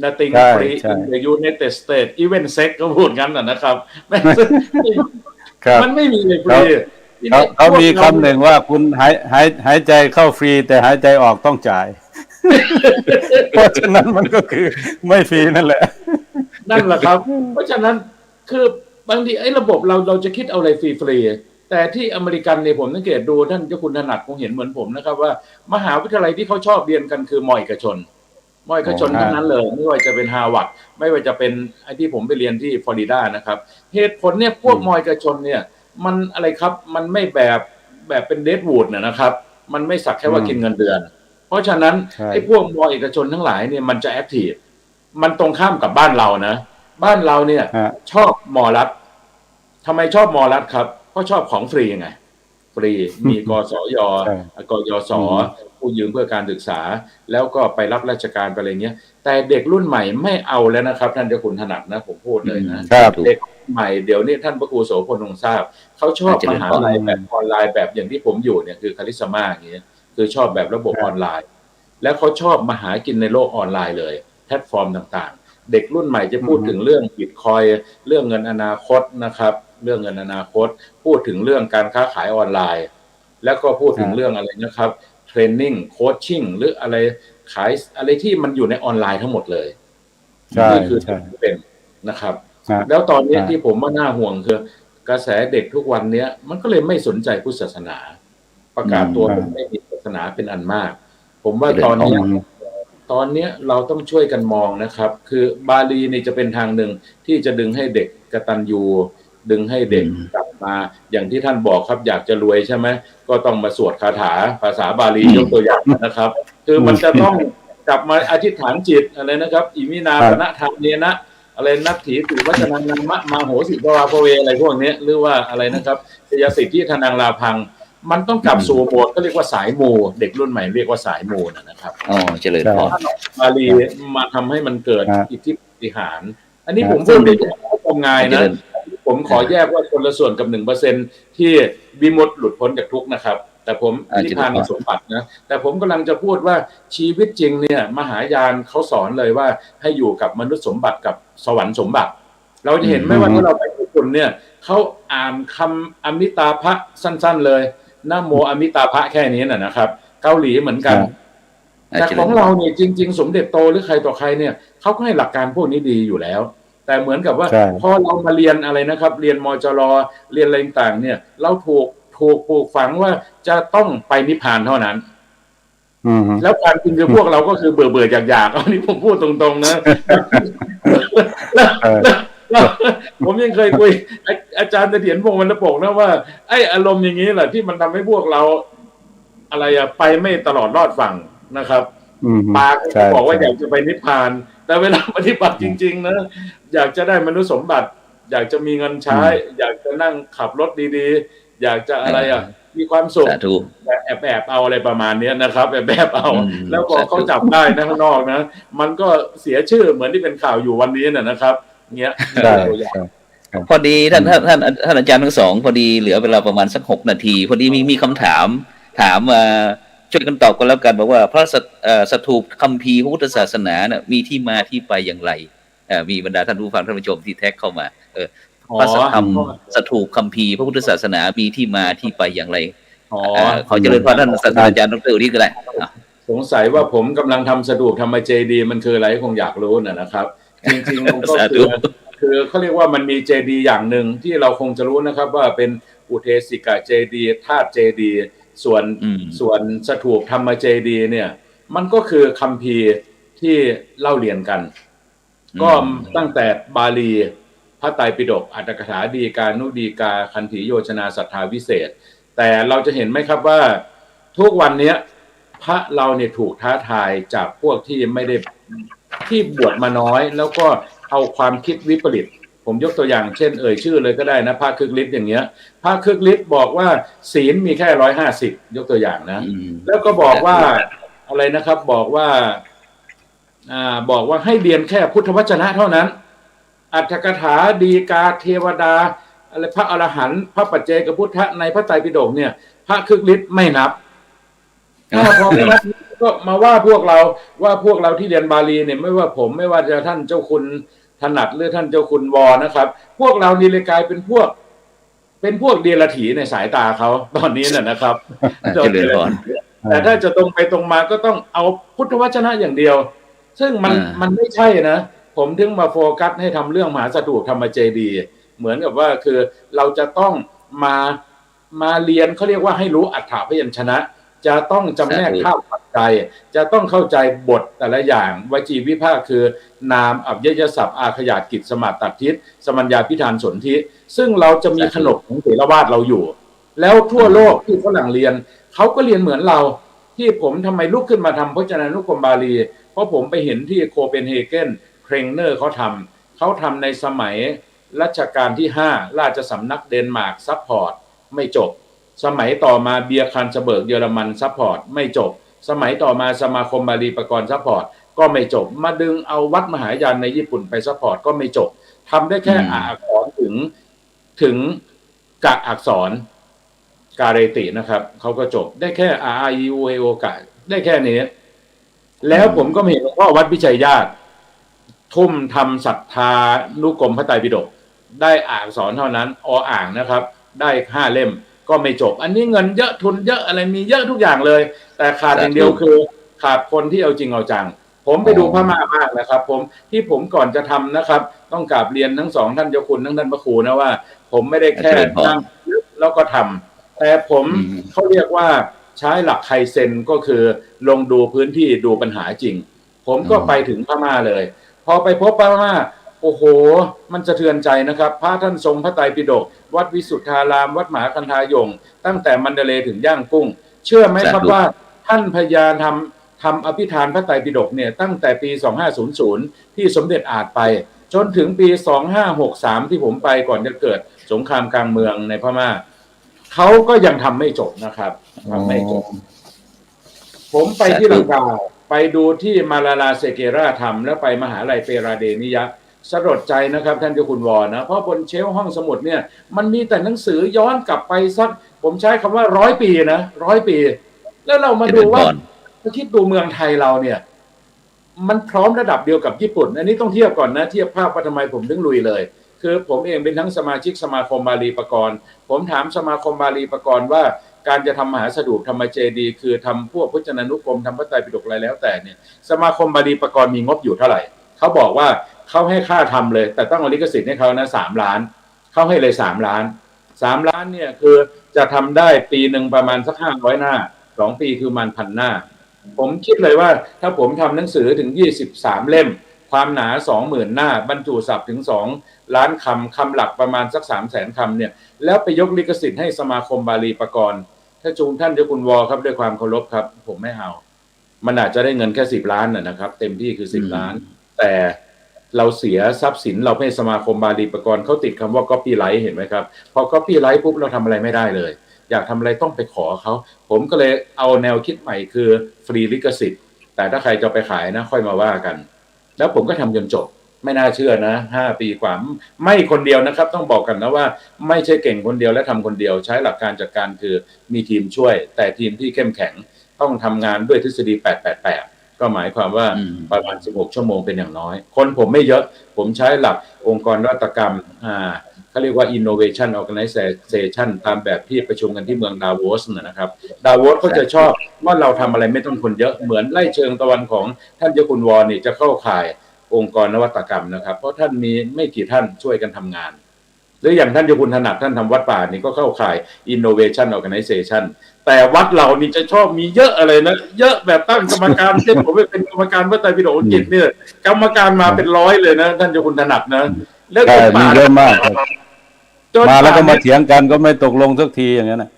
nothing free in the United States even sex ก็พูดงั้นนะครับมันไม่มีอะไรฟรีเขามีคำหนึ่งว่าคุณหายใจเข้าฟรีแต่หายใจออกต้องจ่ายเพราะฉะนั้นมันก็คือไม่ฟรีนั่นแหละครับเพราะฉะนั้นคือบางทีไอ้ระบบเราจะคิดเอาอะไรฟรีแต่ที่อเมริกันเนี่ยผมสังเกตดูท่านเจ้าคุณถนัดคงเห็นเหมือนผมนะครับว่ามหาวิทยาลัยที่เขาชอบเรียนกันคือมอเอกชนทั้งนั้นเลยไม่ว่าจะเป็นฮาร์วาร์ดไม่ว่าจะเป็นไอ้ที่ผมไปเรียนที่ฟลอริดานะครับเหตุผลเนี่ยพวกมอเอกชนเนี่ยมันอะไรครับมันไม่แบบเป็นเดดวูดนะครับมันไม่สักแค่ว่ากินเงินเดือนเพราะฉะนั้นไอ้พวกมอเอกชนทั้งหลายเนี่ยมันจะแอคทีฟมันตรงข้ามกับบ้านเรานะบ้านเราเนี่ยชอบมอรัฐทำไมชอบมอรัฐครับเพราะชอบของฟรีไงฟรีมีกสยกยศผู้ยืมเพื่อการศึกษาแล้วก็ไปรับราชการไปอะไรเงี้ยแต่เด็กรุ่นใหม่ไม่เอาแล้วนะครับท่านเจ้าคุณถนัดนะผมพูดเลยนะเด็กใหม่เดี๋ยวนี้ท่านพระครูโสพลคงทราบเขาชอบมหาลัยแบบออนไลน์แบบอย่างที่ผมอยู่เนี่ยคือคาริสมาอย่างเงี้ยคือชอบแบบระบบออนไลน์แล้วเขาชอบมาหากินในโลกออนไลน์เลยแพลตฟอร์มต่างๆเด็กรุ่นใหม่จะพูดถึงเรื่องบิตคอยน์เรื่องเงินอนาคตนะครับเรื่องเงินอนาคตพูดถึงเรื่องการค้าขายออนไลน์แล้วก็พูดถึงเรื่องอะไรนะครับเทรนนิ่งโคชชิ่งหรืออะไรขายอะไรที่มันอยู่ในออนไลน์ทั้งหมดเลยนี่คือเป็นนะครับแล้วตอนนี้ที่ผมว่าน่าห่วงคือกระแสเด็กทุกวันนี้มันก็เลยไม่สนใจพุทธศาสนาประกาศตัวเป็นไม่มีศาสนาเป็นอันมากผมว่าตอนนี้เราต้องช่วยกันมองนะครับคือบาลีนี่จะเป็นทางหนึ่งที่จะดึงให้เด็กกตัญญูดึงให้เด็กกลับมาอย่างที่ท่านบอกครับอยากจะรวยใช่ไหมก็ต้องมาสวดคาถาภาษาบาลียกตัวอย่างนะครับคือมันจะต้องกลับมาอธิษฐานจิตอะไรนะครับอิมินาปณะธรรมเนนะอะไรนัตถิติวัจนังนามะมาโหสิภวาภเวอะไรพวกนี้หรือว่าอะไรนะครับเทยสิทธิธนังลาพังมันต้องกลับสู่โหมดก็เรียกว่าสายมูเด็กรุ่นใหม่เรียกว่าสายมูนะครับเจริญพรบาลีมาทำให้มันเกิดอิทธิปาฏิหาริย์อันนี้ผมพูดไม่ตรงง่ายนะผมขอแยกว่าคนละส่วนกับ 1% ที่วิมุตติหลุดพ้นจากทุกข์นะครับแต่ผมนิพพานสมบัตินะแต่ผมกำลังจะพูดว่าชีวิตจริงเนี่ยมหายานเขาสอนเลยว่าให้อยู่กับมนุษย์สมบัติกับสวรรค์สมบัติเราจะเห็นไหมว่าถ้าเราไปญี่ปุ่นเนี่ย เขาอ่านคำอมิตาภะสั้นๆเลยนะโมอมิตาภะแค่นี้นะครับเกาหลีเหมือนกันแต่ของเราเนี่ยจริงๆสมเด็จโตหรือใครต่อใครเนี่ยเขาก็ให้หลักการพวกนี้ดีอยู่แล้วแต่เหมือนกับว่าพอเรามาเรียนอะไรนะครับเรียนมจรเรียนอะไรต่างเนี่ยเราถูกปลูกฝังว่าจะต้องไปนิพพานเท่านั้นแล้วการจริงคือพวกเราก็คือเบื่ออยากอันนี้ผมพูดตรงๆนะผมยังเคยคุยอาจารย์เสถียรพงษ์วรรณปกนะว่าไอ้อารมณ์อย่างนี้แหละที่มันทำให้พวกเราอะไรไปไม่ตลอดรอดฝั่งนะครับปากบอกว่าอยากจะไปนิพพานแต่เวลาปฏิบัติจริงๆนะอยากจะได้มนุษย์สมบัติอยากจะมีเงินใช้อยากจะนั่งขับรถดีๆอยากจะอะไรมีความสุขแต่แอบเอาอะไรประมาณนี้นะครับแอบเอาแล้วพอเขาจับได้นะข้างนอกนะมันก็เสียชื่อเหมือนที่เป็นข่าวอยู่วันนี้นะครับเงี้ยพอดีท่านอาจารย์ทั้งสองพอดีเหลือเวลาประมาณสัก6 นาทีพอดีมีคำถามช่วยกันตอบกันแล้วกันบอกว่าพระสถูปคัมภีร์พุทธศาสนาเนี่ยมีที่มาที่ไปอย่างไรมีบรรดาท่านผู้ฟังท่านผู้ชมที่แท็กเข้ามาพระสถูปคัมภีร์พระพุทธศาสนามีที่มาที่ไปอย่างไรขอเจริญพรท่านศาสตราจารย์ดร.นี่ก็ได้สงสัยว่าผมกำลังทำสถูปทำมาเจดีย์มันคืออะไรคงอยากรู้นะครับจริงๆมันก็คือเขาเรียกว่ามันมีเจดีย์อย่างหนึ่งที่เราคงจะรู้นะครับว่าเป็นอุเทสิกะเจดีย์ธาตุเจดีย์ส่วนสถูปธรรมเจดีย์เนี่ยมันก็คือคัมภีร์ที่เล่าเรียนกันก็ตั้งแต่บาลีพระไตรปิฎกอัตถกถาดีกานุดีกาคันธีโยชนาศรัทธาวิเศษแต่เราจะเห็นไหมครับว่าทุกวันนี้พระเราเนี่ยถูกท้าทายจากพวกที่ไม่ได้ที่บวชมาน้อยแล้วก็เอาความคิดวิปริตผมยกตัวอย่างเช่นชื่อเลยก็ได้นะพระคึกฤทธิ์อย่างเงี้ยพระคึกฤทธิ์บอกว่าศีลมีแค่150ยกตัวอย่างนะแล้วก็บอกว่าอะไรนะครับบอกว่าให้เรียนแค่พุทธวจนะเท่านั้นอัตถกถาดีกาเทวดาอะไรพระอรหันต์พระปัจเจกพุทธะในพระไตรปิฎกเนี่ยพระคึกฤทธิ์ไม่นับพอไม่นับก็มาว่าพวกเราที่เรียนบาลีเนี่ยไม่ว่าผมไม่ว่าจะท่านเจ้าคุณถนัดหรือท่านเจ้าคุณวอนะครับพวกเรานี่เลยกลายเป็นพวกเดรัจฉีในสายตาเขาตอนนี้นะครับแต่ถ้าจะตรงไปตรงมาก็ต้องเอาพุทธวจนะอย่างเดียวซึ่งมันไม่ใช่นะผมถึงมาโฟกัสให้ทำเรื่องมหาสถูปธรรมเจดีย์เหมือนกับว่าคือเราจะต้องมาเรียนเขาเรียกว่าให้รู้อัฏฐพยัญชนะจะต้องจำแนกธาตุปัจจัยจะต้องเข้าใจบทแต่ละอย่างวจีวิภาคคือนามอัพยยศัพท์อาขยาตกิจสมาตัดทิศสมัญญาพิธานสนธิซึ่งเราจะมีขนบของเถรวาทเราอยู่แล้วทั่วโลกที่ฝรั่งเรียนเขาก็เรียนเหมือนเราที่ผมทำไมลุกขึ้นมาทำพจนานุกรมบาลีเพราะผมไปเห็นที่โคเปนเฮเกนเครงเนอร์เขาทำในสมัยรัชกาลที่5ราชสำนักเดนมาร์กซัพพอร์ตไม่จบสมัยต่อมาเบียร์คันเซเบิร์กเยอรมันซัพพอร์ตไม่จบสมัยต่อมาสมาคมบาลีประกรณ์ซัพพอร์ตก็ไม่จบมาดึงเอาวัดมหายานในญี่ปุ่นไปซัพพอร์ตก็ไม่จบทำได้แค่อักษรถึงกะอักษรการเตินะครับเขาก็จบได้แค่ RIUEO กะได้แค่นี้แล้วผมก็เห็นหลวงพ่อวัดวิชัยญาติทุ่มทำศรัทธานุกรมพระไตรปิฎกได้อักษรเท่านั้นอ่างนะครับได้5 เล่มก็ไม่จบอันนี้เงินเยอะทุนเยอะอะไรมีเยอะทุกอย่างเลยแต่ขาดอย่างเดียวคือขาดคนที่เอาจริงเอาจังผมไปดูพม่ามากนะครับผมก่อนจะทำนะครับต้องกราบเรียนทั้งสองท่านเจ้าคุณทั้งท่านพระครูนะว่าผมไม่ได้แค่นั่งแล้วก็ทำแต่ผมเขาเรียกว่าใช้หลักไคเซนก็คือลงดูพื้นที่ดูปัญหาจริงผมก็ไปถึงพม่าเลยพอไปพบพม่าโอ้โหมันสะเทือนใจนะครับพระท่านทรงพระไตรปิฎกวัดวิสุทธารามวัดมหาคันธายงตั้งแต่มันเดเลย์ถึงย่างกุ้งเชื่อไหมครับว่าท่านพยานทำอภิธานพระไตรปิฎกเนี่ยตั้งแต่ปี2500ที่สมเด็จอาจไปจนถึงปี2563ที่ผมไปก่อนจะเกิดสงครามกลางเมืองในพม่าเขาก็ยังทำไม่จบนะครับทำไม่จบผมไปที่ลังกาไปดูที่มาลาลาเซเกราทำแล้วไปมหาลัยเปราเดนิยะสลดใจนะครับท่านเจ้าคุณวอนะเพราะบนเชลฟ์ห้องสมุดเนี่ยมันมีแต่หนังสือย้อนกลับไปสักผมใช้คำว่า100 ปีนะ100 ปีแล้วเรามาดูว่าคิดดูเมืองไทยเราเนี่ยมันพร้อมระดับเดียวกับญี่ปุ่นอันนี้ต้องเทียบก่อนนะเทียบภาพว่าทำไมผมถึงลุยเลย คือผมเองเป็นทั้งสมาชิกสมาคมบาลีปกรณ์ผมถามสมาคมบาลีปกรณ์ว่าการจะทำมหาสดุธรรมเจดีย์คือทำพวกพจนานุกรมทำพระไตรปิฎกอะไรแล้วแต่เนี่ยสมาคมบาลีปกรณ์มีงบอยู่เท่าไหร่เขาบอกว่าเขาให้ค่าทำเลยแต่ต้องเอาลิขสิทธิ์ให้เขานะ3 ล้านเขาให้เลย3 ล้าน3 ล้านเนี่ยคือจะทำได้ปีหนึ่งประมาณสัก500 หน้า2 ปีคือมัน1,000 หน้าผมคิดเลยว่าถ้าผมทำหนังสือถึง23 เล่มความหนา 20,000 หน้าบรรจุศัพท์ถึง2 ล้านคำหลักประมาณสัก300,000 คำเนี่ยแล้วไปยกลิขสิทธิ์ให้สมาคมบาลีปกรณ์ถ้าจูงท่านเจ้าคุณวอครับด้วยความเคารพครับผมไม่เอามันอาจจะได้เงินแค่10 ล้านนะครับเต็มที่คือ10 ล้านแต่เราเสียทรัพย์สินเราให้สมาคมบาลีปกรณ์เขาติดคำว่า copyright เห็นไหมครับพอ copyright ปุ๊บเราทำอะไรไม่ได้เลยอยากทำอะไรต้องไปขอเขาผมก็เลยเอาแนวคิดใหม่คือฟรีลิขสิทธิ์แต่ถ้าใครจะไปขายนะค่อยมาว่ากันแล้วผมก็ทำจนจบไม่น่าเชื่อนะ5 ปีกว่าไม่คนเดียวนะครับต้องบอกกันนะว่าไม่ใช่เก่งคนเดียวและทำคนเดียวใช้หลักการจัดการคือมีทีมช่วยแต่ทีมที่เข้มแข็งต้องทำงานด้วยทฤษฎี888ก็หมายความว่าประมาณ16 ชั่วโมงเป็นอย่างน้อยคนผมไม่เยอะผมใช้หลักองค์กรนวัตกรรมเขาเรียกว่า innovation organization ตามแบบที่ประชุมกันที่เมืองดาโวสนะครับดาโวสก็จะชอบว่าเราทำอะไรไม่ต้องคนเยอะเหมือนไล่เชิงตะวันของท่านเจ้าคุณวอนี่จะเข้าข่ายองค์กรนวัตกรรมนะครับเพราะท่านมีไม่กี่ท่านช่วยกันทำงานหรืออย่างท่านเจ้าคุณถนัดท่านทำวัดป่านี่ก็เข้าข่าย innovation organization แต่วัดเรานี่จะชอบมีเยอะอะไรนะเยอะแบบตั้งกรรมการเช่นผมเป็นกรรมการพระไตรปิฎกอังกฤษเนี่ยกรรมการมาเป็น100เลยนะท่านเจ้าคุณถนัดนะแล้วมีเยอะมากมาแล้วก็มาเถียงกันก็ไม่ตกลงสักทีอย่างนั้นนะ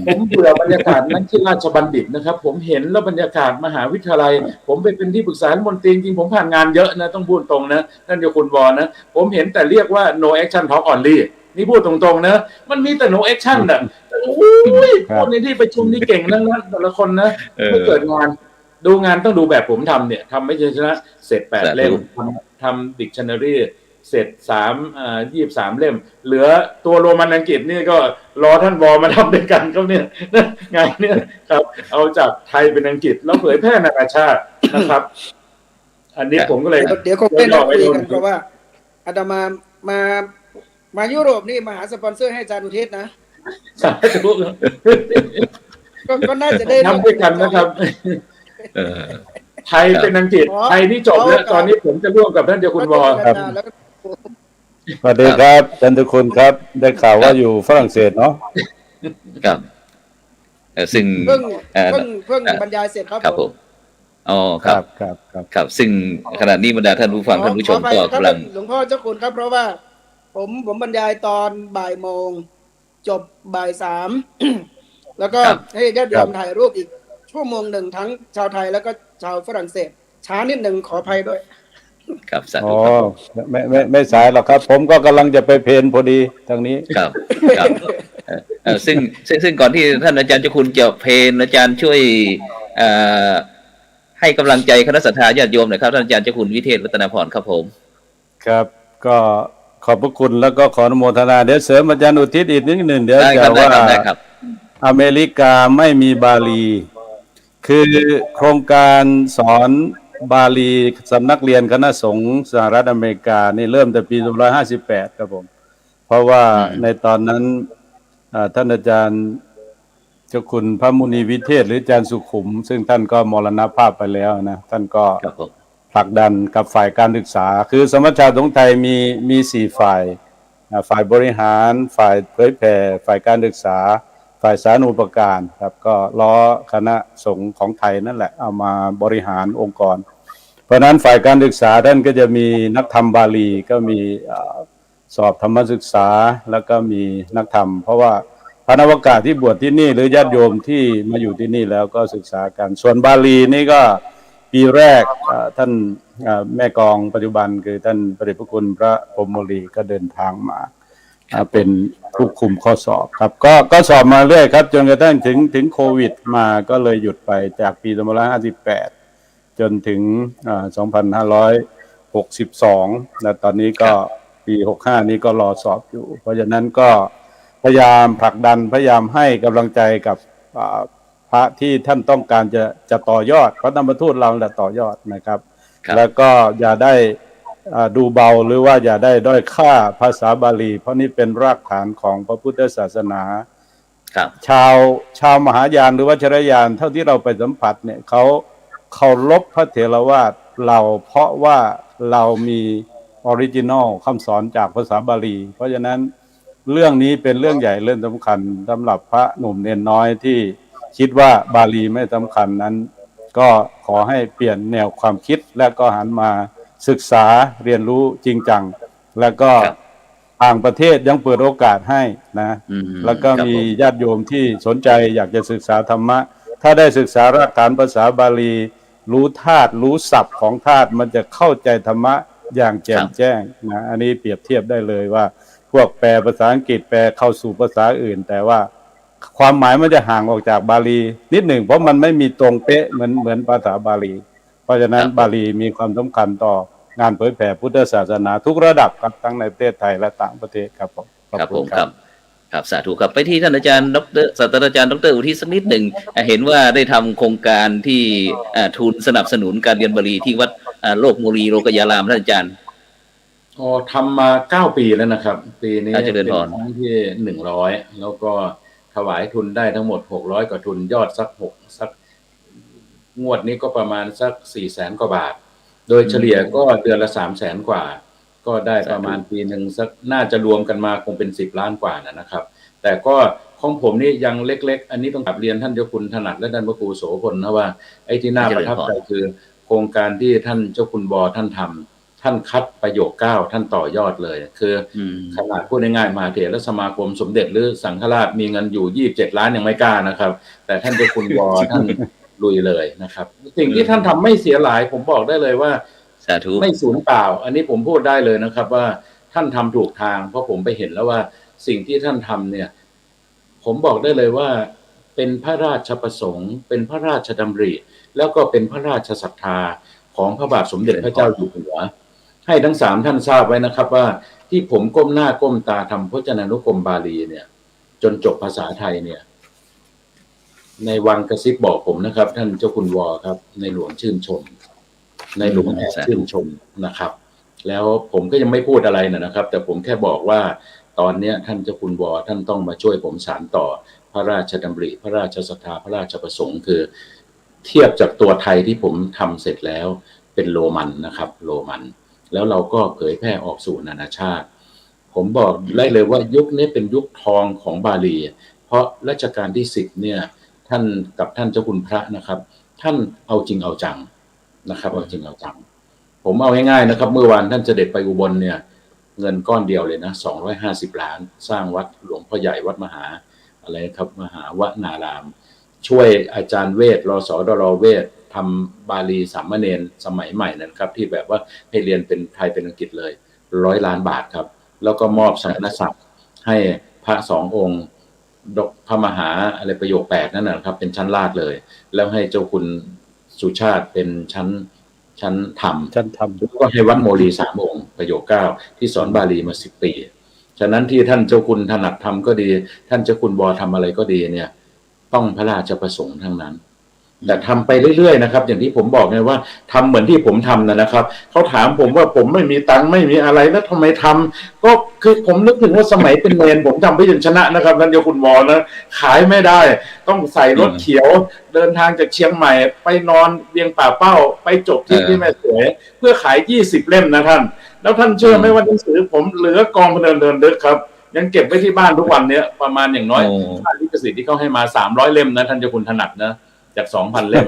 ผมเบื่อบรรยากาศนั้นที่ราชบัณฑิตนะครับผมเห็นแล้วบรรยากาศมหาวิทยาลัยผมไปเป็นที่ปรึกษารัฐมนตรีจริงผมผ่านงานเยอะนะต้องพูดตรงนะท่านเจ้าคุณวอนะผมเห็นแต่เรียกว่า no action talk only นี่พูดตรงๆนะมันมีแต่ no action น่ะโอ้ยคนในที่ประชุมนี่เก่งทั้งนั้นแต่ละคนนะไม่เกิดงานดูงานต้องดูแบบผมทำเนี่ยทำไม่ใช่ชนะเสร็จ8 เล่มทำ dictionaryเสร็จ23 เล่มเหลือตัวโรมันอังกฤษนี่ก็รอท่านวอมาทำด้วยกันครับเนี่ยงานเนี่ยครับเอาจากไทยเป็นอังกฤษแล้วเผยแพร่นานาชาตินะครับอันนี้ผมก็เลยเดี๋ยวคงเป็นคุยกันเพราะว่าอาตมายุโรปนี่มาหาสปอนเซอร์ให้อาจารย์อุทิศนะสาธุ ก็น่าจะได้ทำด้วยกันนะครับไทยเป็นอังกฤษไทยนี่จบแล้วตอนนี้ผมจะร่วมกับท่านเจ้าคุณวอครับสวัสดีครับจันทคุณครับได้ข่าวว่าอยู่ฝรั่งเศสเนาะครับซึ่งเพิ่งบรรยายเสร็จครับผมอ๋อครับซึ่งขณะนี้บรรดาท่านผู้ฟังท่านผู้ชมก็กำลังหลวงพ่อเจ้าคุณครับเพราะว่าผมบรรยายตอนบ่ายโมงจบบ่าย3แล้วก็ให้ญาติโยมถ่ายรูปอีกชั่วโมงหนึ่งทั้งชาวไทยแล้วก็ชาวฝรั่งเศสช้านิดหนึ่งขออภัยด้วยครับสาธุอ๋อไม่สายหรอกครับผมก็กำลังจะไปเพลพอดีทางนี้ครับซึ่งก่อนที่ท่านอาจารย์เจ้าคุณจะเพลอาจารย์ช่วยให้กำลังใจคณะศรัทธาญาติโยมหน่อยครับท่านอาจารย์เจ้าคุณวิเทศรัตนพรครับผมครับก็ขอบพระคุณแล้วก็ขออนุโมทนาเดี๋ยวเสริมอาจารย์อุทิศอีกนิดหนึ่งเดี๋ยวจะว่าอเมริกาไม่มีบาลีคือโครงการสอนบาลีสำนักเรียนคณะสงฆ์สหรัฐอเมริกานี่เริ่มแต่ปี2558ครับผมเพราะว่าในตอนนั้นท่านอาจารย์เจ้าคุณพระมุนีวิเทศหรืออาจารย์สุขุมซึ่งท่านก็มรณภาพไปแล้วนะท่านก็ผลักดันกับฝ่ายการศึกษาคือสมัชชาสงฆ์ไทยมี4 ฝ่ายฝ่ายบริหารฝ่ายเผยแผ่ฝ่ายการศึกษาฝ่ายสาธารณูปการครับก็ล้อคณะสงฆ์ของไทยนั่นแหละเอามาบริหารองค์กรเพราะนั้นฝ่ายการศึกษาท่านก็จะมีนักธรรมบาลีก็มีสอบธรรมศึกษาแล้วก็มีนักธรรมเพราะว่าพระนวากาศที่บวชที่นี่หรือญาติโยมที่มาอยู่ที่นี่แล้วก็ศึกษากันส่วนบาลีนี่ก็ปีแรกท่านแม่กองปัจจุบันคือท่านพระเดชพระคุณพระพรหมโมลีก็เดินทางมาเป็นผู้คุมข้อสอบครับก็สอบมาเรื่อยครับจนกระทั่งถึงโควิดมาก็เลยหยุดไปจากปี2558จนถึง2562และตอนนี้ก็ปี65นี้ก็รอสอบอยู่เพราะฉะนั้นก็พยายามผลักดันพยายามให้กำลังใจกับพระที่ท่านต้องการจะต่อยอดพระธรรมทูตเราแหละต่อยอดนะครับแล้วก็อย่าได้ ดูเบาหรือว่าอย่าได้ด้อยค่าภาษาบาลีเพราะนี่เป็นรากฐานของพระพุทธศาสนาครับชาวมหายานหรือวัชรยานเท่าที่เราไปสัมผัสเนี่ยเขาเคารพพระเถรวาทเราเพราะว่าเรามีออริจินอลคำสอนจากภาษาบาลีเพราะฉะนั้นเรื่องนี้เป็นเรื่องใหญ่เรื่องสำคัญสำหรับพระหนุ่มเนนน้อยที่คิดว่าบาลีไม่สำคัญนั้นก็ขอให้เปลี่ยนแนวความคิดและก็หันมาศึกษาเรียนรู้จริงจังแล้วก็ต่างประเทศยังเปิดโอกาสให้นะแล้วก็มีญาติโยมที่สนใจอยากจะศึกษาธรรมะถ้าได้ศึกษารากฐานภาษาบาลีรู้ธาตุรู้ศัพท์ของธาตุมันจะเข้าใจธรรมะอย่างแจ่มแจ้งนะอันนี้เปรียบเทียบได้เลยว่าพวกแปลภาษาอังกฤษแปลเข้าสู่ภาษาอื่นแต่ว่าความหมายมันจะห่างออกจากบาลีนิดหนึ่งเพราะมันไม่มีตรงเป๊ะเหมือนภาษาบาลีเพราะฉะนั้นบาลีมีความสำคัญต่องานเผยแผ่พุทธศาสนาทุกระดับครับทั้งในประเทศไทยและต่างประเทศครับผมครับสาธุครับไปที่ท่านอาจารย์ดร.ศาสตราจารย์ดร.อุทิศสักนิดหนึ่งเห็นว่าได้ทำโครงการที่ทุนสนับสนุนการเรียนบาลีที่วัดโลกมุรีโลกยารามท่านอาจารย์ทำมา9 ปีแล้วนะครับปีนี้เป็นครั้งที่100แล้วก็ถวายทุนได้ทั้งหมด600กว่าทุนยอดสักงวดนี้ก็ประมาณสัก 400,000 กว่าบาทโดยเฉลี่ยก็เดือนละ 300,000 กว่าก็ได้ประมาณปีนึงสักน่าจะรวมกันมาคงเป็น10 ล้านกว่านะครับแต่ก็ของผมนี่ยังเล็กๆอันนี้ต้องกลับเรียนท่านเจ้าคุณถนัดและท่านพระครูโสพลนะว่าไอ้ที่น่าประทับใจคือโครงการที่ท่านเจ้าคุณบอท่านทำท่านคัดประโยค9ท่านต่อยอดเลยคือขนาดพูดง่ายๆมหาเถรสมาคมสมเด็จหรือสังฆราชมีเงินอยู่27 ล้านยังไม่กล้านะครับแต่ท่านเจ้าคุณบอท่านลุยเลยนะครับสิ่งที่ท่านทำไม่เสียหลายผมบอกได้เลยว่าไม่สูญเปล่าอันนี้ผมพูดได้เลยนะครับว่าท่านทำถูกทางเพราะผมไปเห็นแล้วว่าสิ่งที่ท่านทำเนี่ยผมบอกได้เลยว่าเป็นพระราชประสงค์เป็นพระราชดำริแล้วก็เป็นพระราชศรัทธาของพระบาทสมเด็จพระเจ้าอยู่หัวให้ทั้ง3ท่านทราบไว้นะครับว่าที่ผมก้มหน้าก้มตาทำพจนานุกรมบาลีเนี่ยจนจบภาษาไทยเนี่ยในวังกระซิบบอกผมนะครับท่านเจ้าคุณวอครับในหลวงชื่นชมในหลวงแอบชื่นชมนะครับแล้วผมก็ยังไม่พูดอะไรนะครับแต่ผมแค่บอกว่าตอนนี้ท่านเจ้าคุณวอท่านต้องมาช่วยผมสานต่อพระราชดำริพระราชศรัทธาพระราชประสงค์คือเทียบจากตัวไทยที่ผมทำเสร็จแล้วเป็นโรมันนะครับโรมันแล้วเราก็เผยแพร่ออกสู่นานาชาติผมบอกได้เลยว่ายุคนี้เป็นยุคทองของบาลีเพราะรัชกาลที่10เนี่ยท่านกับท่านเจ้าคุณพระนะครับท่านเอาจริงเอาจังนะครับเอาจริงเอาจังผมเอาง่ายๆนะครับเมื่อวานท่านเสด็จไปอุบลเนี่ยเงินก้อนเดียวเลยนะ250 ล้านสร้างวัดหลวงพ่อใหญ่วัดมหาอะไรครับมหาวนารามช่วยอาจารย์เวทรสดรเวททำบาลีสามเณรสมัยใหม่นะครับที่แบบว่าให้เรียนเป็นไทยเป็นอังกฤษเลย100 ล้านบาทครับแล้วก็มอบสมณศักดิ์ให้พระ2 องค์พระมหาอะไรประโยค8นั่นนะครับเป็นชั้นลาดเลยแล้วให้เจ้าคุณสุชาติเป็นชั้นธรรมแล้วก็ให้วัดโมลี3 องค์ประโยค9ที่สอนบาลีมา10 ปีฉะนั้นที่ท่านเจ้าคุณถนัดทำก็ดีท่านเจ้าคุณบอทำอะไรก็ดีเนี่ยต้องพระราชประสงค์ทั้งนั้นแต่ทำไปเรื่อยๆนะครับอย่างที่ผมบอกไงว่าทำเหมือนที่ผมทำนะครับเขาถามผมว่าผมไม่มีตังค์ไม่มีอะไรแล้วทำไมทำก็คือผมนึกถึงว่าสมัยเป็นเนรผมทำพยัญชนะนะครับท่านเจ้าคุณบอนะขายไม่ได้ต้องใส่รถเขียวเดินทางจากเชียงใหม่ไปนอนเวียงป่าเป้าไปจบที่แม่สวยเพื่อขาย20 เล่มนะท่านแล้วท่านเชื่อไหมว่าหนังสือผมเหลือกองพเดินดึกครับยังเก็บไว้ที่บ้านทุกวันเนี้ยประมาณอย่างน้อยค่าลิขสิทธิ์ที่เขาให้มา300 เล่มนะท่านเจ้าคุณถนัดนะจาก 2,000 เล่ม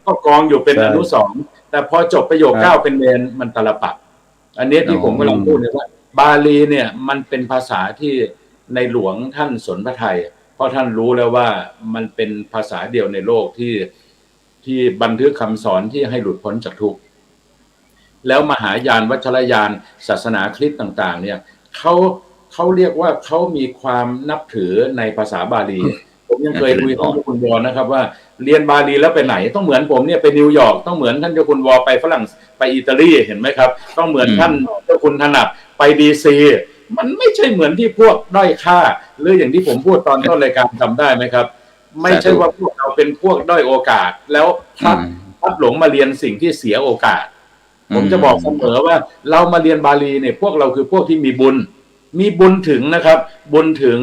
ก็กองอยู่เป็นอนุสรณ์แต่พอจบประโยค9เป็นเนรมันตลปัดอันนี้ที่ผมกำลังพูดเนี่ยว่าบาลีเนี่ยมันเป็นภาษาที่ในหลวงท่านสนพระทัยเพราะท่านรู้แล้วว่ามันเป็นภาษาเดียวในโลกที่บันทึกคำสอนที่ให้หลุดพ้นจากทุกข์แล้วมหายานวัชรยานศาสนาคริสต์ต่างๆเนี่ยเขาเรียกว่าเขามีความนับถือในภาษาบาลีผมยังเคยคุยกับคุณวอนะครับว่าเรียนบาลีแล้วไปไหนต้องเหมือนผมเนี่ยไปนิวยอร์กต้องเหมือนท่านเจ้าคุณวอไปฝรั่งไปอิตาลีเห็นไหมครับต้องเหมือนท่านเจ้าคุณถนัดไปดีซีมันไม่ใช่เหมือนที่พวกด้อยค่าหรืออย่างที่ผมพูดตอนต้นรายการจำได้ไหมครับไม่ใช่ว่าพวกเราเป็นพวกด้อยโอกาสแล้วพัดหลงมาเรียนสิ่งที่เสียโอกาส ผมจะบอกเสมอว่าเรามาเรียนบาลีเนี่ยพวกเราคือพวกที่มีบุญถึงนะครับ บุญถึง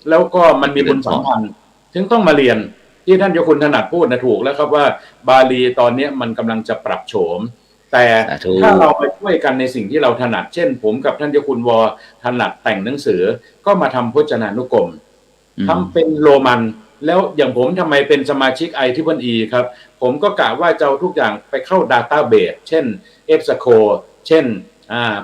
แล้วก็มันมีบุญสัมพันธ์ถึงต้องมาเรียนที่ท่านเจ้าคุณถนัดพูดนะถูกแล้วครับว่าบาลีตอนนี้มันกำลังจะปรับโฉมแต่ถ้าเราไปช่วยกันในสิ่งที่เราถนัดเช่นผมกับท่านเจ้าคุณวอถนัดแต่งหนังสือก็มาทำพจนานุกรมทำเป็นโรมันแล้วอย่างผมทำไมเป็นสมาชิก IEEE ครับผมก็กะว่าจะเอาทุกอย่างไปเข้า Database เช่น EBSCO เช่น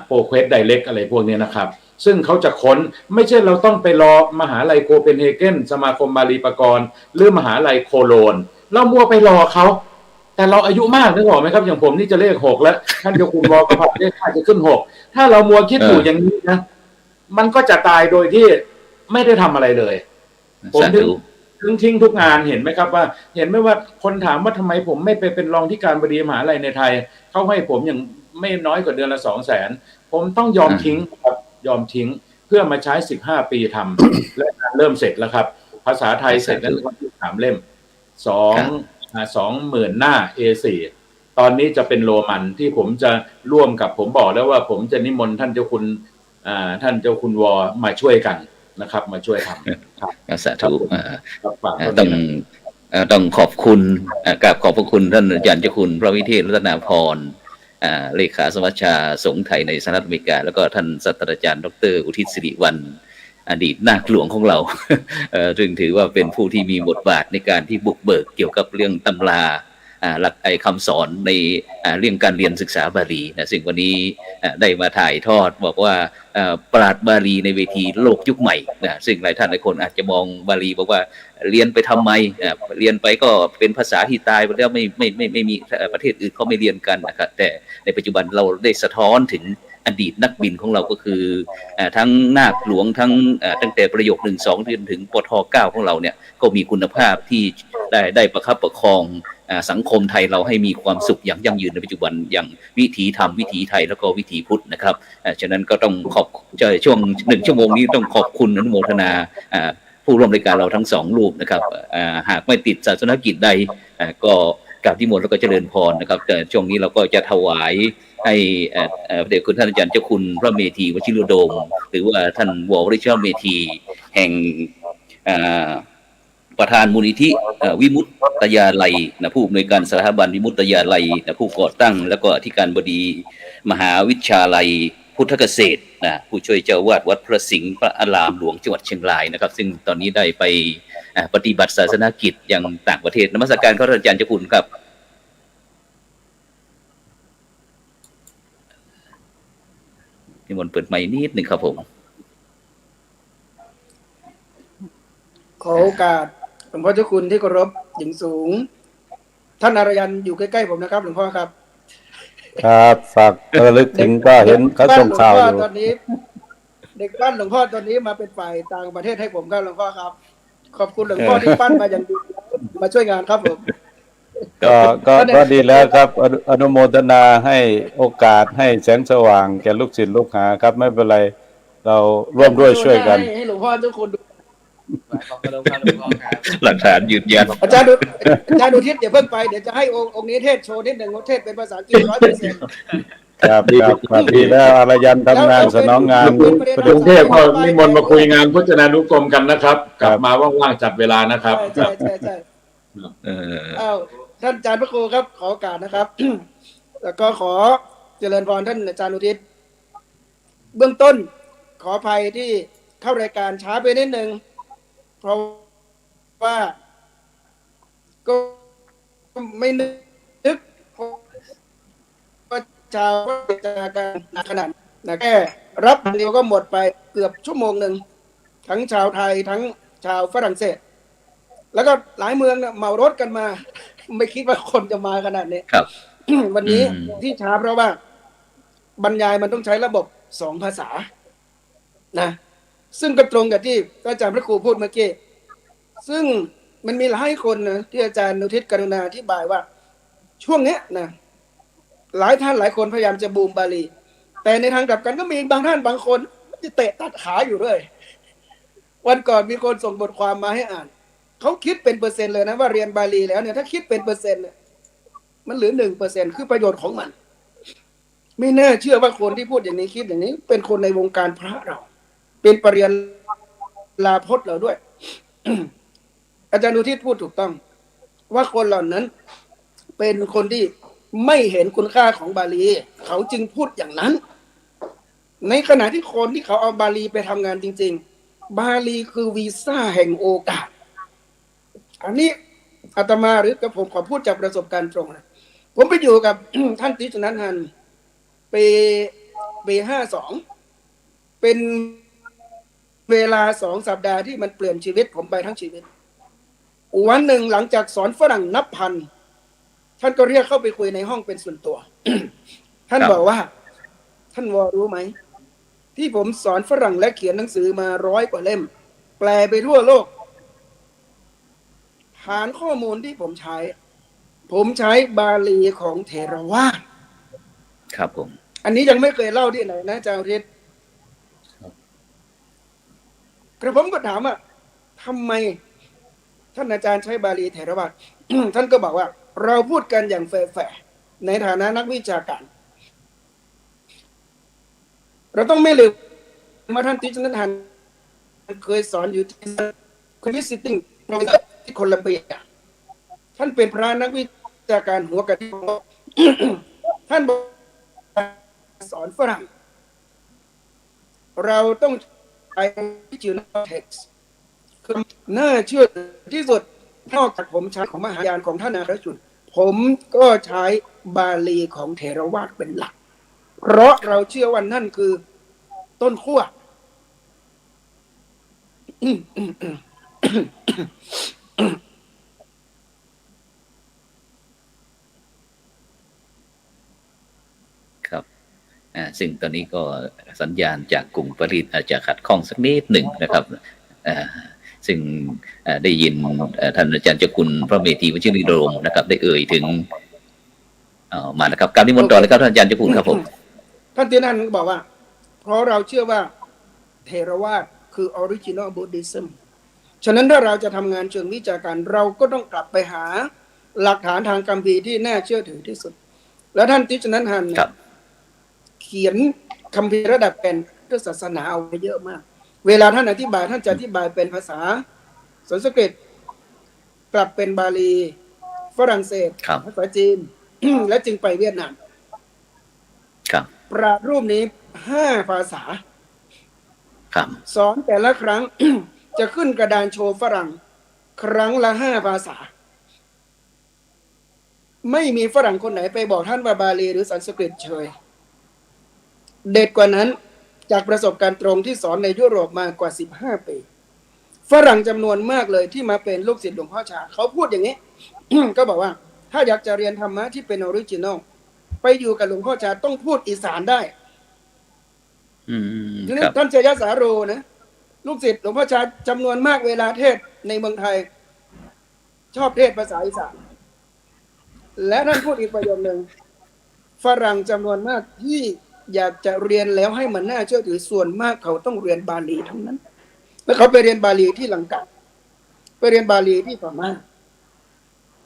ProQuest Direct อะไรพวกนี้นะครับซึ่งเขาจะค้นไม่ใช่เราต้องไปรอมหาลัยโคเปนเฮเกนสมาคมบาลีปกรณ์หรือมหาลัยโคโลนเรามัวไปรอเขาแต่เราอายุมากนึกออกไหมครับอย่างผมนี่จะเลข6แล้วท่านเจ้าคุณวอก็ผัดเลข5จะขึ้น6ถ้าเรามัวคิดอยู่อย่างนี้นะมันก็จะตายโดยที่ไม่ได้ทำอะไรเลยผมทิ้งทุกงานเห็นไหมครับว่าเห็นไหมว่าคนถามว่าทำไมผมไม่ไปเป็นรองที่การบดีมหาลัยในไทยเขาให้ผมอย่างไม่น้อยกว่าเดือนละ200,000ผมต้องยอมทิ้งครับยอมทิ้งเพื่อมาใช้15 ปีทำและเริ่มเสร็จแล้วครับภาษาไทยเสร็จแล้วก็3 เล่ม20,000 หน้า A4 ตอนนี้จะเป็นโรมันที่ผมจะร่วมกับผมบอกแล้วว่าผมจะนิมนต์ท่านเจ้าคุณวอมาช่วยกันนะครับมาช่วยทำครับสาธุต้องขอบคุณกับขอบพระคุณท่านอาจารย์เจ้าคุณพระวิเทศรัตนาพรเลขาสมัชชาสงฆ์ไทยในสหรัฐอเมริกาแล้วก็ท่านศาสตราจารย์ดร.อุทิศสิริวัลย์อดีตนาคหลวงของเราซึ่งถือว่าเป็นผู้ที่มีบทบาทในการที่บุกเบิกเกี่ยวกับเรื่องตำราหลักคำสอนในเรื่องการเรียนศึกษาบาลีนะซึ่งวันนี้ได้มาถ่ายทอดบอกว่าปราชญ์บาลีในเวทีโลกยุคใหม่นะซึ่งหลายท่านหลายคนอาจจะมองบาลีบอกว่าเรียนไปทำไมเรียนไปก็เป็นภาษาที่ตายไปแล้วไม่มีประเทศอื่นเขาไม่เรียนกันนะครับแต่ในปัจจุบันเราได้สะท้อนถึงอดีตนักบินของเราก็คือทั้งนาคหลวงทั้งตั้งแต่ประโยค1 2จนถึงปท9ของเราเนี่ยก็มีคุณภาพที่ได้ประคับประคองสังคมไทยเราให้มีความสุขอย่างยั่งยืนในปัจจุบันอย่างวิถีธรรมวิถีไทยแล้วก็วิถีพุทธนะครับฉะนั้นก็ต้องช่วง1 ชั่วโมงนี้ต้องขอบคุณอนุโมทนาผู้ร่วมรายการเราทั้ง2 รูปนะครับหากไม่ติดศาสนกิจใดก็กราบนิมนต์แล้วก็เจริญพรนะครับแต่ช่วงนี้เราก็จะถวายให้เด็กคุณท่านอาจารย์เจ้าคุณพระเมธีวชิรโดมหรือว่าท่านวริชเมธีแห่งประธานมูลนิธิวิมุตตยาลัยนะผู้อำนวยการสถาบันวิมุตตยาลัยนะผู้ก่อตั้งแล้วก็อธิการบดีมหาวิทยาลัยพุทธเกษตรนะผู้ช่วยเจ้าวาดวัดพระสิงห์พระอารามหลวงจังหวัดเชียงรายนะครับซึ่งตอนนี้ได้ไปปฏิบัติศาสนกิจยังต่างประเทศนมัสการพระอาจารย์เจ้าคุณครับนิมนต์เปิดไมค์นิดหนึ่งครับผมขอโอกาสหลวงพ่อเจ้าคุณที่เคารพอย่างสูงท่านอารยันอยู่ใกล้ๆผมนะครับหลวงพ่อครับครับฝากระลึกถึงก็เห็นเขาส่งข่าวอยู่ตอนนี้เด็กปั้นหลวงพ่อตอนนี้มาเป็นฝ่ายต่างประเทศให้ผมครับหลวงพ่อครับขอบคุณหลวงพ่อที่ปั้นมาอย่างดีมาช่วยงานครับผมก็ดีแล้วครับอนุโมทนาให้โอกาสให้แสงสว่างแก่ลูกศิษย์ลูกหาครับไม่เป็นไรเราร่วมด้วยช่วยกันให้หลวงพ่อทุกคนดูหลักฐานยืนยันอาจารย์ดูทิศเดี๋ยวเพิ่งไปเดี๋ยวจะให้องค์นี้เทศโชว์นิดหนึ่งว่าเทศเป็นภาษาอังกฤษ 100%ครับดีแล้วอารยันทำงานสนองงานกรุงเทพก็นิมนต์มาคุยงานพจนานุกรมกันนะครับกลับมาว่างๆจัดเวลานะครับใช่ท่านอาจารย์พระครูครับขอโอกาสนะครับ แล้วก็ขอเจริญพรท่านอาจารย์อุทิศเบื้องต้นขออภัยที่เข้ารายการช้าไปนิดนึงเพราะว่าก็ไม่นึกว่าชาวจะการขนาดนะแค่รับเดียวก็หมดไปเกือบชั่วโมงหนึ่งทั้งชาวไทยทั้งชาวฝรั่งเศสแล้วก็หลายเมืองเนี่ยเหมารถกันมาไม่คิดว่าคนจะมาขนาดนี้ครับ วันนี้ที่ช้าเพราะว่าบรรยายมันต้องใช้ระบบ2 ภาษานะซึ่งก็ตรงกับที่อาจารย์พระครูพูดเมื่อกี้ซึ่งมันมีหลายคนนะที่อาจารย์อุทิศกรุณาอธิบายว่าช่วงนี้นะหลายท่านหลายคนพยายามจะบูมบาลีแต่ในทางกลับกันก็มีบางท่านบางคนจะเตะตัดขาอยู่ด้วยวันก่อนมีคนส่งบทความมาให้อ่านเขาคิดเป็นเปอร์เซ็นต์เลยนะว่าเรียนบาลีแล้วเนี่ยถ้าคิดเป็นเปอร์เซ็นต์เนี่ยมันเหลือ 1% คือประโยชน์ของมัน ไม่น่าเชื่อว่าคนที่พูดอย่างนี้คิดอย่างนี้ เป็นคนในวงการพระเรา เป็นปริญญาพจน์เราด้วย อาจารย์อุทิศพูดถูกต้อง ว่าคนเหล่านั้นเป็นคนที่ไม่เห็นคุณค่าของบาลี เขาจึงพูดอย่างนั้น ในขณะที่คนที่เขาเอาบาลีไปทำงานจริงๆ บาลีคือวีซ่าแห่งโอกาส อันนี้อาตมาหรือกับผมขอพูดจากประสบการณ์ตรงนะผมไปอยู่กับ ท่านติชนันฮันปี52เป็นเวลา2 สัปดาห์ที่มันเปลี่ยนชีวิตผมไปทั้งชีวิตวันหนึ่งหลังจากสอนฝรั่งนับพันท่านก็เรียกเข้าไปคุยในห้องเป็นส่วนตัว ท่านบอกว่าท่านวอรู้ไหมที่ผมสอนฝรั่งและเขียนหนังสือมา100 กว่าเล่มแปลไปทั่วโลกฐานข้อมูลที่ผมใช้บาลีของเถรวาทครับผมอันนี้ยังไม่เคยเล่าที่ไหนนะอาจารย์ฤทธิ์กระผมก็ถามว่าทำไมท่านอาจารย์ใช้บาลีเถรวาท ท่านก็บอกว่าเราพูดกันอย่างแฟร์ๆในฐานะนักวิชาการเราต้องไม่ลืมว่าท่านติชนันทันเคยสอนอยู่ที่visiting professor ที่โคลัมเบียท่านเป็นพระนักวิชาการหัวกะทิ ท่านบอกสอนฝรั่งเราต้องใช้ original text คือน่าเชื่อที่สุดนอกจากผมใช้ของมหายานของท่านอาคาจุลผมก็ใช้บาลีของเถรวาทเป็นหลักเพราะเราเชื่อว่านั่นคือต้นขั้ว ครับซึ่งตอนนี้ก็สัญญาณจากกลุ่มผลิตอาจจะขัดข้องสักนิดหนึ่งนะครับซึ่งได้ยินท่านอาจารย์เจ้าคุณพระเมธีวชิริโรมนะครับได้เอ่ยถึงมานะครับการนิมนต์ต่อเลยครับท่านอาจารย์เจ้าคุณครับผมท่านที่นั่นบอกว่าเพราะเราเชื่อว่าเถรวาทคือ original Buddhism ฉะนั้นถ้าเราจะทำงานเชิงวิชาการเราก็ต้องกลับไปหาหลักฐานทางคัมภีร์ที่น่าเชื่อถือที่สุดแล้วท่านติชนันฮันเขียนคัมภีร์ระดับเป็นพุทธศาสนาเอาไว้เยอะมากเวลาท่านอธิบายท่านจะอธิบายเป็นภาษาสันสกฤตกลับเป็นบาลีฝรั่งเศสภาษาจีน และจึงไปเวียดนามปราชญ์รูปนี้5 ภาษาสอนแต่ละครั้ง จะขึ้นกระดานโชว์ฝรั่งครั้งละ5 ภาษาไม่มีฝรั่งคนไหนไปบอกท่านว่าบาลีหรือสันสกฤตเฉยเด็ดกว่านั้นจากประสบการณ์ตรงที่สอนในยุโรปมากว่า15 ปีฝรั่งจำนวนมากเลยที่มาเป็นลูกศิษย์หลวงพ่อชาเขาพูดอย่างนี้ ก็บอกว่าถ้าอยากจะเรียนธรรมะที่เป็นออริจินอลไปอยู่กับหลวงพ่อชาต้องพูดอีสานได้ท่านเชยสาโรนะลูกศิษย์หลวงพ่อชาจำนวนมากเวลาเทศในเมืองไทยชอบเทศภาษาอีสานและท่านพูดอีกประโยคนึงฝรั่งจำนวนมากที่อยากจะเรียนแล้วให้มันน่าเชื่อถือส่วนมากเขาต้องเรียนบาลีทั้งนั้นแล้วเขาไปเรียนบาลีที่ลังกาไปเรียนบาลีที่พม่า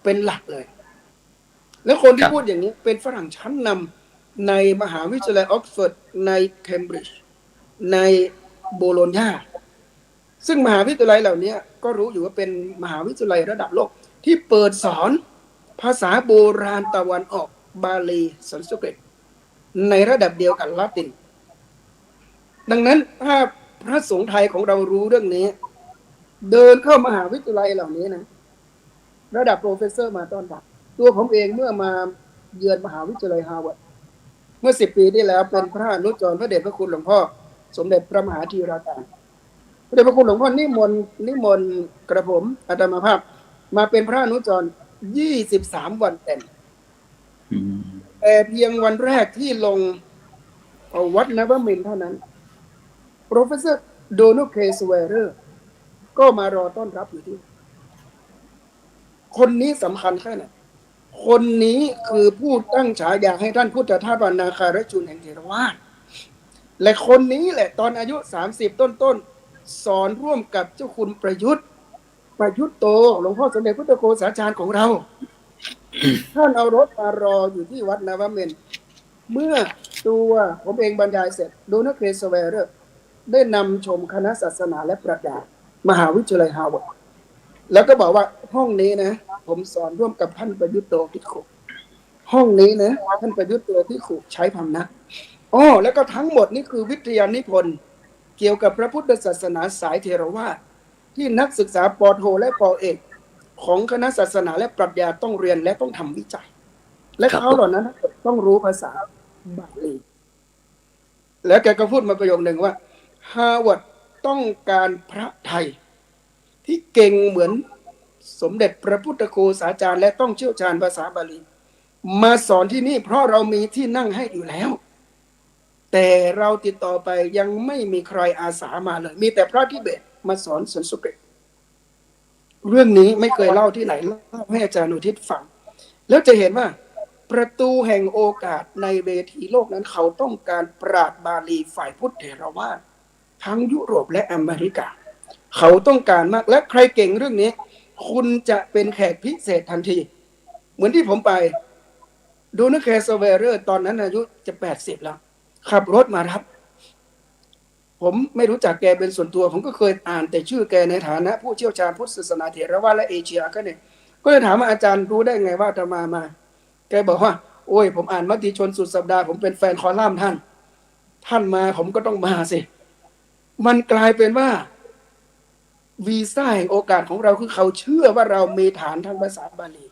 เป็นหลักเลยแล้วคนที่พูดอย่างนี้เป็นฝรั่งชั้นนำในมหาวิทยาลัยออกซฟอร์ดในเคมบริดจ์ในโบโลญญาซึ่งมหาวิทยาลัยเหล่านี้ก็รู้อยู่ว่าเป็นมหาวิทยาลัยระดับโลกที่เปิดสอนภาษาโบราณตะวันออกบาลีสันสกฤตในระดับเดียวกับละตินดังนั้นถ้าพระสงฆ์ไทยของเรารู้เรื่องนี้เดินเข้ามหาวิทยาลัยเหล่านี้นะระดับโปรเฟสเซอร์มาต้อนรับตัวผมเองเมื่อมาเยือนมหาวิทยาลัยฮาร์วาร์ดเมื่อ10 ปีที่แล้วเป็นพระอนุจรพระเดชพระคุณหลวงพ่อสมเด็จพระมหาธีราการพระเดชพระคุณหลวงพ่อนิมนต์กระผมอาตมาภาพมาเป็นพระอนุจร23 วันเต็มแต่เพียงวันแรกที่ลงวัดนวมินทร์เท่านั้นโปรเฟสเซอร์โดนัลด์เคสเวเรอร์ก็มารอต้อนรับอยู่ที่คนนี้สำคัญแค่ไหนคนนี้คือผู้ตั้งฉายาให้ท่านพุทธทาสวรรณาคารจุลแห่งเถรวาทและคนนี้แหละตอนอายุ30 ต้นสอนร่วมกับเจ้าคุณประยุทธ์โตหลวงพ่อสมเด็จพุทธโฆษาจารย์ของเรา ท่านเอารถมารออยู่ที่วัดนวมินทร์เมื่อ ตัวผมเองบรรยายเสร็จโดนัลด์ เคสเวอร์ได้นำชมคณะศาสนาและปรัชญามหาวิทยาลัยฮาร์วาร์ดแล้วก็บอกว่าห้องนี้นะผมสอนร่วมกับท่านประยุทธ์โตพิขุห้องนี้นะท่านประยุทธ์โตพิขุใช้พำนักแล้วก็ทั้งหมดนี่คือวิทยานิพนธ์เกี่ยวกับพระพุทธศาสนาสายเทรวาทที่นักศึกษาป.โทและป.เอกของคณะศาสนาและปรัชญาต้องเรียนและต้องทำวิจัยและเขาเหล่านั้นต้องรู้ภาษาบาลีแล้วแกก็พูดมาประโยคหนึ่งว่าฮาร์วาร์ดต้องการพระไทยที่เก่งเหมือนสมเด็จพระพุทธโฆษาจารย์และต้องเชี่ยวชาญภาษาบาลีมาสอนที่นี่เพราะเรามีที่นั่งให้อยู่แล้วแต่เราติดต่อไปยังไม่มีใครอาสามาเลยมีแต่พระทิเบตมาสอนสันสกฤตเรื่องนี้ไม่เคยเล่าที่ไหนเล่าให้อาจารย์อุทิศฟังแล้วจะเห็นว่าประตูแห่งโอกาสในเวทีโลกนั้นเขาต้องการปราชญ์บาลีฝ่ายพุทธเถรวาททั้งยุโรปและอเมริกาเขาต้องการมากและใครเก่งเรื่องนี้คุณจะเป็นแขกพิเศษทันทีเหมือนที่ผมไปดูนักแคสเวอร์ตอนนั้นอายุจะ80แล้วขับรถมารับผมไม่รู้จักแกเป็นส่วนตัวผมก็เคยอ่านแต่ชื่อแกในฐานะผู้เชี่ยวชาญพุทธศาสนาเถรวาทและเอเชียก็เลยถามว่าอาจารย์รู้ได้ไงว่าอาตมาแกบอกว่าโอ้ยผมอ่านมติชนสุดสัปดาห์ผมเป็นแฟนคอลัมน์ท่านมาผมก็ต้องมาสิมันกลายเป็นว่าวีซ่าแห่งโอกาสของเราคือเขาเชื่อว่าเรามีฐานทางภาษาบาลี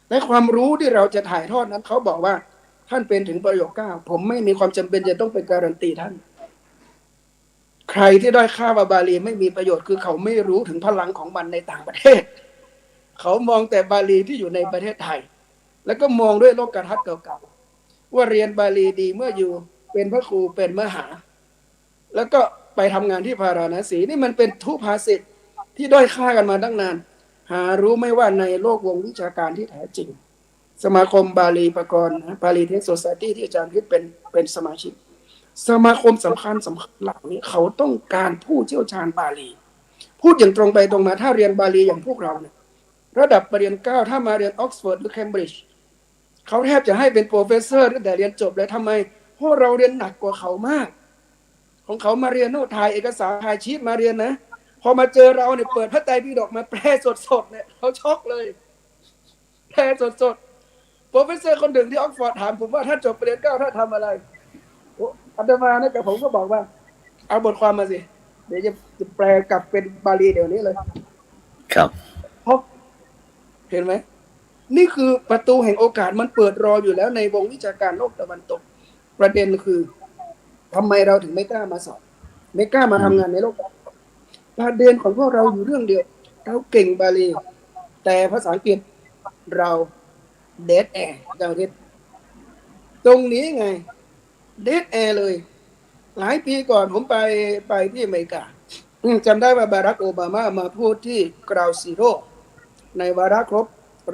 และความรู้ที่เราจะถ่ายทอดนั้นเขาบอกว่าท่านเป็นถึงประโยค9ผมไม่มีความจำเป็นจะต้องไปการันตีท่านใครที่ได้ค่าว่าบาลีไม่มีประโยชน์คือเขาไม่รู้ถึงพลังของมันในต่างประเทศเขามองแต่บาลีที่อยู่ในประเทศไทยแล้วก็มองด้วยโลกทัศน์เก่าๆว่าเรียนบาลีดีเมื่ออยู่เป็นพระครูเป็นมหาแล้วก็ไปทำงานที่พาราณสีนี่มันเป็นทุพภาษิตที่ด้อยค่ากันมาตั้งนานหารู้ไม่ว่าในโลกวงวิชาการที่แท้จริงสมาคมบาลีปกรณ์บาลีเทคโซไซตี้ที่อาจารย์พิษเป็นสมาชิกสมาคมสำคัญเหล่านี้เขาต้องการผู้เชี่ยวชาญบาลีพูดอย่างตรงไปตรงมาถ้าเรียนบาลีอย่างพวกเราเนี่ยระดับปริญญา9ถ้ามาเรียนออกซฟอร์ดหรือเคมบริดจ์เขาแทบจะให้เป็นโปรเฟสเซอร์ตั้งแต่เรียนจบเลยทำไมเพราะเราเรียนหนักกว่าเขามากของเขามาเรียนโน้ตถ่ายเอกสารถ่ายชีทมาเรียนนะพอมาเจอเราเนี่ยเปิดพระไตรปิฎกมาแปลสดๆเนี่ยเขาช็อกเลยแปลสดๆโปรเฟสเซอร์คนหนึ่งที่ออกซฟอร์ดถามผมว่าถ้าจบปริญญา9ถ้าทำอะไรอาตมานะกับผมก็บอกว่าเอาบทความมาสิเดี๋ยวจะแปลกลับเป็นบาลีเดี๋ยวนี้เลยครับเพราะเห็นไหมนี่คือประตูแห่งโอกาสมันเปิดรออยู่แล้วในวงวิชาการโลกตะวันตกประเด็นคือทำไมเราถึงไม่กล้ามาสอนไม่กล้ามาทำงานในโลกประเด็นของพวกเราอยู่เรื่องเดียวเราเก่งบาลีแต่ภาษาอังกฤษเราเดดแอร์เจ้าทิศตรงนี้ไงเดดแอร์เลยหลายปีก่อนผมไปที่อเมริกาจำได้ว่าบารักโอบามามาพูดที่กราวซีโร่ในวาระครบ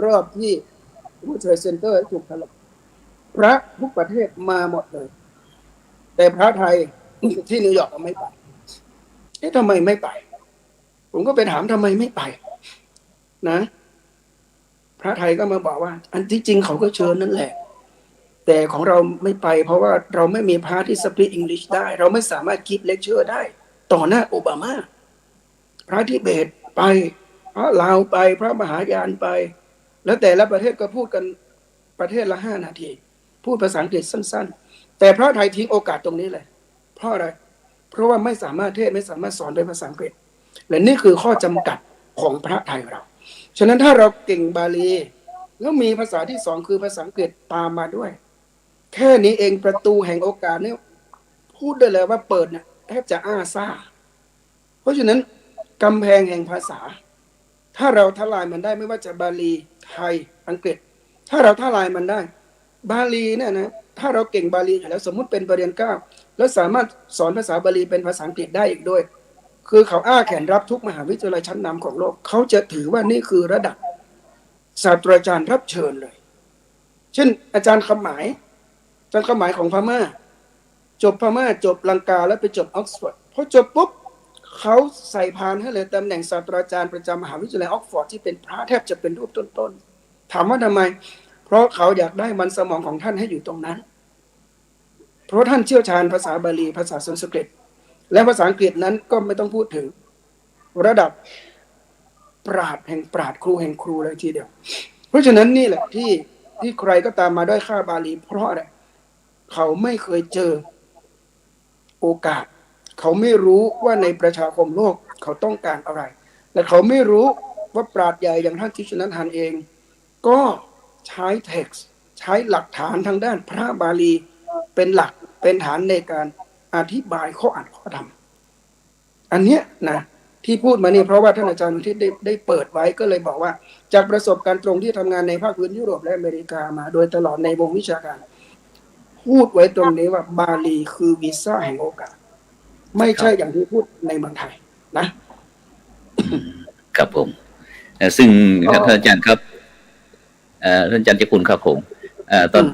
รอบที่วูดเทรดเซ็นเตอร์ถูกถล่มพระทุกประเทศมาหมดเลยแต่พระไทยที่นิวยอร์กไม่ไปทำไมไม่ไปผมก็ไปถามทำไมไม่ไปนะพระไทยก็มาบอกว่าอันที่จริงเขาก็เชิญนั่นแหละแต่ของเราไม่ไปเพราะว่าเราไม่มีพระที่สปีกอังกฤษได้เราไม่สามารถกีฟเลคเชอร์ได้ต่อหน้าโอบามาพระทิเบตไปพระลาวไปพระมหายานไปแล้วแต่ละประเทศก็พูดกันประเทศละ5 นาทีพูดภาษาอังกฤษสั้นๆแต่พระไทยทิ้งโอกาสตรงนี้เลยเพราะอะไรเพราะว่าไม่สามารถเทศไม่สามารถสอนด้วยภาษาอังกฤษและนี่คือข้อจำกัดของพระไทยเราฉะนั้นถ้าเราเก่งบาลีแล้วมีภาษาที่2คือภาษาอังกฤษตามมาด้วยแค่นี้เองประตูแห่งโอกาสเนี่ยพูดได้เลยว่าเปิดเนี่ยแทบจะอ้าซ่าเพราะฉะนั้นกำแพงแห่งภาษาถ้าเราทลายมันได้ไม่ว่าจะบาลีไทยอังกฤษถ้าเราทลายมันได้บาลีเนี่ยนะถ้าเราเก่งบาลีอยู่แล้วสมมุติเป็นปริญญา9แล้วสามารถสอนภาษาบาลีเป็นภาษาอังกฤษได้อีกด้วยคือเขาอ้าแขนรับทุกมหาวิทยาลัยชั้นนำของโลกเขาจะถือว่านี่คือระดับศาสตราจารย์รับเชิญเลยเช่นอาจารย์คำหมายของพม่าจบพม่าจบลังกาแล้วไปจบออกซฟอร์ดพอจบปุ๊บเขาใส่พานให้เลยตำแหน่งศาสตราจารย์ประจำมหาวิทยาลัยออกซฟอร์ดที่เป็นพระแทบจะเป็นรูปต้นๆถามว่าทำไมเพราะเขาอยากได้มันสมองของท่านให้อยู่ตรงนั้น เพราะท่านเชี่ยวชาญภาษาบาลีภาษาสันสกฤตและภาษาอังกฤษนั้นก็ไม่ต้องพูดถึงระดับปราชญ์แห่งปราชญ์ครูแห่งครูเลยทีเดียวเพราะฉะนั้นนี่แหละที่ใครก็ตามมาด้อยค่าบาลีเพราะอะไรเขาไม่เคยเจอโอกาสเขาไม่รู้ว่าในประชาคมโลกเขาต้องการอะไรและเขาไม่รู้ว่าปราชญ์ใหญ่อย่างท่านทิชนันทันเองก็ใช้เท็กซ์ใช้หลักฐานทางด้านพระบาลีเป็นหลักเป็นฐานในการอธิบายข้ออ่านข้อธรรมอันเนี้ยนะที่พูดมานี่เพราะว่าท่านอาจารย์อุทิศได้เปิดไว้ก็เลยบอกว่าจากประสบการณ์ตรงที่ทำงานในภาคพื้นยุโรปและอเมริกามาโดยตลอดในวงวิชาการพูดไว้ตรงนี้ว่าบาลีคือวีซ่าแห่งโอกาสไม่ใช่อย่างที่พูดในเมืองไทยนะครับผมซึ่งท่านอาจารย์ครับท่านอาจารย์เจ้าคุณครับผม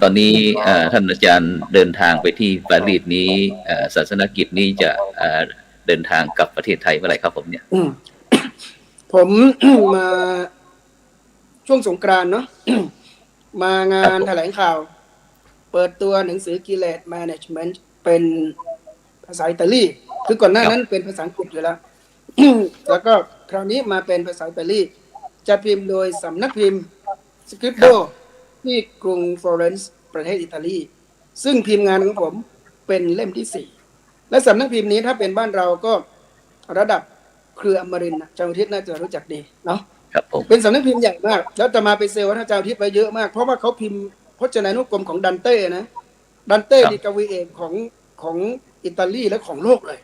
ตอนนี้ท่านอาจารย์เดินทางไปที่ปารีสนี้ศาสนกิจนี้จะเดินทางกลับประเทศไทยเมื่อไหร่ครับผมเนี่ยผมมาช่วงสงกรานต์เนาะมางานแถลงข่าวเปิดตัวหนังสือกิเลส Management เป็นภาษาอิตาลีคือก่อนหน้านั้นเป็นภาษาอังกฤษอยู่แล้วแล้วก็คราวนี้มาเป็นภาษาอิตาลีจัดพิมพ์โดยสำนักพิมพ์สคริปโดที่กรุงฟลอเรนซ์ประเทศอิตาลีซึ่งพิมพ์งานของผมเป็นเล่มที่4และสำนักพิมพ์นี้ถ้าเป็นบ้านเราก็ระดับเครืออมรินทร์เจ้าทิศน่าจะรู้จักดีเนาะเป็นสำนักพิมพ์ใหญ่มากแล้วจะมาไปเซลล์ว่าเจ้าทิศไปเยอะมากเพราะว่าเขาพิมพ์พจนานุกรมของดันเต้นะดันเต้ดีกวีเอกของอิตาลีและของโลกเลย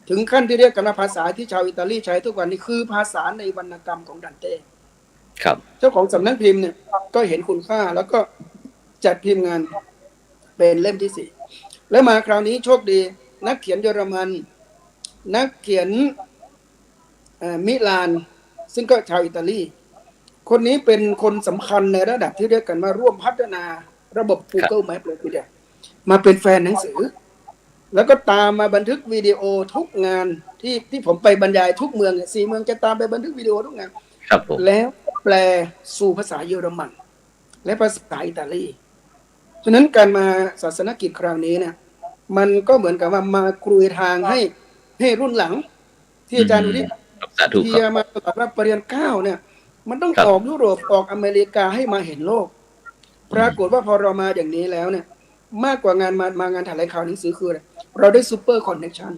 ถึงขั้นที่เรียกกันว่าภาษาที่ชาวอิตาลีใช้ทุกวันนี้คือภาษาในวรรณกรรมของดันเต้ครับเจ้าของสำนักพิมพ์เนี่ยก็เห็นคุณค่าแล้วก็จัดพิมพ์งานเป็นเล่มที่4แล้วมาคราวนี้โชคดีนักเขียนเยอรมันนักเขียนมิลานซึ่งก็ชาวอิตาลีคนนี้เป็นคนสำคัญในระดับที่เรียกกันว่าร่วมพัฒนาระบบ Google Map เลยทีเดียวมาเป็นแฟนหนังสือแล้วก็ตามมาบันทึกวิดีโอทุกงานที่ผมไปบรรยายทุกเมือง4เมืองจะตามไปบันทึกวิดีโอทุกงานแล้วแปลสู่ภาษาเยอรมันและภาษาอิตาลีฉะนั้นการมาศาสนกิจคราวนี้เนี่ยมันก็เหมือนกับว่ามากรุยทางให้รุ่นหลังที่อาจารย์อุทิศเทียมาตลอดรับปริญญา9เนี่ยมันต้องออกยุโรปออกอเมริกาให้มาเห็นโลกปรากฏว่าพอเรามาอย่างนี้แล้วเนี่ยมากกว่างานมางานแถลงข่าวหนังสือคืออะไรเราได้ซูเปอร์คอนเนคชั่น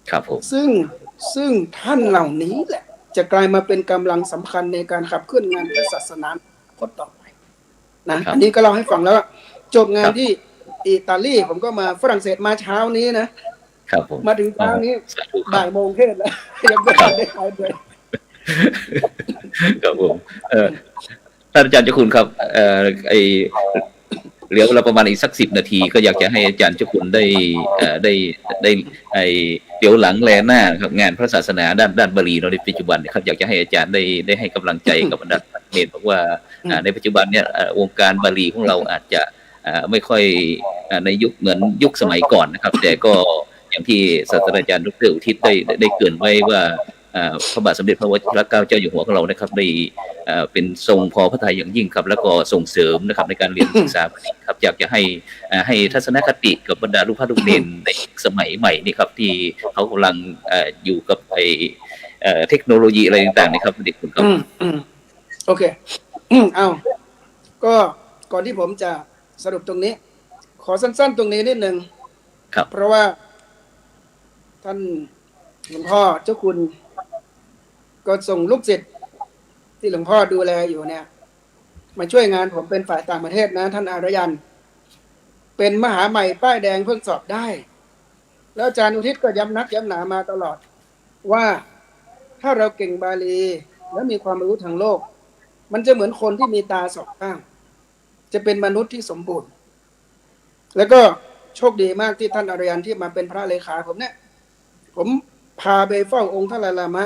ครับผมซึ่งท่านเหล่านี้แหละจะกลายมาเป็นกำลังสำคัญในการขับเคลื่อนงานพระศาสนาคตต่อไปนะอันนี้ก็เล่าให้ฟังแล้วว่าจบงานที่อิตาลีผมก็มาฝรั่งเศสมาเช้านี้นะครับมาถึงเช้านี้บ่ายโมงเทศแล้วยังไม่ได้ไปเลยครับผมท่านอาจารย์เจ้าคุณครับเหลือเวลาประมาณอีกสัก10 นาทีก็อยากจะให้อาจารย์เจ้าคุณได้เดี๋ยวหลังแลหน้าครับงานพระศาสนาด้านบาลีในปัจจุบันครับอยากจะให้อาจารย์ได้ให้กำลังใจกับบรรดาเนรบอกว่าในปัจจุบันเนี่ยวงการบาลีของเราอาจจะไม่ค่อยในยุคเหมือนยุคสมัยก่อนนะครับแต่ก็อย่างที่ศาสตราจารย์ดร.อุทิศได้เกริ่นไว้ว่าพระบาทสมเด็จพระวชิรเกล้าเจ้าอยู่หัวของเรานะครับได้เป็นทรงพอพระทัยอย่างยิ่งครับแล้วก็ส่งเสริมนะครับในการเรียนศึกษาครับอยากจะให้ทัศนคติกับบรรดาลูกพระลูกเนรในสมัยใหม่นี่ครับที่เขากำลังอยู่กับเทคโนโลยีอะไรต่างๆนะครับเด็กคุณครับโอเคเอาก็ก่อนที่ผมจะสรุปตรงนี้ขอสั้นๆตรงนี้นิดนึงครับเพราะว่าท่านหลวงพ่อเจ้าคุณก็ส่งลูกศิษย์ที่หลวงพ่อดูแลอยู่เนี่ยมาช่วยงานผมเป็นฝ่ายต่างประเทศนะท่านอารยันเป็นมหาใหม่ป้ายแดงเพิ่งสอบได้แล้วอาจารย์อุทิศก็ย้ำนักย้ำหนามาตลอดว่าถ้าเราเก่งบาลีและมีความรู้ทางโลกมันจะเหมือนคนที่มีตาสองข้างจะเป็นมนุษย์ที่สมบูรณ์แล้วก็โชคดีมากที่ท่านอารยันที่มาเป็นพระเลขาผมเนี่ยผมพาไปเฝ้าองค์ท่านลามะ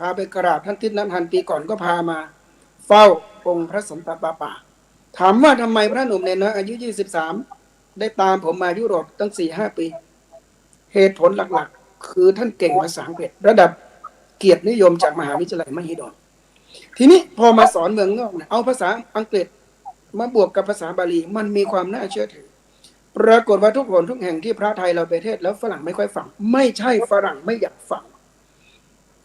พาไปกราบท่านทิศนันทันปีก่อนก็พามาเฝ้าองค์พระสันตะปาปาถามว่าทำไมพระหนุ่มเนรน้อยอายุ23ได้ตามผมมายุโรปตั้ง 4-5 ปีเหตุผลหลักๆคือท่านเก่งภาษาอังกฤษระดับเกียรตินิยมจากมหาวิทยาลัยมหิดลทีนี้พอมาสอนเมืองนอกเนี่ยเอาภาษาอังกฤษมาบวกกับภาษาบาลีมันมีความน่าเชื่อถือ ปรากฏว่าทุกคนทุกแห่งที่พระไทยเราไปเทศแล้วฝรั่งไม่ค่อยฟังไม่ใช่ฝรั่งไม่อยากฟัง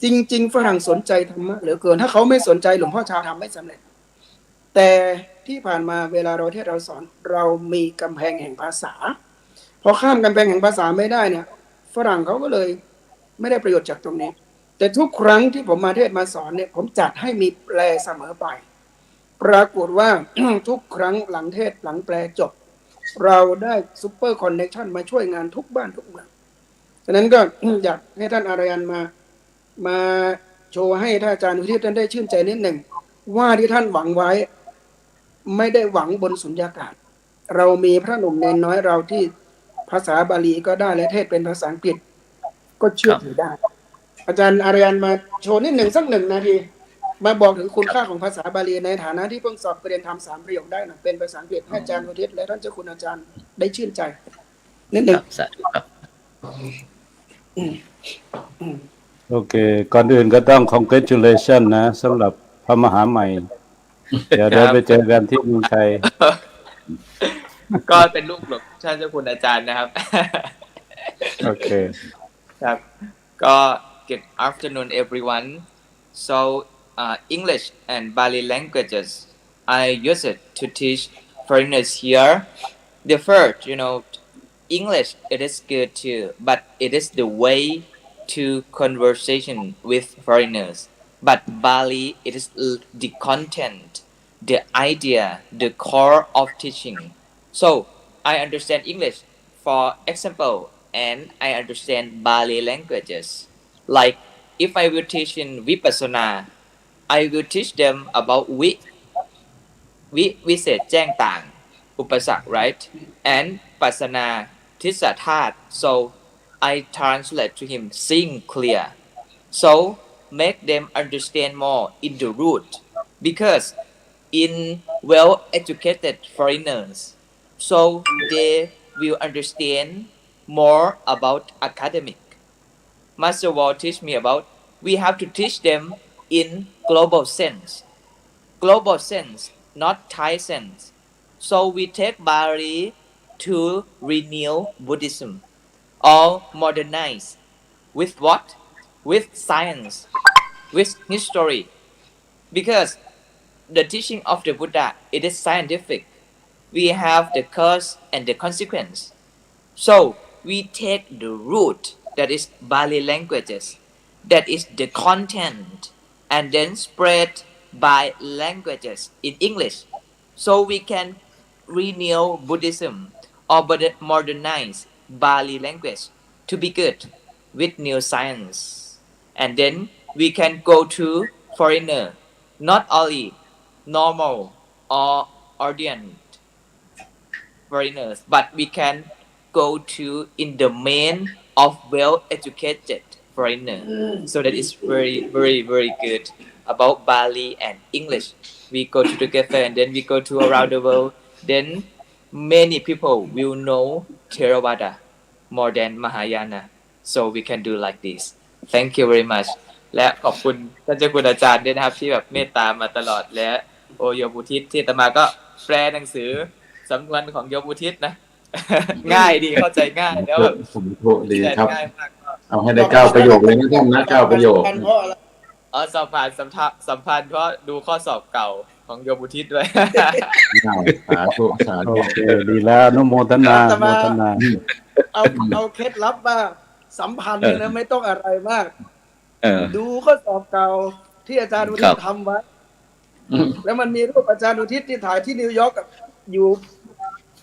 จริงๆฝรั่งสนใจธรรมะเหลือเกินถ้าเขาไม่สนใจหลวงพ่อชาทำไม่สำเร็จแต่ที่ผ่านมาเวลาเราเทศเราสอนเรามีกำแพงแห่งภาษาพอข้ามกำแพงแห่งภาษาไม่ได้เนี่ยฝรั่งเขาก็เลยไม่ได้ประโยชน์จากตรงนี้แต่ทุกครั้งที่ผมมาเทศมาสอนเนี่ยผมจัดให้มีแปลเสมอไปปรากฏว่า ทุกครั้งหลังเทศหลังแปลจบเราได้ซุปเปอร์คอนเนคชั่นมาช่วยงานทุกบ้านทุกเมืองฉะนั้นก็ อยากให้ท่านอารยันมาโชว์ให้ท่านอาจารย์อุทิศท่านได้ชื่นใจนิดหนึ่งว่าที่ท่านหวังไว้ไม่ได้หวังบนสุญญากาศเรามีพระหนุ่มเนนน้อยเราที่ภาษาบาลีก็ได้และเทศเป็นภาษาอังกฤษก็เชื่อถือได้อาจารย์อารยันมาโชว์นิดหนึ่งสัก1 นาทีมาบอกถึงคุณค่าของภาษาบาลีในฐานะที่เพิ่งสอบเรียนทำ3 ประโยคได้นะเป็นภาษาอังกฤษให้อาจารย์อุทิศและท่านเจ้าคุณอาจารย์ได้ชื่นใจนิดหนึ่ง สาธุครับ โอเค ก่อนอื่นก็ต้อง congratulation นะสำหรับพระมหาใหม่ เดี๋ยวไปเจอกันที่เมืองไทย ก็เป็นลูกหลวงท่านเจ้าคุณอาจารย์นะครับ โอเค ครับก็ good afternoon everyone so English and Bali languages I use it to teach foreigners here the first English it is good too but it is the way to conversation with foreigners but Bali it is the content the idea the core of teaching so I understand English for example and I understand Bali languages like if I will teach in Vipassana I will teach them aboutวิเศษแจ้งต่างอุปสรรค right and ปัสสนาทิศธาตุ so I translate to him seeing clear so make them understand more in the root because in well educated foreigners so they will understand more about academic Master Wall teach me about we have to teach them in global sense not Thai sense so we take Bali to renew Buddhism or modernize with what with science with history because the teaching of the Buddha it is scientific we have the cause and the consequence so we take the root that is Bali languages that is the content and then spread by languages in English so we can renew Buddhism or modernize Bali language to be good with new science and then we can go to foreigner not only normal or ordinary foreigners but we can go to in the main of well-educated foreigner so that is very very very good about Bali and English we go to together and then we go to around the world then many people will know Theravada more than Mahayana so we can do like this thank you very much และขอบคุณท่านเจ้าคุณอาจารย์ด้วยนะครับที่แบบเมตตามาตลอดและโอโยมอุทิศที่อาตมาก็แปลหนังสือสำนวนของโยมอุทิศนะ ง่ายดีเข้าใจง่ายแล้วแบบผมโทษดีครับเอาให้ได้9 ประโยคเลยนะท่านนะ9 ประโยคสอบผ่านสัมพันธ์เพราะดูข้อสอบเก่าของโยมอุทิศด้วยสาธุโอเคดีแล้วอนุโมทนาเอาเคล็ดลับว่าสัมพันธ์นะไม่ต้องอะไรมากดูข้อสอบเก่าที่อาจารย์อุทิศทำไว้แล้วมันมีรูปอาจารย์อุทิศที่ถ่ายที่นิวยอร์กอ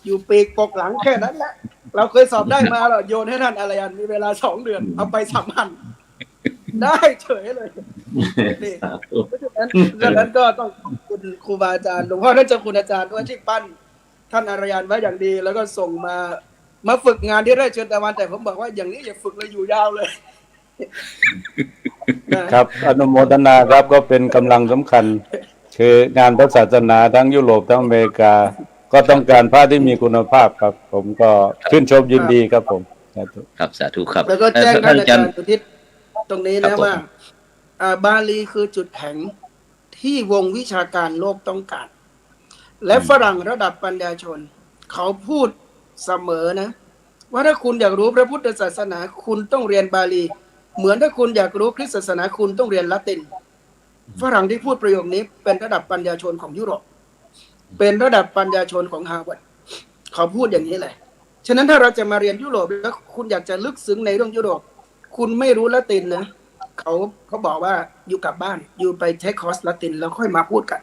ยู่ปีกปกหลังแค่นั้นแหละเราเคยสอบได้มาเราโยนให้ท่านอารยันมีเวลา2 เดือนเอาไปสัมพันธ์ได้เฉยเลยนี่ดังนั้นก็ต้องคุณครูบาอาจารย์หลวงพ่อท่านเจ้าคุณอาจารย์ด้วยที่ปั้นท่านอารยันไว้อย่างดีแล้วก็ส่งมาฝึกงานที่ไร่เชิญตะวันแต่ผมบอกว่าอย่างนี้อย่าฝึกเลยอยู่ยาวเลยครับอนุโมทนาครับก็เป็นกำลังสำคัญคืองานพระศาสนาทั้งยุโรปทั้งอเมริกาก็ต้องการพระที่มีคุณภาพครับผมก็ชื่นชมยินดีครับผมครับสาธุครับแล้วก็แจ้งท่านอาจารย์อุทิศตรงนี้นะว่าบาลีคือจุดแข็งที่วงวิชาการโลกต้องการและฝรั่งระดับปัญญาชนเขาพูด เสมอนะว่าถ้าคุณอยากรู้พระพุทธศาสนาคุณต้องเรียนบาลีเหมือนถ้าคุณอยากรู้คริสตศาสนาคุณต้องเรียนละตินฝรั่งที่พูดประโยคนี้เป็นระดับปัญญาชนของยุโรปเป็นระดับปัญญาชนของฮาร์วาร์ดเขาพูดอย่างนี้เลยฉะนั้นถ้าเราจะมาเรียนยุโรปแล้วคุณอยากจะลึกซึ้งในเรื่องยุโรปคุณไม่รู้ละตินนะเขาบอกว่าอยู่กลับบ้านอยู่ไปเทคคอร์สละตินแล้วค่อยมาพูดกัน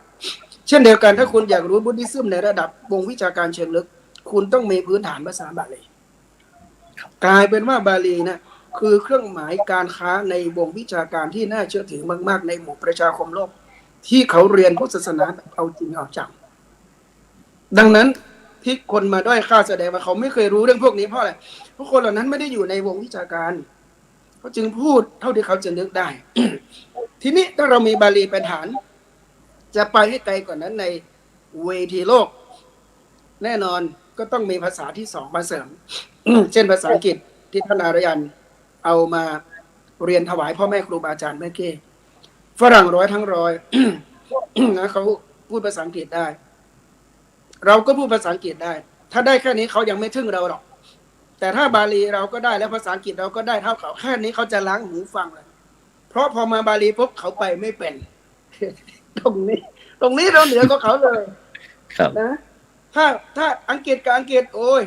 เช่นเดียวกันถ้าคุณอยากรู้บุดดิซึมในระดับวงวิชาการเชิงลึกคุณต้องมีพื้นฐานภาษาบาลีกลายเป็นว่าบาลีนะคือเครื่องหมายการค้าในวงวิชาการที่น่าเชื่อถือมากๆในหมู่ประชาคมโลกที่เขาเรียนพุทธศาสนาเอาจริงเอาจังดังนั้นที่คนมาด้อยค่าแสดงว่าเขาไม่เคยรู้เรื่องพวกนี้เพราะอะไรเพราะคนเหล่านั้นไม่ได้อยู่ในวงวิชาการเขาจึงพูดเท่าที่เขาจะนึกได้ ทีนี้ถ้าเรามีบาลีเป็นฐานจะไปให้ไกลกว่านั้นในเวทีโลกแน่นอนก็ต้องมีภาษาที่สองมาเสริม เช่นภาษาอังกฤษที่ท่านอารยันเอามาเรียนถวายพ่อแม่ครูบาอาจารย์แม่เก้ฝรั่งร้อยทั้งร้อย นะเขาพูดภาษาอังกฤษได้เราก็พูดภาษาอังกฤษได้ถ้าได้แค่นี้เขายังไม่ทึ่งเราหรอกแต่ถ้าบาลีเราก็ได้แล้วภาษาอังกฤษเราก็ได้เท่าเขาแค่นี้เขาจะล้างหูฟังเลยเพราะพอมาบาลีปุ๊บเขาไปไม่เป็น ตรงนี้เราเหนือกว่าเขาเลยนะถ้าอังกฤษกับอังกฤษโอ้ย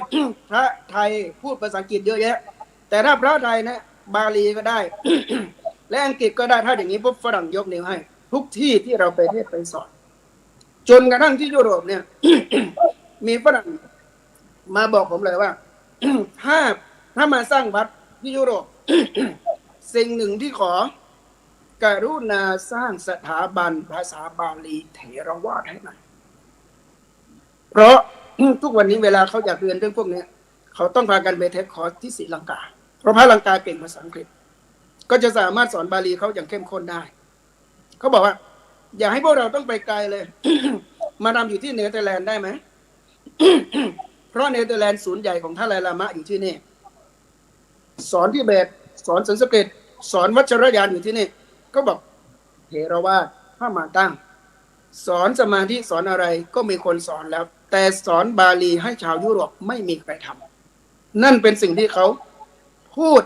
พระไทยพูดภาษาอังกฤษเยอะแยะแต่ถ้าพระไทยนะบาลีก็ได้ และอังกฤษก็ได้ถ้าอย่างนี้ปุ๊บฝรั่งยกนิ้วให้ทุกที่ที่เราไปเทศไปสอนจนกระทั่งที่ยุโรปเนี่ย มีฝรั่งมาบอกผมเลยว่า ถ้ามาสร้างวัดที่ยุโรป สิ่งหนึ่งที่ขอการุณาสร้างสถาบันภาษาบาลีเถรวาทให้หน่อยเพราะ ทุกวันนี้เวลาเขาอยากเรียนเรื่องพวกนี้เขาต้องพากันไปเทคคอร์สที่ศรีลังกาเพราะพระลังกาเก่งภาษาอังกฤษก็จะสามารถสอนบาลีเขาอย่างเข้มข้นได้เขาบอกว่าอย่าให้พวกเราต้องไปไกลเลย มาทำอยู่ที่เนเธอร์แลนด์ได้ไหม เพราะเนเธอร์แลนด์ศูนย์ใหญ่ของท่านไลลามะอยู่ที่นี่สอนทิเบตสอนสันสกฤตสอนวัชรยานอยู่ที่นี่ก็บอกเถรวาทถ้ามาตั้งสอนสมาธิสอนอะไรก็มีคนสอนแล้วแต่สอนบาลีให้ชาวยุโรปไม่มีใครทำนั่นเป็นสิ่งที่เขาพูด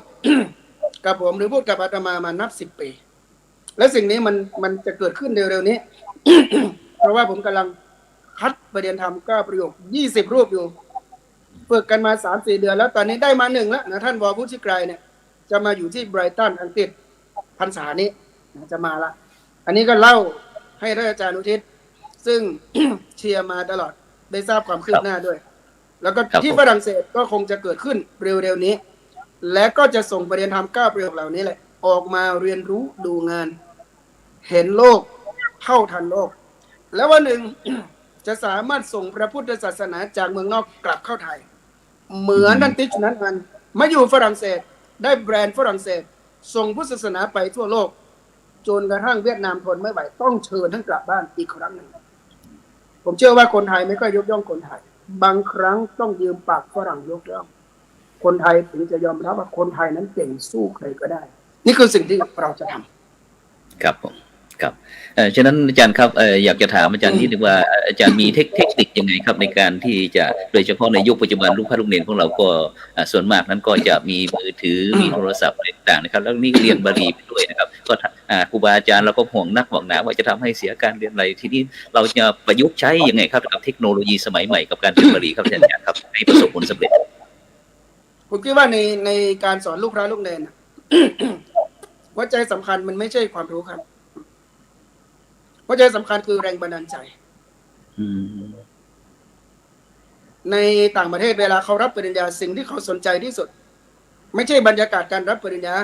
กับผมหรือพูดกับอาตมามานับ10 ปีและสิ่งนี้มันจะเกิดขึ้นเร็วๆนี้ เพราะว่าผมกำลังคัดประเด็นธรรม9 ประโยค20 รูปอยู่ฝึกกันมา 3-4 เดือนแล้วตอนนี้ได้มา1แล้วนะท่านวพุทธิไกรเนี่ยจะมาอยู่ที่ไบรตันอังกฤษพรรษานี้จะมาละอันนี้ก็เล่าให้ท่านอาจารย์อุทิศซึ่ง เชียร์มาตลอดได้ทราบความคืบหน้าด้วยแล้วก็ที่ฝรั่งเศสก็คงจะเกิดขึ้นเร็วๆนี้และก็จะส่งประเด็นธรรม9 ประโยคเหล่านี้แหละออกมาเรียนรู้ดูงานเห็นโลกเท่าทันโลกแล้ววันหนึ่ง จะสามารถส่งพระพุทธศาสนาจากเมืองนอกกลับเข้าไทยเหมือนนันติชนั้นมันมาอยู่ฝรั่งเศสได้แบรนด์ฝรั่งเศสส่งพุทธศาสนาไปทั่วโลกจนกระทั่งเวียดนามทนไม่ไหวต้องเชิญท่านกลับบ้านอีกครั้งหนึ่งผมเชื่อว่าคนไทยไม่ค่อยยกย่องคนไทยบางครั้งต้องยืมปากฝรั่งยกย่องคนไทยถึงจะยอมรับว่าคนไทยนั้นเก่งสู้ใครก็ได้นี่คือสิ่งที่เราจะทำครับผมครับฉะนั้นอาจารย์ครับอยากจะถามอาจารย์นิดนึงว่าอาจารย์มีเทคนิคยังไงครับในการที่จะโดยเฉพาะในยุคปัจจุบันลูกพระลูกเนรของเราก็ส่วนมากนั้นก็จะมีมือถือมีโทรศัพท์ต่างๆนะครับแล้วนี่เรียนบาลีไปด้วยนะครับก็ครูบาอาจารย์เราก็ห่วงนักห่วงหนาว่าจะทำให้เสียการเรียนอะไรทีนี้เราจะประยุกต์ใช้ยังไงครับกับเทคโนโลยีสมัยใหม่กับการเรียนบาลีครับอาจารย์ครับให้ประสบผลสำเร็จผมคิดว่าในการสอนลูกพระลูกเนร หัวใจสำคัญมันไม่ใช่ความรู้ครับหัวใจสำคัญคือแรงบันดาลใจในต่างประเทศเวลาเขารับปริญญาสิ่งที่เขาสนใจที่สุดไม่ใช่บรรยากาศการรับปริญญา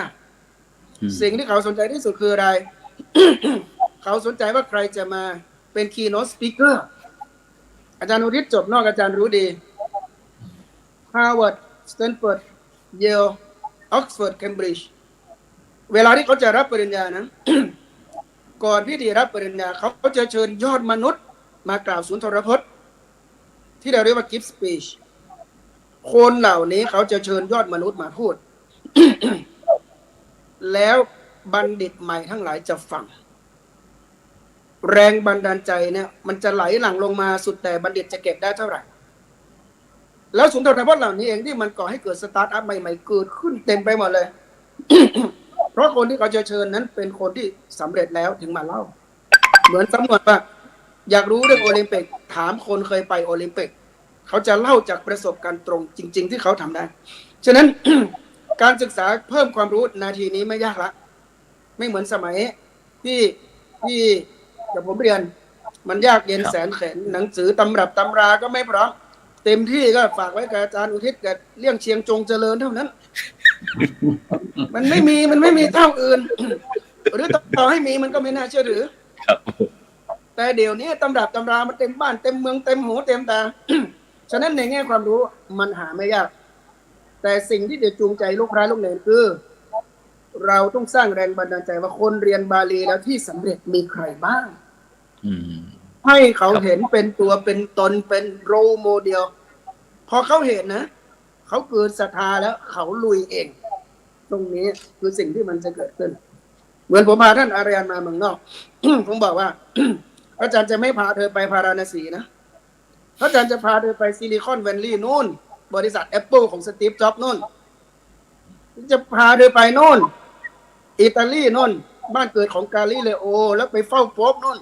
สิ่งที่เขาสนใจที่สุดคืออะไร เขาสนใจว่าใครจะมาเป็น keynote speaker อาจารย์อุทิศจบนอกอาจารย์รู้ดี Harvard Stanford Yale Oxford Cambridge เวลาที่เขาจะรับปริญญานะก่อนพิธีรับปริญญาเขาจะเชิญยอดมนุษย์มากล่าวสุนทรพจน์ที่เราเรียกว่า gift speech คนเหล่านี้เขาจะเชิญยอดมนุษย์มาพูด แล้วบัณฑิตใหม่ทั้งหลายจะฟังแรงบันดาลใจเนี่ยมันจะไหลหลั่งลงมาสุดแต่บัณฑิตจะเก็บได้เท่าไหร่ แล้วสุนทรพจน์เหล่านี้เองที่มันก่อให้เกิดสตาร์ทอัพใหม่ๆเกิดขึ้นเต็มไปหมดเลย เพราะคนที่เขาจะเชิญนั้นเป็นคนที่สำเร็จแล้วถึงมาเล่า เหมือนสำรวจว่าอยากรู้เรื่องโอลิมปิกถามคนเคยไปโอลิมปิกเขาจะเล่าจากประสบการณ์ตรงจริงๆที่เขาทำได้ฉะนั้น การศึกษาเพิ่มความรู้นาทีนี้ไม่ยากละไม่เหมือนสมัยที่กับผมเรียนมันยากเย็นแสนเข็ญหนังสือตำรับตำราก็ไม่พร้อมเต็มที่ก็ฝากไว้กับอาจารย์อุทิศกับเลี่ยงเชียงจงเจริญเท่านั้น มันไม่มีเท่าอื่น หรือต่อให้มีมันก็ไม่น่าเชื่อถือแต่เดี๋ยวนี้ตำรับตำรามันเต็มบ้านเต็มเมืองเต็มหูเต็มตา ฉะนั้นในแง่ความรู้มันหาไม่ยากแต่สิ่งที่จะจูงใจลูกพระลูกเนรคือเราต้องสร้างแรงบันดาลใจว่าคนเรียนบาลีแล้วที่สำเร็จมีใครบ้างให้เขาเห็นเป็นตัวเป็นตนเป็นโรโมเดลพอเขาเห็นนะเขาเกิดศรัทธาแล้วเขาลุยเองตรงนี้คือสิ่งที่มันจะเกิดขึ้นเหมือนผมพาท่านอารยันมาเมืองนอก ผมบอกว่า อาจารย์จะไม่พาเธอไปพาราณสีนะอาจารย์จะพาเธอไปซิลิคอนแวลลีย์นู่นบริษัท Apple ของสตีฟจ็อบส์นู่นจะพาเธอไปนู่นอิตาลีนู่นบ้านเกิดของกาลิเลโอแล้วไปเฝ้าโป๊ปนู่น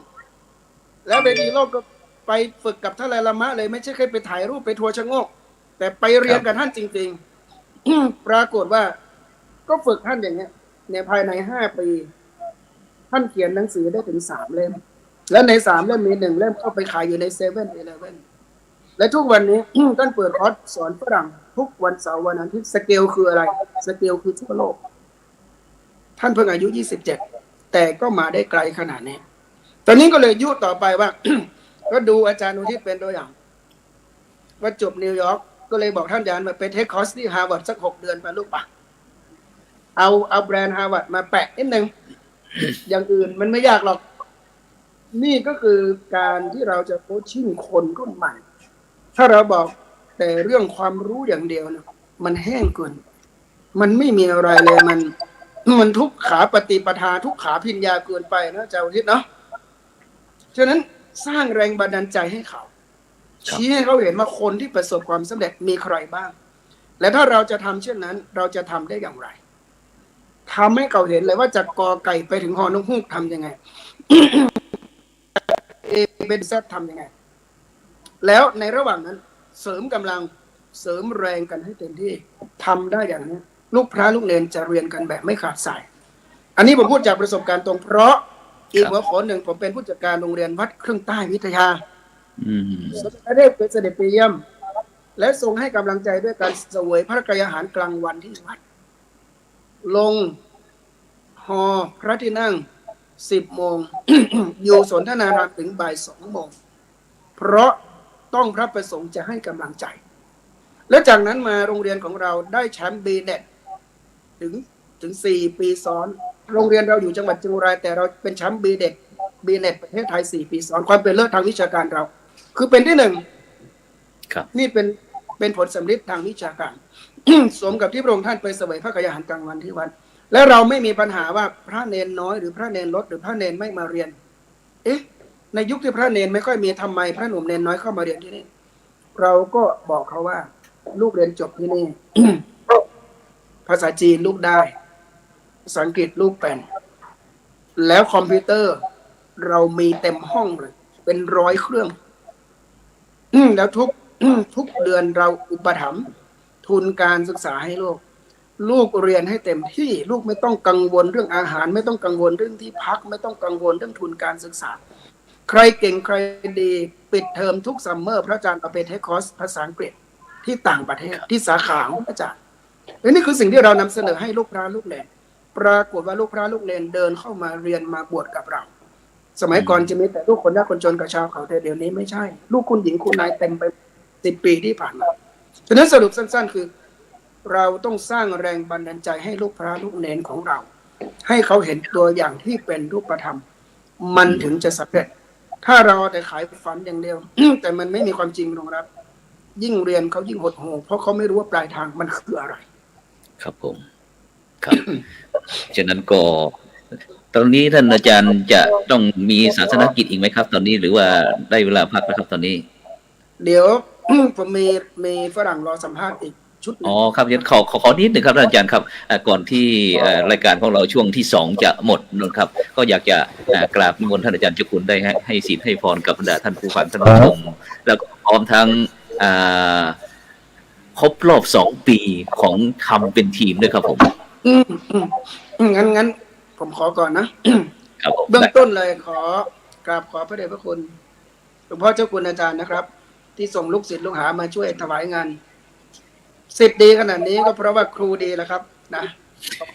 แล้วไปดีโลกก็ไปฝึกกับท่านไลลามะเลยไม่ใช่แค่ไปถ่ายรูปไปทัวร์ชะโงกแต่ไปเรียนกับท่านจริงๆ ปรากฏว่าก็ฝึกท่านอย่างเงี้ยในภายใน5 ปีท่านเขียนหนังสือได้ถึง3 เล่มและใน3 เล่มมี1 เล่มเข้าไปขายอยู่ใน7-Eleven และทุกวันนี้ ท่านเปิดคอร์สสอนฝรั่งทุกวันเสาร์วันอาทิตย์สเกลคืออะไรสเกลคือทั่วโลกท่านเพิ่งอายุ27แต่ก็มาได้ไกลขนาดนี้ตอนนี้ก็เลยยุต่อไปว่า ก็ดูอาจารย์อุทิศเป็นตัวอย่างว่าจบนิวยอร์กก็เลยบอกท่านอาจารย์มาไปเทคคอร์สที่ฮาร์วาร์ดสัก6 เดือนไปลูกปะเอาแบรนด์ฮาร์วาร์ดมาแปะนิดนึง อย่างอื่นมันไม่ยากหรอกนี่ก็คือการที่เราจะโคชชิ่งคนรุ่นใหม่ถ้าเราบอกแต่เรื่องความรู้อย่างเดียวนะมันแห้งเกินมันไม่มีอะไรเลยมันทุกขาปฏิปทาทุกขาพิญญาเกินไปนะอาจารย์อุทิศเนาะฉะนั้นสร้างแรงบันดาลใจให้เขาชี้ให้เขาเห็นว่าคนที่ประสบความสำเร็จมีใครบ้างและถ้าเราจะทำเช่นนั้นเราจะทำได้อย่างไรทำให้เขาเห็นเลยว่าจากกอไก่ไปถึงฮอนกฮูกทำยังไง เอเป็นแซดทำยังไงแล้วในระหว่างนั้นเสริมกำลังเสริมแรงกันให้เต็มที่ทำได้อย่างนี้ลูกพระลูกเนรจะเรียนกันแบบไม่ขาดสายอันนี้ผมพูดจากประสบการณ์ตรงเพราะอีกหัวข้อหนึ่งผมเป็นผู้จัดการโรงเรียนวัดเครื่องใต้วิทยาสมเด็จพระเสด็จไปเยี่ยมและทรงให้กำลังใจด้วยการเสวยพระกยาหารกลางวันที่วัดลงหอพระที่นั่ง10 โมง อยู่สนทนาธรรมถึงบ่าย2 โมงเพราะต้องพระประสงค์จะให้กำลังใจและจากนั้นมาโรงเรียนของเราได้แชมป์บีเน็ตถึง4 ปีซ้อนโรงเรียนเราอยู่จังหวัดเชียงรายแต่เราเป็นแชมป์บีเน็ตประเทศไทย4 ปีซ้อนความเป็นเลิศทางวิชาการเราคือเป็นที่1ครับนี่เป็นผลสำลิดทางวิชาการ สมกับที่พระองค์ท่านไปเสวยพระกยาหารกลางวันที่วัดและเราไม่มีปัญหาว่าพระเนนน้อยหรือพระเนนลดหรือพระเนนไม่มาเรียนในยุคที่พระเนนไม่ค่อยมีทำไมพระหนุ่มเนนน้อยเข้ามาเรียนที่นี่เราก็บอกเขาว่าลูกเรียนจบที่นี่ ภาษาจีนลูกได้ภาษาอังกฤษลูกเป็นแล้วคอมพิวเตอร์เรามีเต็มห้องเลยเป็น100 เครื่อง แล้วทุกเดือนเราอุปถัมภ์ทุนการศึกษาให้ลูกเรียนให้เต็มที่ลูกไม่ต้องกังวลเรื่องอาหารไม่ต้องกังวลเรื่องที่พักไม่ต้องกังวลเรื่องทุนการศึกษาใครเก่งใครดีปิดเทอมทุกซัมเมอร์พระอาจารย์เอาไปเทคคอร์สภาษาอังกฤษที่ต่างประเทศที่สาขาของพระอาจารย์นี่คือสิ่งที่เรานำเสนอให้ลูกพระลูกเนรปรากฏว่าลูกพระลูกเนรเดินเข้ามาเรียนมาบวชกับเราสมัยก่อนจะมีแต่ลูกคนยากคนจนกับชาวเขาแต่เดี๋ยวนี้ไม่ใช่ลูกคุณหญิงคุณนายเต็มไป10 ปีที่ผ่านมาฉะนั้นสรุปสั้นๆคือเราต้องสร้างแรงบันดาลใจให้ลูกพระลูกเนรของเราให้เขาเห็นตัวอย่างที่เป็นรูปธรรมมันถึงจะสำเร็จถ้าเราแต่ขายฝันอย่างเดียว แต่มันไม่มีความจริงรองรับยิ่งเรียนเขายิ่งหดหู่เพราะเขาไม่รู้ว่าปลายทางมันคืออะไรครับผมครับ ฉะนั้นก็ตอนนี้ท่านอาจารย์จะต้องมีศาสนกิจอีกไหมครับตอนนี้หรือว่าได้เวลาพักแล้วครับตอนนี้เดี๋ยว ผมมีฝรั่งรอสัมภาษณ์อีกชุดหนึ่ง อ๋อครับงั้นขอนิดหนึ่งครับท่านอาจารย์ครับก่อนที่รายการของเราช่วงที่2จะหมดนะครับก็อยากจะกราบนิมนต์ท่านอาจารย์เจ้าคุณได้ให้ศีลให้พรกับบรรดาท่านผู้ฟังท่านผู้ชมแล้วก็พร้อมทั้งครบรอบ2 ปีของทำเป็นทีมด้วยครับผมงั้นผมขอก่อนนะครับ เบื้องต้นเลยขอกราบขอพระเดชพระคุณหลวงพ่อเจ้าคุณอาจารย์นะครับ ที่ส่งลูกศิษย์ลูกหามาช่วยถวายงานศิษย์ดีขนาดนี้ก็เพราะว่าครูดีแหละครับนะ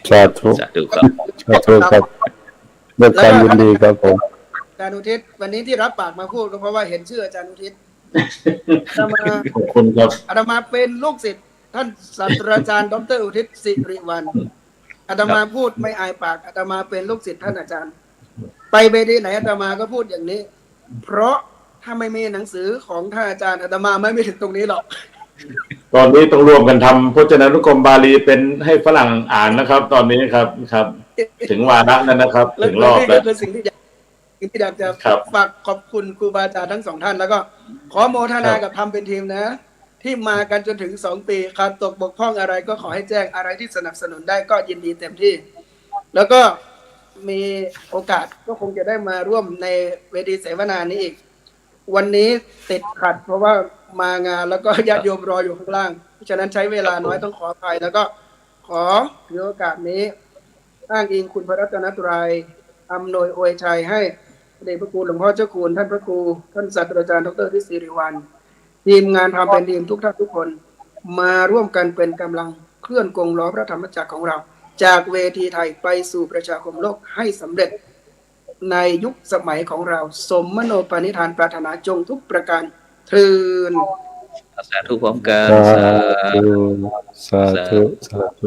สาธุสาธุครับ สาธุครับด้วยความยินดีครับผมอาจารย์อุทิศวันนี้ที่รับปากมาพูดก็เพราะว่าเห็นชื่ออาจารย์อุทิศขอบคุณครับ อาตมาเป็นลูกศิษย์ท่านศาสตราจารย์ดร.อุทิศสิริวัลย์อาตมาพูดไม่อายปากอาตมาเป็นลูกศิษย์ท่านอาจารย์ไปเวทีไหนอาตมาก็พูดอย่างนี้เพราะถ้าไม่มีหนังสือของท่านอาจารย์อาตมาไม่ถึงตรงนี้หรอกตอนนี้ต้องรวมกันทำพจนานุกรมบาลีเป็นให้ฝรั่งอ่านนะครับ ตอนนี้ครับถึงวาระนั้นนะครับถึงรอบแล้วคือสิ่งที่อยากจะฝากขอบคุณครูบาอาจารย์ทั้ง2 ท่านแล้วก็ขอโมทนากับทำเป็นทีมนะที่มากันจนถึง2 ปีขาดตกบกพร่องอะไรก็ขอให้แจ้งอะไรที่สนับสนุนได้ก็ยินดีเต็มที่แล้วก็มีโอกาสก็คงจะได้มาร่วมในเวทีเสวนานี้อีกวันนี้ติดขัดเพราะว่ามางานแล้วก็ญาติโยมรออยู่ข้างล่างเพราะฉะนั้นใช้เวลาน้อยต้องขออภัยแล้วก็ขอถือโอกาสนี้อ้างอิงคุณพระรัตนตรัยอำนวยอวยชัยให้พระเดชพระคุณหลวงพ่อเจ้าคุณท่านพระครูท่านศาสตราจารย์ดร.ทิศสิริวัลย์ทีมงานทำเป็นทีมทุกท่านทุกคนมาร่วมกันเป็นกำลังเคลื่อนกงล้อพระธรรมจักรของเราจากเวทีไทยไปสู่ประชาคมโลกให้สำเร็จในยุคสมัยของเราสมมโนปณิธานปรารถนาจงทุกประการเทินสาธุพร้อมกันสาธุสาธุ